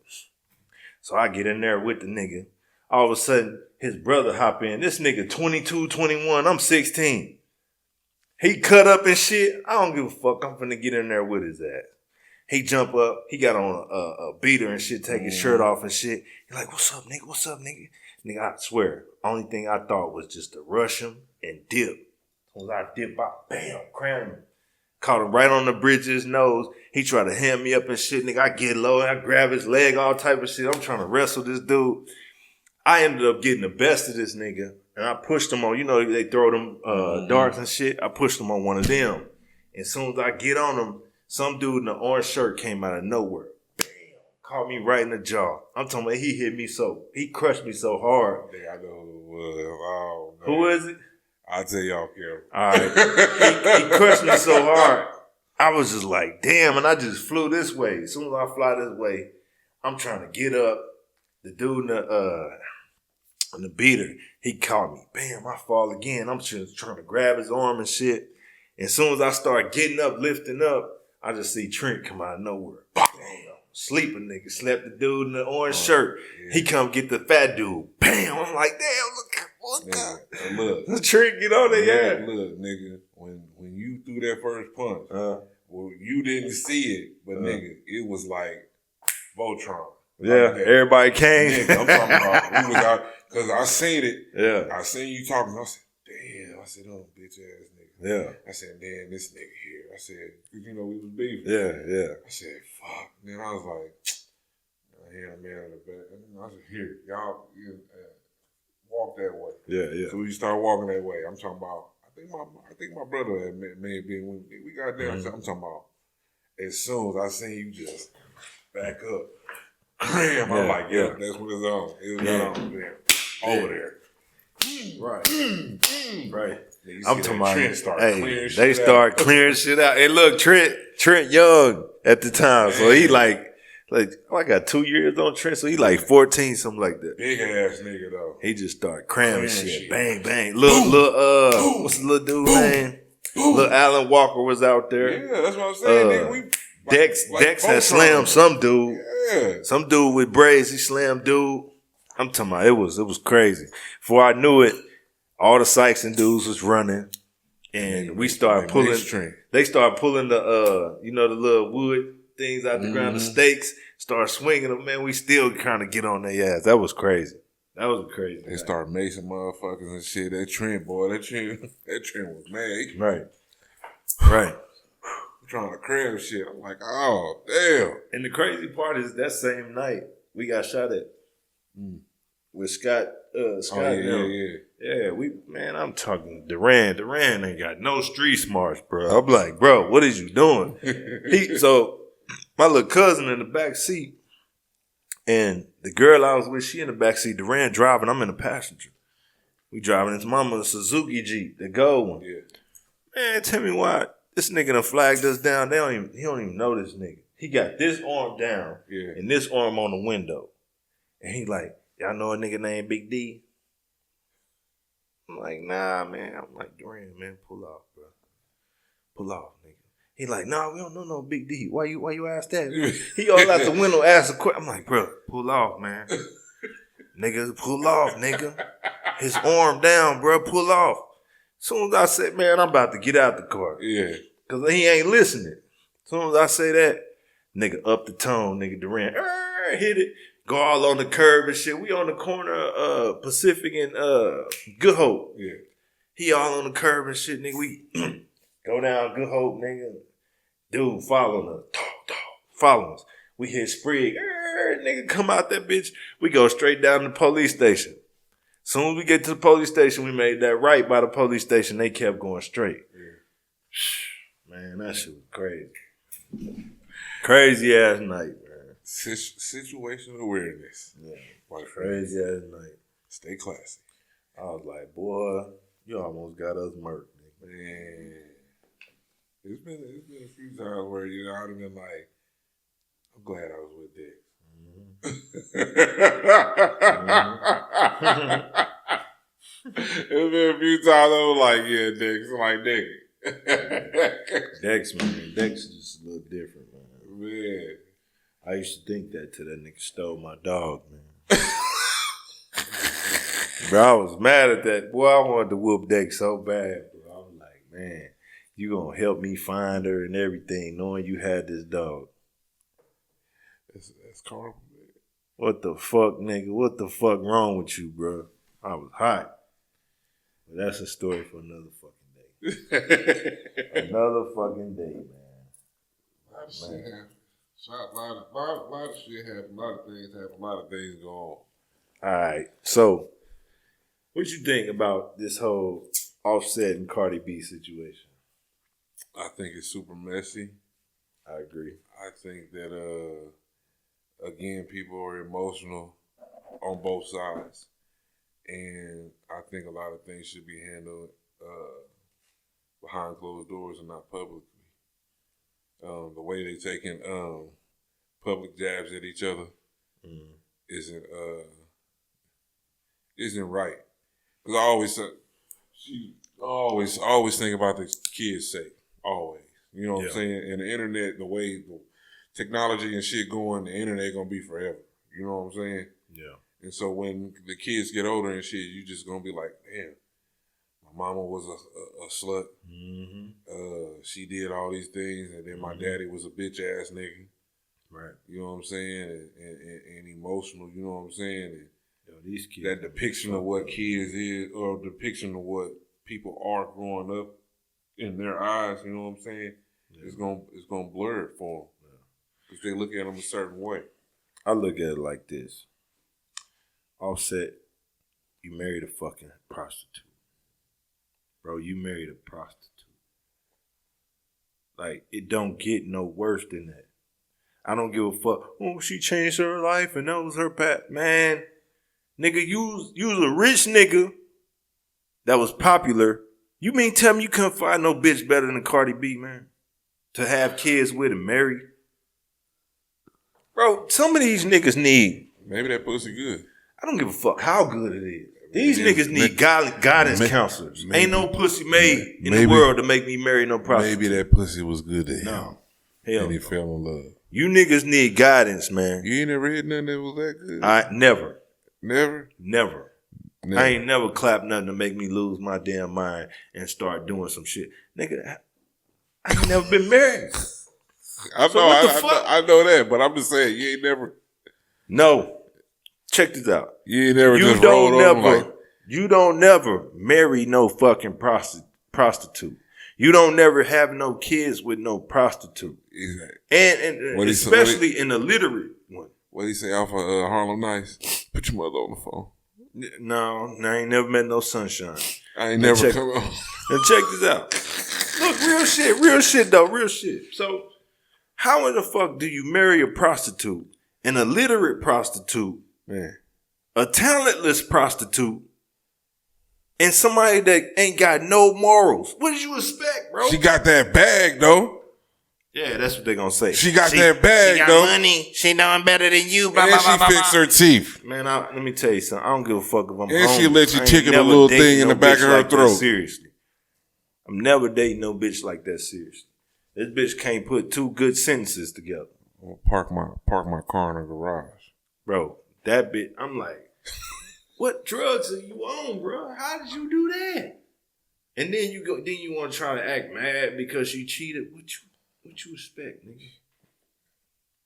So I get in there with the nigga. All of a sudden, his brother hop in. This nigga 22, 21. I'm 16. He cut up and shit. I don't give a fuck. I'm finna get in there with his ass. He jump up. He got on a beater and shit, take his shirt off and shit. He like, what's up, nigga? What's up, nigga? Nigga, I swear, only thing I thought was just to rush him and dip. As I dip out, bam, cram him. Caught him right on the bridge of his nose. He tried to hand me up and shit. Nigga, I get low and I grab his leg, all type of shit. I'm trying to wrestle this dude. I ended up getting the best of this nigga. And I pushed him on, you know, they throw them darts and shit. I pushed him on one of them. And as soon as I get on him, some dude in the orange shirt came out of nowhere. Bam. Caught me right in the jaw. I'm talking about he crushed me so hard. I know who it was. Oh, man. Who is it? I'll tell y'all, Kim. All right. He crushed me so hard. I was just like, damn, and I just flew this way. As soon as I fly this way, I'm trying to get up. The dude in the beater, he caught me. Bam, I fall again. I'm just trying to grab his arm and shit. And as soon as I start getting up, lifting up, I just see Trent come out of nowhere. Bam. Sleeping nigga. Slept the dude in the orange shirt. Yeah. He come get the fat dude. Bam. I'm like, damn, look. Look. Trent get on there, yeah. Look, nigga, when you threw that first punch, well, you didn't see it, but nigga, it was like Voltron. Yeah, like everybody came. Nigga, I'm talking about, we was out, because I seen it. Yeah. I seen you talking. I said, damn. I said, oh, bitch ass nigga. Yeah. I said, damn, this nigga here. I said, because, you know, we was beefing. Yeah. I said, fuck. Then I was like, yeah, man, in the back. I said, here, y'all, walk that way. Yeah. So we start walking that way. I'm talking about, I think my brother may have been when we got there. I'm talking about, as soon as I seen you just back up, cram, I'm like, yeah, that's what it's on. It was on there. Over there. Right. I'm talking about, they start clearing shit out. Hey, look, Trent young at the time, so he like I got 2 years on Trent, so he like 14, something like that. Big ass nigga though. He just started cramming shit. Bang, bang. Look, what's the little dude name? Little Alan Walker was out there. Yeah, that's what I'm saying. Nigga, Dex had slammed some dude. Yeah. Some dude with braids, he slammed dude. I'm talking about it was crazy. Before I knew it, all the Sykes and dudes was running. And we started pulling. They started pulling the the little wood things out the ground, the stakes, start swinging them, man. We still kind of get on their ass. That was crazy. That was crazy. They start macing motherfuckers and shit. That Trent was mad. Right. Trying to cram shit. I'm like, oh, damn. And the crazy part is that same night we got shot at with Scott. Yeah, I'm talking Duran. Duran ain't got no street smarts, bro. I'm like, bro, what is you doing? So my little cousin in the back seat, and the girl I was with, she in the back seat. Duran driving, I'm in the passenger. We driving his mama's Suzuki Jeep, the gold one. Yeah. Man, tell me why this nigga done flagged us down. He don't even know this nigga. He got this arm down and this arm on the window. And he like, y'all know a nigga named Big D? I'm like, nah, man. I'm like, Duran, man, pull off, bro. Pull off, nigga. He like, nah, we don't know no Big D. Why you ask that? He all out the window ask a question. I'm like, bro, pull off, man. Nigga, pull off, nigga. His arm down, bro, pull off. Soon as I said, man, I'm about to get out the car. Yeah. Because he ain't listening. Soon as I say that, nigga up the tone, nigga Duran, hit it. Go all on the curb and shit. We on the corner of Pacific and Good Hope. Yeah. He all on the curb and shit, nigga. We go down Good Hope, nigga. Dude following us. Following us. We hit Sprig. Nigga come out that bitch. We go straight down to the police station. Soon as we get to the police station, we made that right by the police station. They kept going straight. Yeah. Man, that shit was crazy. Crazy ass night. Situational awareness. Yeah. Crazy ass night. Stay classy. I was like, boy, you almost got us murked. Man. It's been a few times where, I'd have been like, I'm glad I was with Dick. It's been a few times I was like, yeah, Dick. It's like, nigga, Dex, man. Dex is just a little different, man. Man. I used to think that till that nigga stole my dog, man. Bro, I was mad at that. Boy, I wanted to whoop Dex so bad, bro. I was like, man, you gonna help me find her and everything, knowing you had this dog. That's horrible, man. What the fuck, nigga? What the fuck wrong with you, bro? I was hot. But that's a story for another fucking day. Another fucking day, man. A lot of shit happened. A lot of shit happened. A lot of things happen. A lot of things go on. All right. So, what you think about this whole Offset and Cardi B situation? I think it's super messy. I agree. I think that, again, people are emotional on both sides. And I think a lot of things should be handled behind closed doors and not publicly. The way they taking public jabs at each other isn't right. Because I always think about the kids' sake. Always. You know what I'm saying? And the internet, the way the technology and shit going, the internet gonna be forever. You know what I'm saying? Yeah. And so when the kids get older and shit, you just gonna be like, damn, my mama was a slut. Mm-hmm. She did all these things, and then my daddy was a bitch ass nigga. Right. You know what I'm saying? And emotional. You know what I'm saying? And these kids. that depiction of what kids is, or depiction of what people are growing up in their eyes. You know what I'm saying? Yeah. It's gonna blur it for them because they look at them a certain way. I look at it like this. Offset, you married a fucking prostitute. Bro, you married a prostitute. Like, it don't get no worse than that. I don't give a fuck. Oh, she changed her life and that was her path. Man, nigga, you was a rich nigga that was popular. You mean tell me you couldn't find no bitch better than Cardi B, man? To have kids with and marry? Bro, some of these niggas need... Maybe that pussy good. I don't give a fuck how good it is. These niggas need guidance counselors. Ain't no pussy made in the world to make me marry no prostitute. Maybe that pussy was good to him. No. Hell and he no. fell in love. You niggas need guidance, man. You ain't never hit nothing that was that good? Never. Never? Never. I ain't never clapped nothing to make me lose my damn mind and start doing some shit. Nigga, I ain't never been married. I know that, but I'm just saying, you ain't never... No. Check this out. You ain't never just rolled over like... You don't never marry no fucking prostitute. You don't never have no kids with no prostitute. Exactly. And especially in the literate one. What did he say off of Harlem Nights? Put your mother on the phone. No, I ain't never met no sunshine. I ain't never come on. And check this out. Look, real shit though, real shit. So, how in the fuck do you marry a prostitute, an illiterate prostitute, a talentless prostitute, and somebody that ain't got no morals? What did you expect, bro? She got that bag though. Yeah, that's what they gonna say. She got that bag, she got though. Money. She knowing better than you. Blah, and blah, she blah, blah, fixed her teeth. Man, let me tell you something. I don't give a fuck if I'm and homeless. She let you tickle a a little thing in the back of her throat. Seriously. I'm never dating no bitch like that, seriously. This bitch can't put two good sentences together. I'll park my car in her garage. Bro, that bitch, I'm like, what drugs are you on, bro? How did you do that? And then you want to try to act mad because she cheated. What you expect, nigga?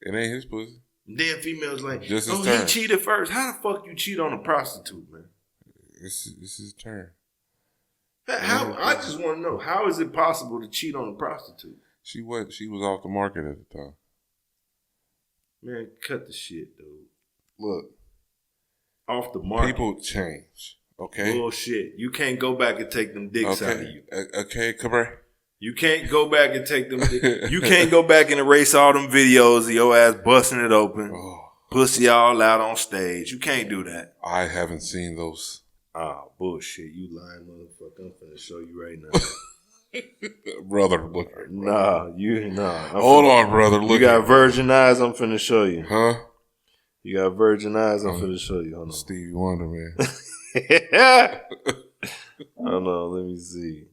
It ain't his pussy. Then females like, just he cheated first. How the fuck you cheat on a prostitute, man? It's his turn. I just want to know, how is it possible to cheat on a prostitute? She was off the market at the time. Man, cut the shit, dude. Look. Off the market. People change. Okay? Bullshit. You can't go back and take them dicks out of you. Okay, come here. You can't go back and take them. You can't go back and erase all them videos of your ass busting it open, pussy all out on stage. You can't do that. I haven't seen those. Oh, bullshit. You lying motherfucker. I'm finna show you right now. Brother, look. Hold on, brother. Look. You got virgin eyes. I'm finna show you. Huh? You got virgin eyes. I'm finna show you. Hold on. Stevie Wonder, man. Hold on. Let me see.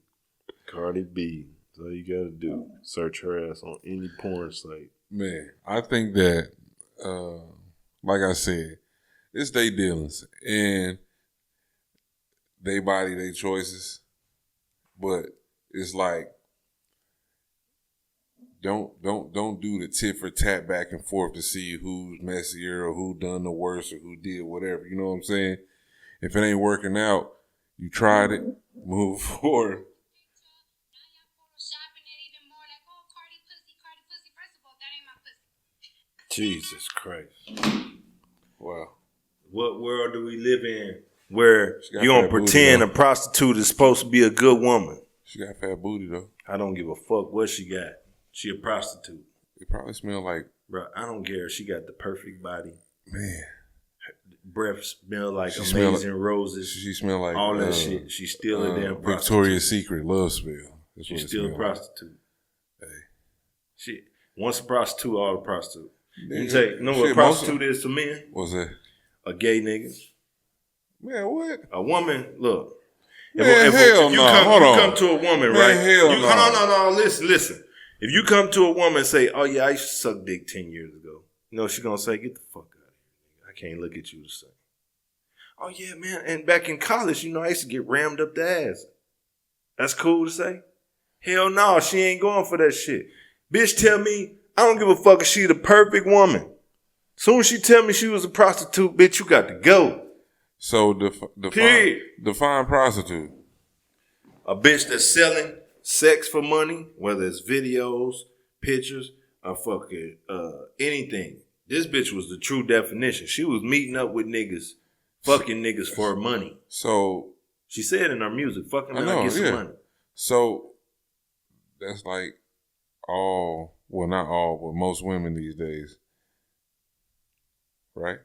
Cardi B. That's all you gotta do. Search her ass on any porn site. Man, I think that, like I said, it's they dealings and they body, they choices. But it's like, don't do the tit for tat back and forth to see who's messier or who done the worst or who did whatever. You know what I'm saying? If it ain't working out, you tried it, move forward. Jesus Christ. Wow. What world do we live in where She got you gonna fat booty, pretend though. a prostitute is supposed to be a good woman? She got fat booty though. I don't give a fuck what she got. She a prostitute. It probably smell like, Bro, I don't care. She got the perfect body. man. Breath smell like She smell amazing roses. She smell like all that shit. She's still a damn prostitute. Victoria's Secret love spell. That's She's what it still a smell prostitute. Hey. Shit. Once a prostitute, all a prostitute. Yeah. You take, know what Shit, a prostitute is to men? What's that? A gay nigga. Man, what? A woman, look. Man, hell you no. come, Hold you on. come to a woman, Man, right? hell you, no. No, listen. If you come to a woman and say, oh yeah, I used to suck dick 10 years ago. You know, she's going to say, get the fuck out of here. I can't look at you the same. Oh yeah, man. And back in college, you know, I used to get rammed up the ass. That's cool to say? Hell no, she ain't going for that shit. Bitch, tell me, I don't give a fuck if she the perfect woman. Soon as she tell me she was a prostitute, bitch, you got to go. So Period. define prostitute. A bitch that's selling sex for money, whether it's videos, pictures, or fucking anything. This bitch was the true definition. She was meeting up with niggas, fucking niggas for money. So She said in her music, fucking I man, know, I get some yeah. money. So that's like all, well, not all, but most women these days, right?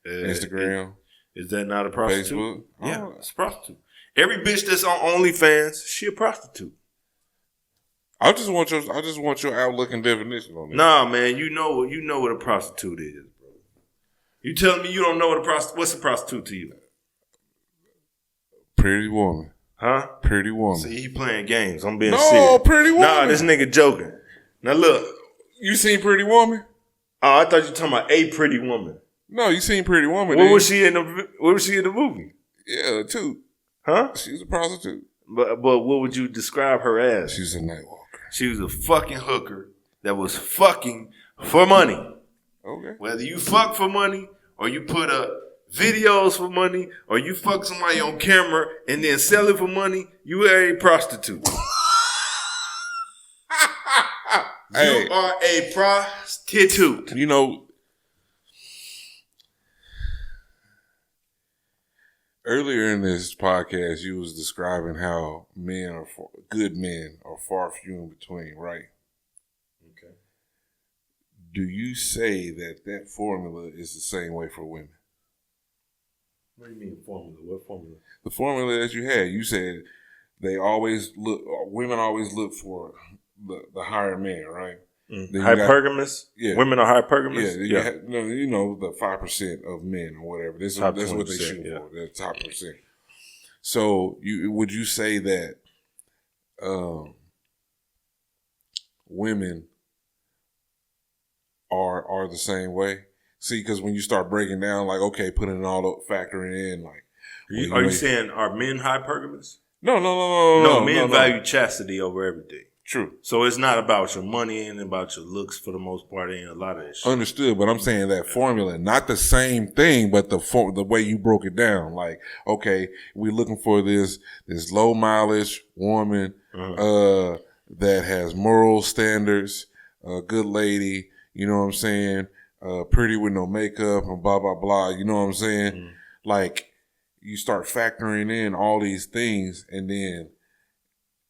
Instagram, Is that not a prostitute? Facebook. Yeah, Oh. it's a prostitute. Every bitch that's on OnlyFans, she a prostitute. I just want your outlook and definition on it. Nah, man, you know what a prostitute is, bro. You telling me you don't know what what's a prostitute to you? Pretty woman. Huh? Pretty woman. See, he playing games. I'm being No, serious. Pretty Woman. Nah, this nigga joking. Now look. You seen Pretty Woman? Oh, I thought you were talking about a pretty woman. No, you seen Pretty Woman. Where was she in the movie? Yeah, too. Huh? She was a prostitute. But what would you describe her as? She was a night walker. She was a fucking hooker that was fucking for money. Okay. Whether you fuck for money or you put up videos for money or you fuck somebody on camera and then sell it for money, you are a prostitute. Hey. You are a prostitute. You know, earlier in this podcast, you was describing how good men are far few in between, right? Okay. Do you say that formula is the same way for women? What do you mean formula? What formula? The formula that you had, you said women always look for the higher man, right? Mm. Hypergamous? Yeah. Women are hypergamous? Yeah. You know, the 5% of men or whatever. That's what they 20%, shoot yeah. for. The top percent. So would you say that women are the same way? See, because when you start breaking down, like, okay, putting all the factoring in, like, Are you saying are men hypergamous? No. Men value chastity over everything. True. So it's not about your money and about your looks for the most part. It ain't a lot of that shit. Understood, but I'm saying that formula, not the same thing, but the way you broke it down. Like, okay, we're looking for this low mileage woman that has moral standards, a good lady, you know what I'm saying, pretty with no makeup and blah, blah, blah, you know what I'm saying? Mm-hmm. Like, you start factoring in all these things and then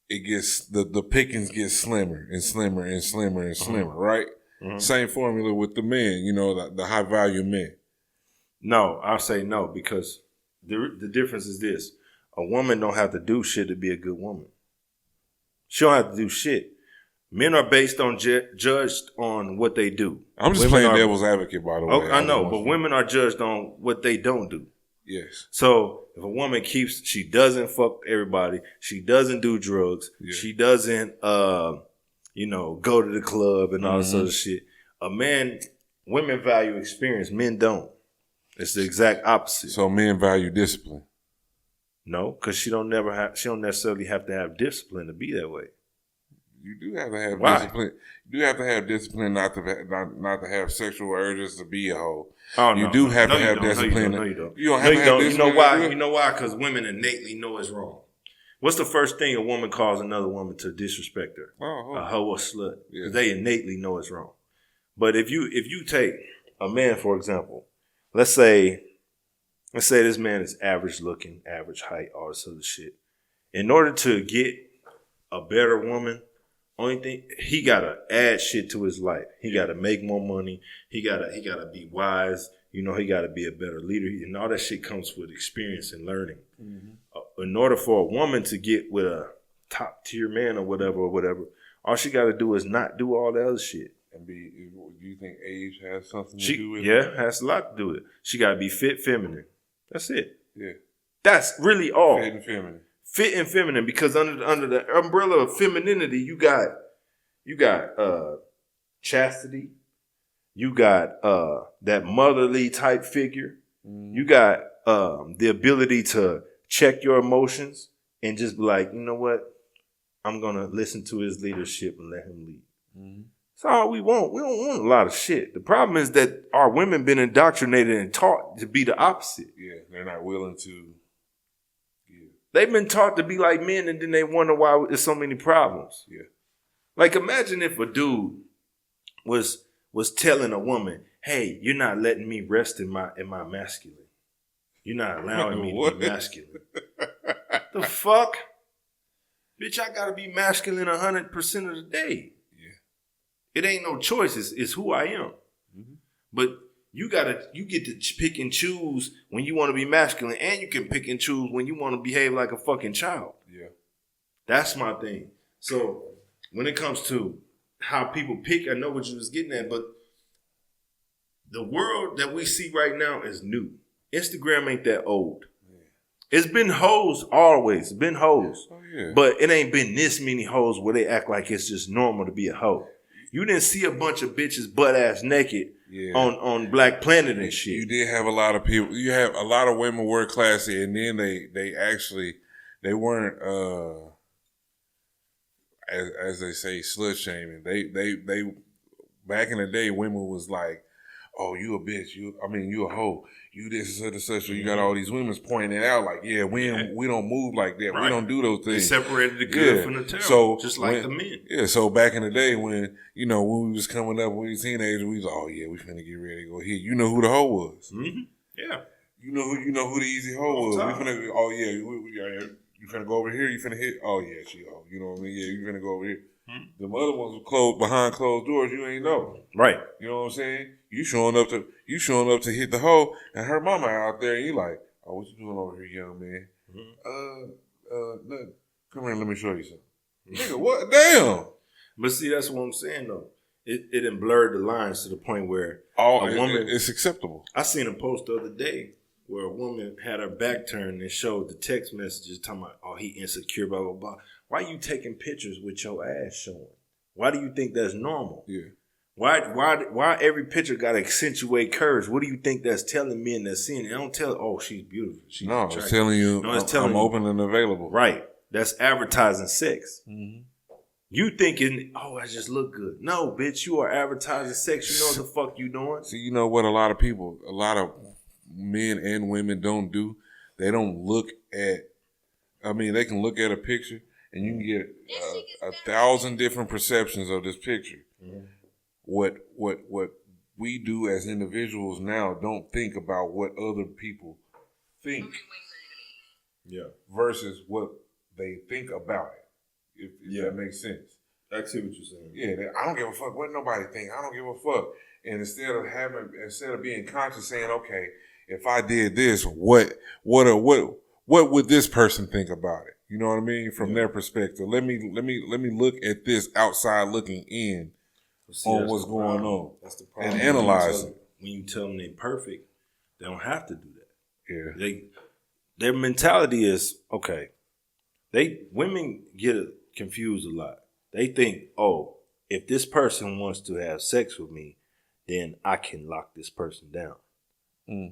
it gets, the pickings get slimmer and slimmer and slimmer and slimmer, right? Mm-hmm. Same formula with the men, you know, the high value men. No, I'll say no, because the difference is this. A woman don't have to do shit to be a good woman. She don't have to do shit. Men are based on judged on what they do. I'm just playing devil's advocate, by the way. I know, but women are judged on what they don't do. Yes. So if a woman she doesn't fuck everybody, she doesn't do drugs, she doesn't, go to the club and all this other shit. Women value experience, men don't. It's the exact opposite. So men value discipline. No, because she don't necessarily have to have discipline to be that way. You do have to have discipline. You do have to have discipline not to have sexual urges to be a hoe. Oh, you do have to have discipline. No, you don't. You don't have to have discipline. You know why? You know why? Because women innately know it's wrong. What's the first thing a woman calls another woman to disrespect her? A hoe or slut. Yeah. They innately know it's wrong. But if you take a man, for example, let's say this man is average looking, average height, all this other shit. In order to get a better woman, only thing he gotta add shit to his life. He gotta make more money. He gotta be wise. He gotta be a better leader, and all that shit comes with experience and learning. Mm-hmm. In order for a woman to get with a top tier man or whatever, all she gotta do is not do all the other shit. And do you think age has something to do with it? Yeah, has a lot to do with it. She gotta be fit, feminine. That's it. Yeah. That's really all. Fit and feminine. Fit and feminine, because under the umbrella of femininity, you got chastity, you got that motherly type figure, you got the ability to check your emotions and just be like, you know what, I'm gonna listen to his leadership and let him lead. Mm-hmm. That's all we want. We don't want a lot of shit. The problem is that our women been indoctrinated and taught to be the opposite. Yeah, they're not willing to. They've been taught to be like men, and then they wonder why there's so many problems. Yeah. Like, imagine if a dude was telling a woman, "Hey, you're not letting me rest in my masculine. You're not allowing me to be masculine." The fuck? Bitch, I gotta be masculine 100% of the day. Yeah. It ain't no choice. It's who I am. Mm-hmm. But you get to pick and choose when you want to be masculine, and you can pick and choose when you want to behave like a fucking child. Yeah. That's my thing. So when it comes to how people pick, I know what you was getting at, but the world that we see right now is new. Instagram ain't that old. Yeah. It's been hoes always. It's been hoes. Oh, yeah. But it ain't been this many hoes where they act like it's just normal to be a hoe. You didn't see a bunch of bitches butt ass naked on Black Planet and shit. You did have a lot of people. You have a lot of women were classy, and then they weren't as they say slut shaming. They back in the day, women was like, "Oh, you a bitch. You a hoe. You this such and such." So you got all these women pointing it out like, "Yeah, we don't move like that. Right. We don't do those things." They separated the good from the terrible, so just like the men. Yeah. So back in the day, when when we was coming up, when we was teenagers, we was oh yeah, we finna get ready to go here. You know who the hoe was? Mm-hmm. Yeah. You know who the easy hoe was. We finna you finna go over here. You finna hit. Oh yeah, she hoe. You know what I mean? Yeah, you finna go over here. The other ones were closed behind closed doors. You ain't know, right? You know what I'm saying? You showing up to hit the hoe, and her mama out there, and you like, oh, what you doing over here, young man? Nothing. Come here, let me show you something. Nigga, what? Damn. But see, that's what I'm saying though. It done blurred the lines to the point where it's acceptable. I seen a post the other day where a woman had her back turned and showed the text messages talking about, oh, he insecure, blah, blah, blah. Why you taking pictures with your ass showing? Why do you think that's normal? Yeah. Why every picture got to accentuate curves? What do you think that's telling men that's seeing it? Don't tell, oh, she's beautiful. She's attractive. It's telling you, no, it's telling I'm open and available. Right. That's advertising sex. Mm-hmm. You thinking, oh, I just look good. No, bitch, you are advertising sex. You know what the fuck you doing? See, you know what a lot of men and women don't do? They don't look at, they can look at a picture and you can get 1,000 different perceptions of this picture. Mm-hmm. What we do as individuals now don't think about what other people think. Yeah. Versus what they think about it. If that makes sense. I see what you're saying. Yeah, I don't give a fuck what nobody think. I don't give a fuck. And instead of being conscious, saying, okay, if I did this, what would this person think about it? You know what I mean? From their perspective. Let me look at this outside looking in on what's going on. That's the problem. And analyze it. When you tell them they're perfect, they don't have to do that. Yeah. Their mentality is, okay, women get confused a lot. They think, oh, if this person wants to have sex with me, then I can lock this person down.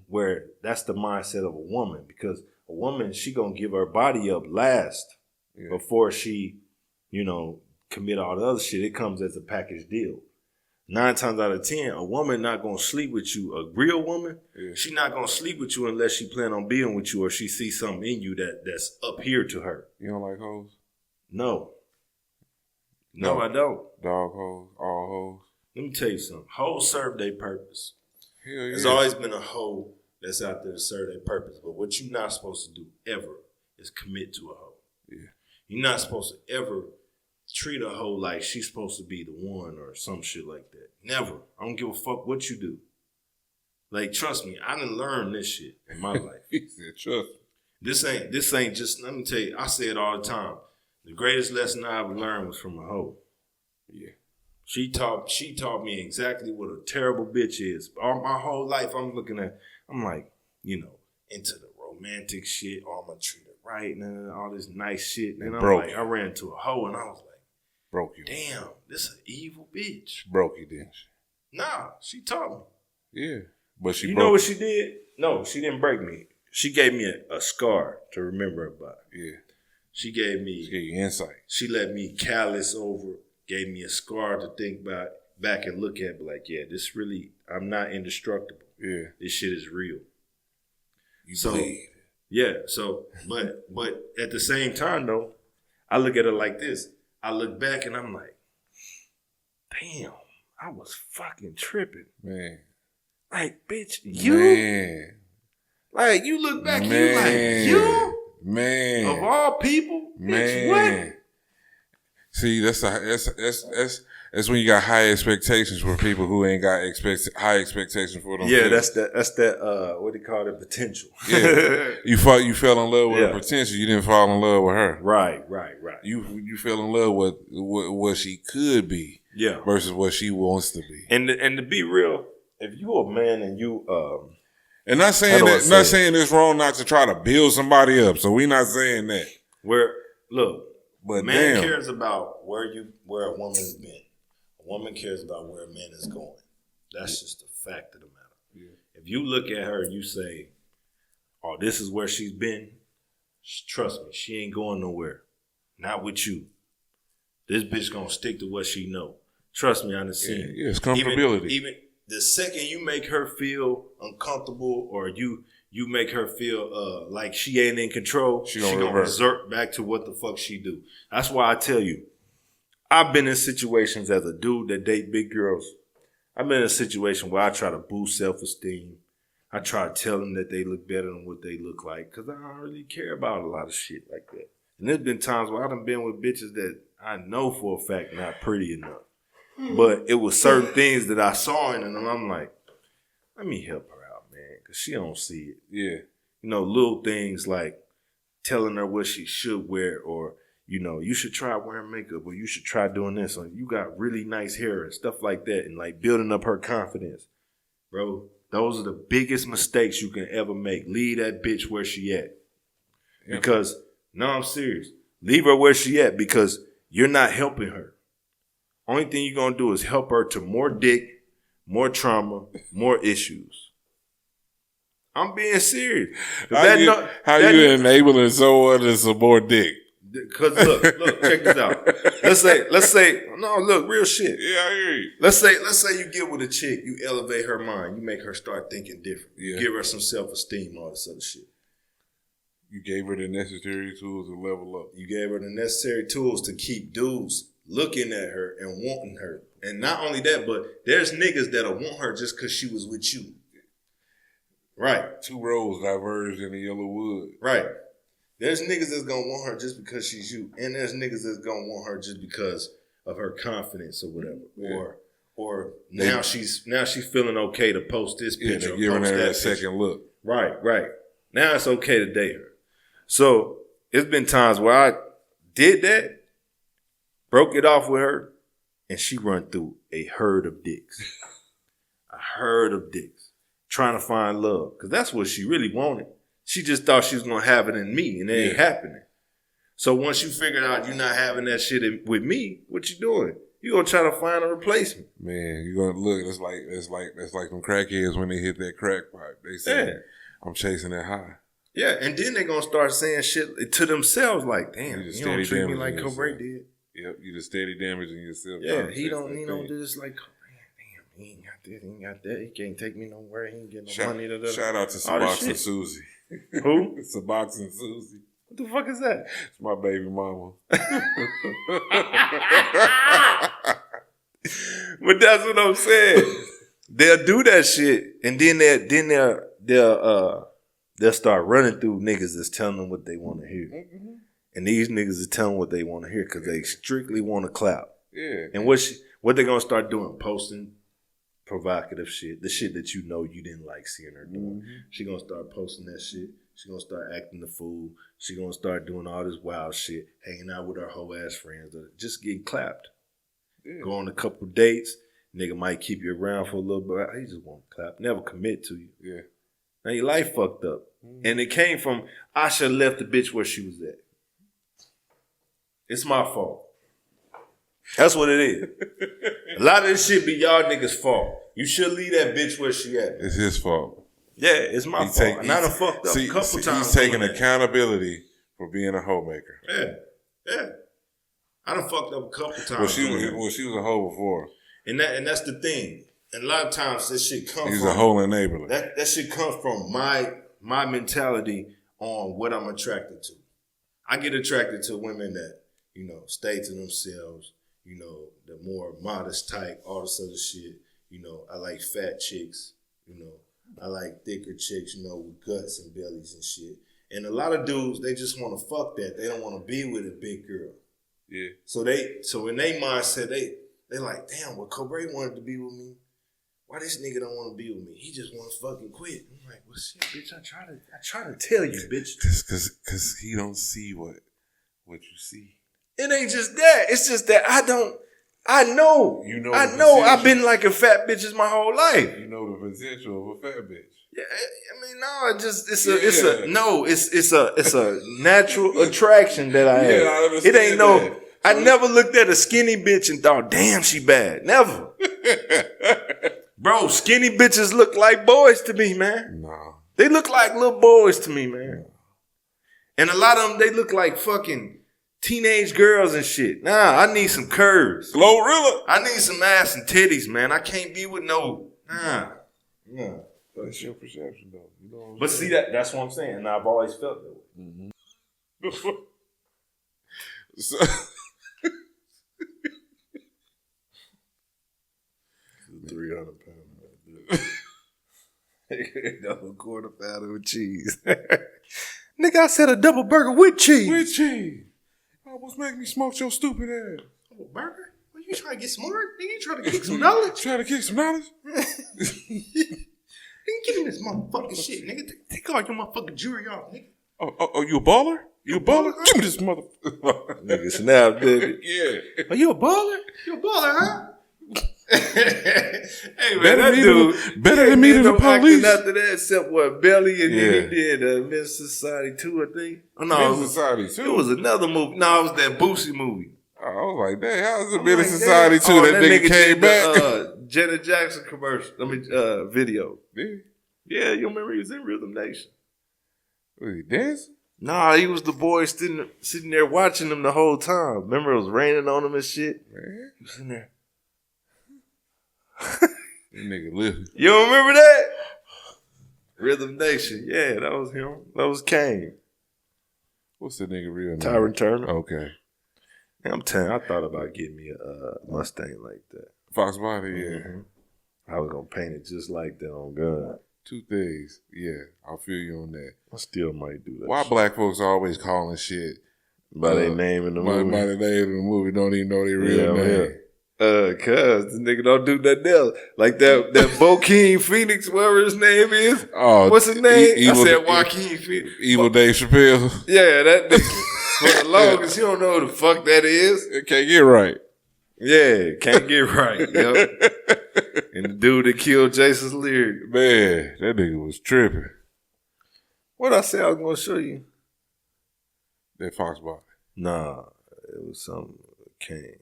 Where that's the mindset of a woman, because a woman, she gonna give her body up last before she, commit all the other shit. It comes as a package deal. 9 times out of 10, a woman not gonna sleep with you. A real woman, she not gonna sleep with you unless she plan on being with you or she sees something in you that's up here to her. You don't like hoes? No, I don't. Dog hoes, all hoes. Let me tell you something. Hoes serve their purpose. Hell yeah. There's always been a hoe that's out there to serve their purpose. But what you're not supposed to do ever is commit to a hoe. Yeah. You're not supposed to ever treat a hoe like she's supposed to be the one or some shit like that. Never. I don't give a fuck what you do. Like, trust me, I done learned this shit in my life. He said, trust me. This ain't just, let me tell you, I say it all the time. The greatest lesson I ever learned was from a hoe. Yeah. She taught me exactly what a terrible bitch is. All my whole life I'm like, into the romantic shit. Oh, I'm gonna treat her right and all this nice shit. And I'm like, I ran to a hoe and I was like, broke you. Damn, this is an evil bitch. Broke you, didn't she? Nah, she taught me. Yeah. But she You broke know what she did? No, she didn't break me. She gave me a scar to remember about. Yeah. She gave you insight. She let me callous over, gave me a scar to think about, back and look at, like, yeah, this really, I'm not indestructible. Yeah. This shit is real. You bleed. Yeah, but at the same time, though, I look at it like this. I look back and I'm like, damn, I was fucking tripping. Man. Like, bitch, you? Man. Like, you look back, Man. you like, you? Man. Of all people? Man. Bitch, what? See, that's when you got high expectations for people who ain't got high expectations for them. Yeah, that's that what do you call it, potential. Yeah. You fell in love with her potential. You didn't fall in love with her. Right. You fell in love with what she could be. Yeah. Versus what she wants to be. And to be real, if you a man and you and not saying it's wrong not to try to build somebody up. So we not saying that. But man cares about where a woman's been. A woman cares about where a man is going. That's just a fact of the matter. Yeah. If you look at her and you say, oh, this is where she's been, trust me, she ain't going nowhere. Not with you. This bitch gonna stick to what she know. Trust me, I done seen it. Yeah, it's comfortability. Even the second you make her feel uncomfortable or you make her feel like she ain't in control, she gonna resort back to what the fuck she do. That's why I tell you, I've been in situations as a dude that date big girls. I've been in a situation where I try to boost self-esteem. I try to tell them that they look better than what they look like because I don't really care about a lot of shit like that. And there's been times where I done been with bitches that I know for a fact not pretty enough. But it was certain things that I saw in them. I'm like, let me help her out, man, because she don't see it. Yeah. Little things like telling her what she should wear or, you should try wearing makeup or you should try doing this or you got really nice hair and stuff like that and like building up her confidence. Bro, those are the biggest mistakes you can ever make. Leave that bitch where she at. Yeah. Because, no, I'm serious. Leave her where she at because you're not helping her. Only thing you're going to do is help her to more dick, more trauma, more issues. I'm being serious. How you enabling someone to some more dick? Because look, check this out. Let's say, no, look, real shit. Yeah, I hear you. Let's say you get with a chick, you elevate her mind, you make her start thinking different. Yeah. You give her some self-esteem, all this other shit. You gave her the necessary tools to level up. You gave her the necessary tools to keep dudes looking at her and wanting her. And not only that, but there's niggas that'll want her just because she was with you. Right. 2 roads diverged in the yellow wood. Right. There's niggas that's gonna want her just because she's you. And there's niggas that's gonna want her just because of her confidence or whatever. Yeah. Or now she's feeling okay to post this picture. Yeah, giving her that second look. Right. Now it's okay to date her. So it's been times where I did that, broke it off with her, and she run through a herd of dicks. Trying to find love. Because that's what she really wanted. She just thought she was gonna have it in me, and it ain't happening. So once you figured out you're not having that shit with me, what you doing? You gonna try to find a replacement. Man, you gonna look. It's like them crackheads when they hit that crack pipe. They say, "I'm chasing that high." Yeah, and then they gonna start saying shit to themselves like, "Damn, you don't treat me like Cobra did." Yep, you just steady damaging yourself. Yeah, he don't do this like Cobra. Damn, he ain't got this, he ain't got that. He can't take me nowhere. He ain't getting no money. Shout out to Sabox and Susie. Who? Sabox and Susie. What the fuck is that? It's my baby mama. But that's what I'm saying. They'll do that shit, and then they'll start running through niggas that's telling them what they want to hear, and these niggas is telling what they want to hear because they strictly want to clap. Yeah. And what they gonna start doing? Posting provocative shit, the shit that you know you didn't like seeing her doing. She gonna start posting that shit. She gonna start acting the fool. She gonna start doing all this wild shit, hanging out with her whole ass friends, just getting clapped. Yeah. Go on a couple dates. Nigga might keep you around for a little bit. He just won't clap. Never commit to you. Yeah. Now your life fucked up. And it came from, I should have left the bitch where she was at. It's my fault. That's what it is. A lot of this shit be y'all niggas' fault. You should leave that bitch where she at. It's his fault. Yeah, it's my fault. And I done fucked up a couple times. He's taking accountability for being a hoe maker. Yeah. I done fucked up a couple times. Well, she was a hoe before. And that's the thing. And a lot of times this shit comes from... He's a hoe enabler. That shit comes from my mentality on what I'm attracted to. I get attracted to women that, stay to themselves, the more modest type, all this other shit. I like fat chicks, I like thicker chicks, with guts and bellies and shit. And a lot of dudes, they just want to fuck that. They don't want to be with a big girl. Yeah. So in their mindset, they like, damn, well, Cobra wanted to be with me. Why this nigga don't want to be with me? He just want to fucking quit. I'm like, well, shit, bitch, I try to tell you, bitch. Cause he don't see what you see. It ain't just that. It's just that I know. I've been liking fat bitches my whole life. You know the potential of a fat bitch. Yeah, I mean, no, it's a natural attraction that I have. It ain't no. I never looked at a skinny bitch and thought, damn, she bad. Never. Bro, skinny bitches look like boys to me, man. No. They look like little boys to me, man. And a lot of them, they look like fucking teenage girls and shit. Nah, I need some curves. Glorilla. I need some ass and titties, man. I can't be with no. Nah. That's your perception, though. You know what I'm but saying? see, that's what I'm saying. And I've always felt that way. Mm-hmm. So, 300 pounds. Double quarter pounder with cheese. Nigga, I said a double burger with cheese. With cheese. Almost make me smoke your stupid ass. Oh, burger? Well, you trying to get smart? Nigga, you trying to kick some knowledge? Trying to kick some knowledge? Nigga, give me this motherfucking shit, nigga. Take all your motherfucking jewelry off, nigga. Oh, you a baller? You a baller? Give me this motherfucker. Nigga, snap, baby. Yeah. Are you a baller? You a baller, huh? Hey, man, Better that dude. Better than me to the police. After that, except what, Belly, and then he did Miss Society 2, I think. Oh, no. Miss Society 2? It was another movie. No, it was that Boosie movie. Oh, I was like, damn, how's it been in Society 2? That nigga came back. Janet Jackson commercial. Video. Yeah. Yeah, you remember he was in Rhythm Nation. Was he dancing? Nah, he was the boy sitting there watching him the whole time. Remember it was raining on him and shit? Man. He was in there. That nigga living. You don't remember that? Rhythm Nation. Yeah, that was him. That was Kane. What's that nigga real name? Tyron Turner. Okay. I'm telling you, I thought about getting me a Mustang like that. Fox Body, yeah. Mm-hmm. I was going to paint it just like that on God. Two things. Yeah, I'll feel you on that. I still might do that. Why black folks always calling shit by their name in the movie? By the name in the movie, don't even know their real name. Cuz this nigga don't do nothing else. Like that Bokeem Phoenix, whatever his name is. Oh, what's his name? I said Joaquin Phoenix. Evil Dave Chappelle. Yeah, that nigga. For the longest, you don't know who the fuck that is. It can't get right. Yeah, can't get right. Yep. And the dude that killed Jason Leary. Man, that nigga was tripping. What I say I was gonna show you? That Fox body. Nah, it was something that came.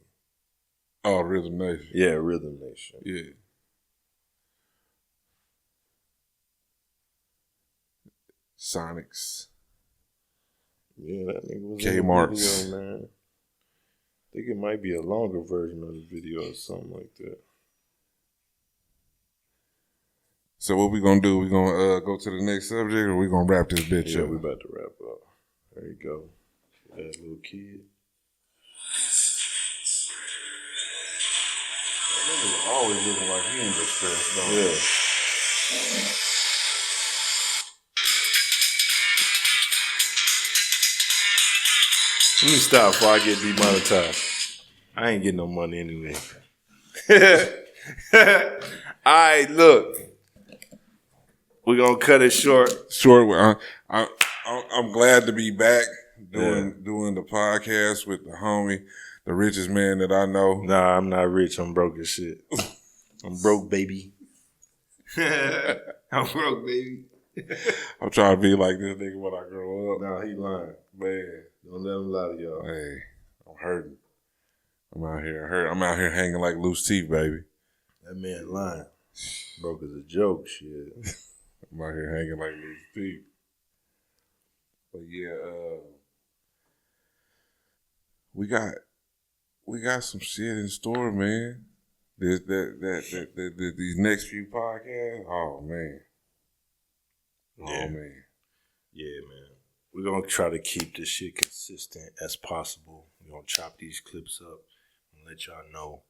Oh, Rhythm Nation. Yeah, Rhythm Nation. Yeah. Sonics. Yeah, that nigga was Kmart's. in the video, man. I think it might be a longer version of the video or something like that. So what we gonna do? We gonna go to the next subject, or we gonna wrap this bitch Yeah, up? we about to wrap up. There you go. That little kid. That nigga always looking like he in distress, though. Yeah. Let me stop before I get demonetized. I ain't getting no money anyway. All right, look. We're going to cut it short. Short. I'm glad to be back doing the podcast with the homie, the richest man that I know. Nah, I'm not rich. I'm broke as shit. I'm broke, baby. I'm broke, baby. I'm trying to be like this nigga when I grow up. Nah, he lying. Man, Don't let him lie to y'all. hey, I'm hurting. I'm out here hanging like loose teeth, baby. That man lying. Broke as a joke, shit. I'm out here hanging like loose teeth. But yeah, we got some shit in store, man. These next few podcasts, oh man. Yeah. Oh man. Yeah, man. We're going to try to keep this shit consistent as possible. We're going to chop these clips up and let y'all know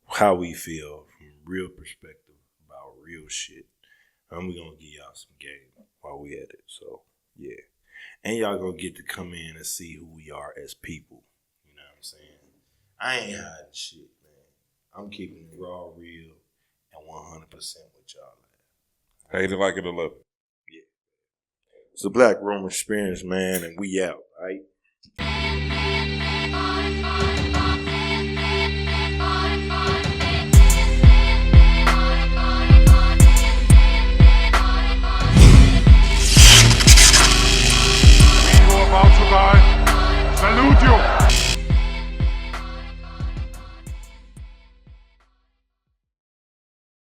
how we feel from a real perspective about real shit. And we're going to give y'all some game while we at it. So, yeah. And y'all going to get to come in and see who we are as people. You know what I'm saying? I ain't hiding shit, man. I'm keeping it raw, real, and 100% with y'all. Hate it like it or love it. Yeah. It's a Black Room Experience, man, and we out, right?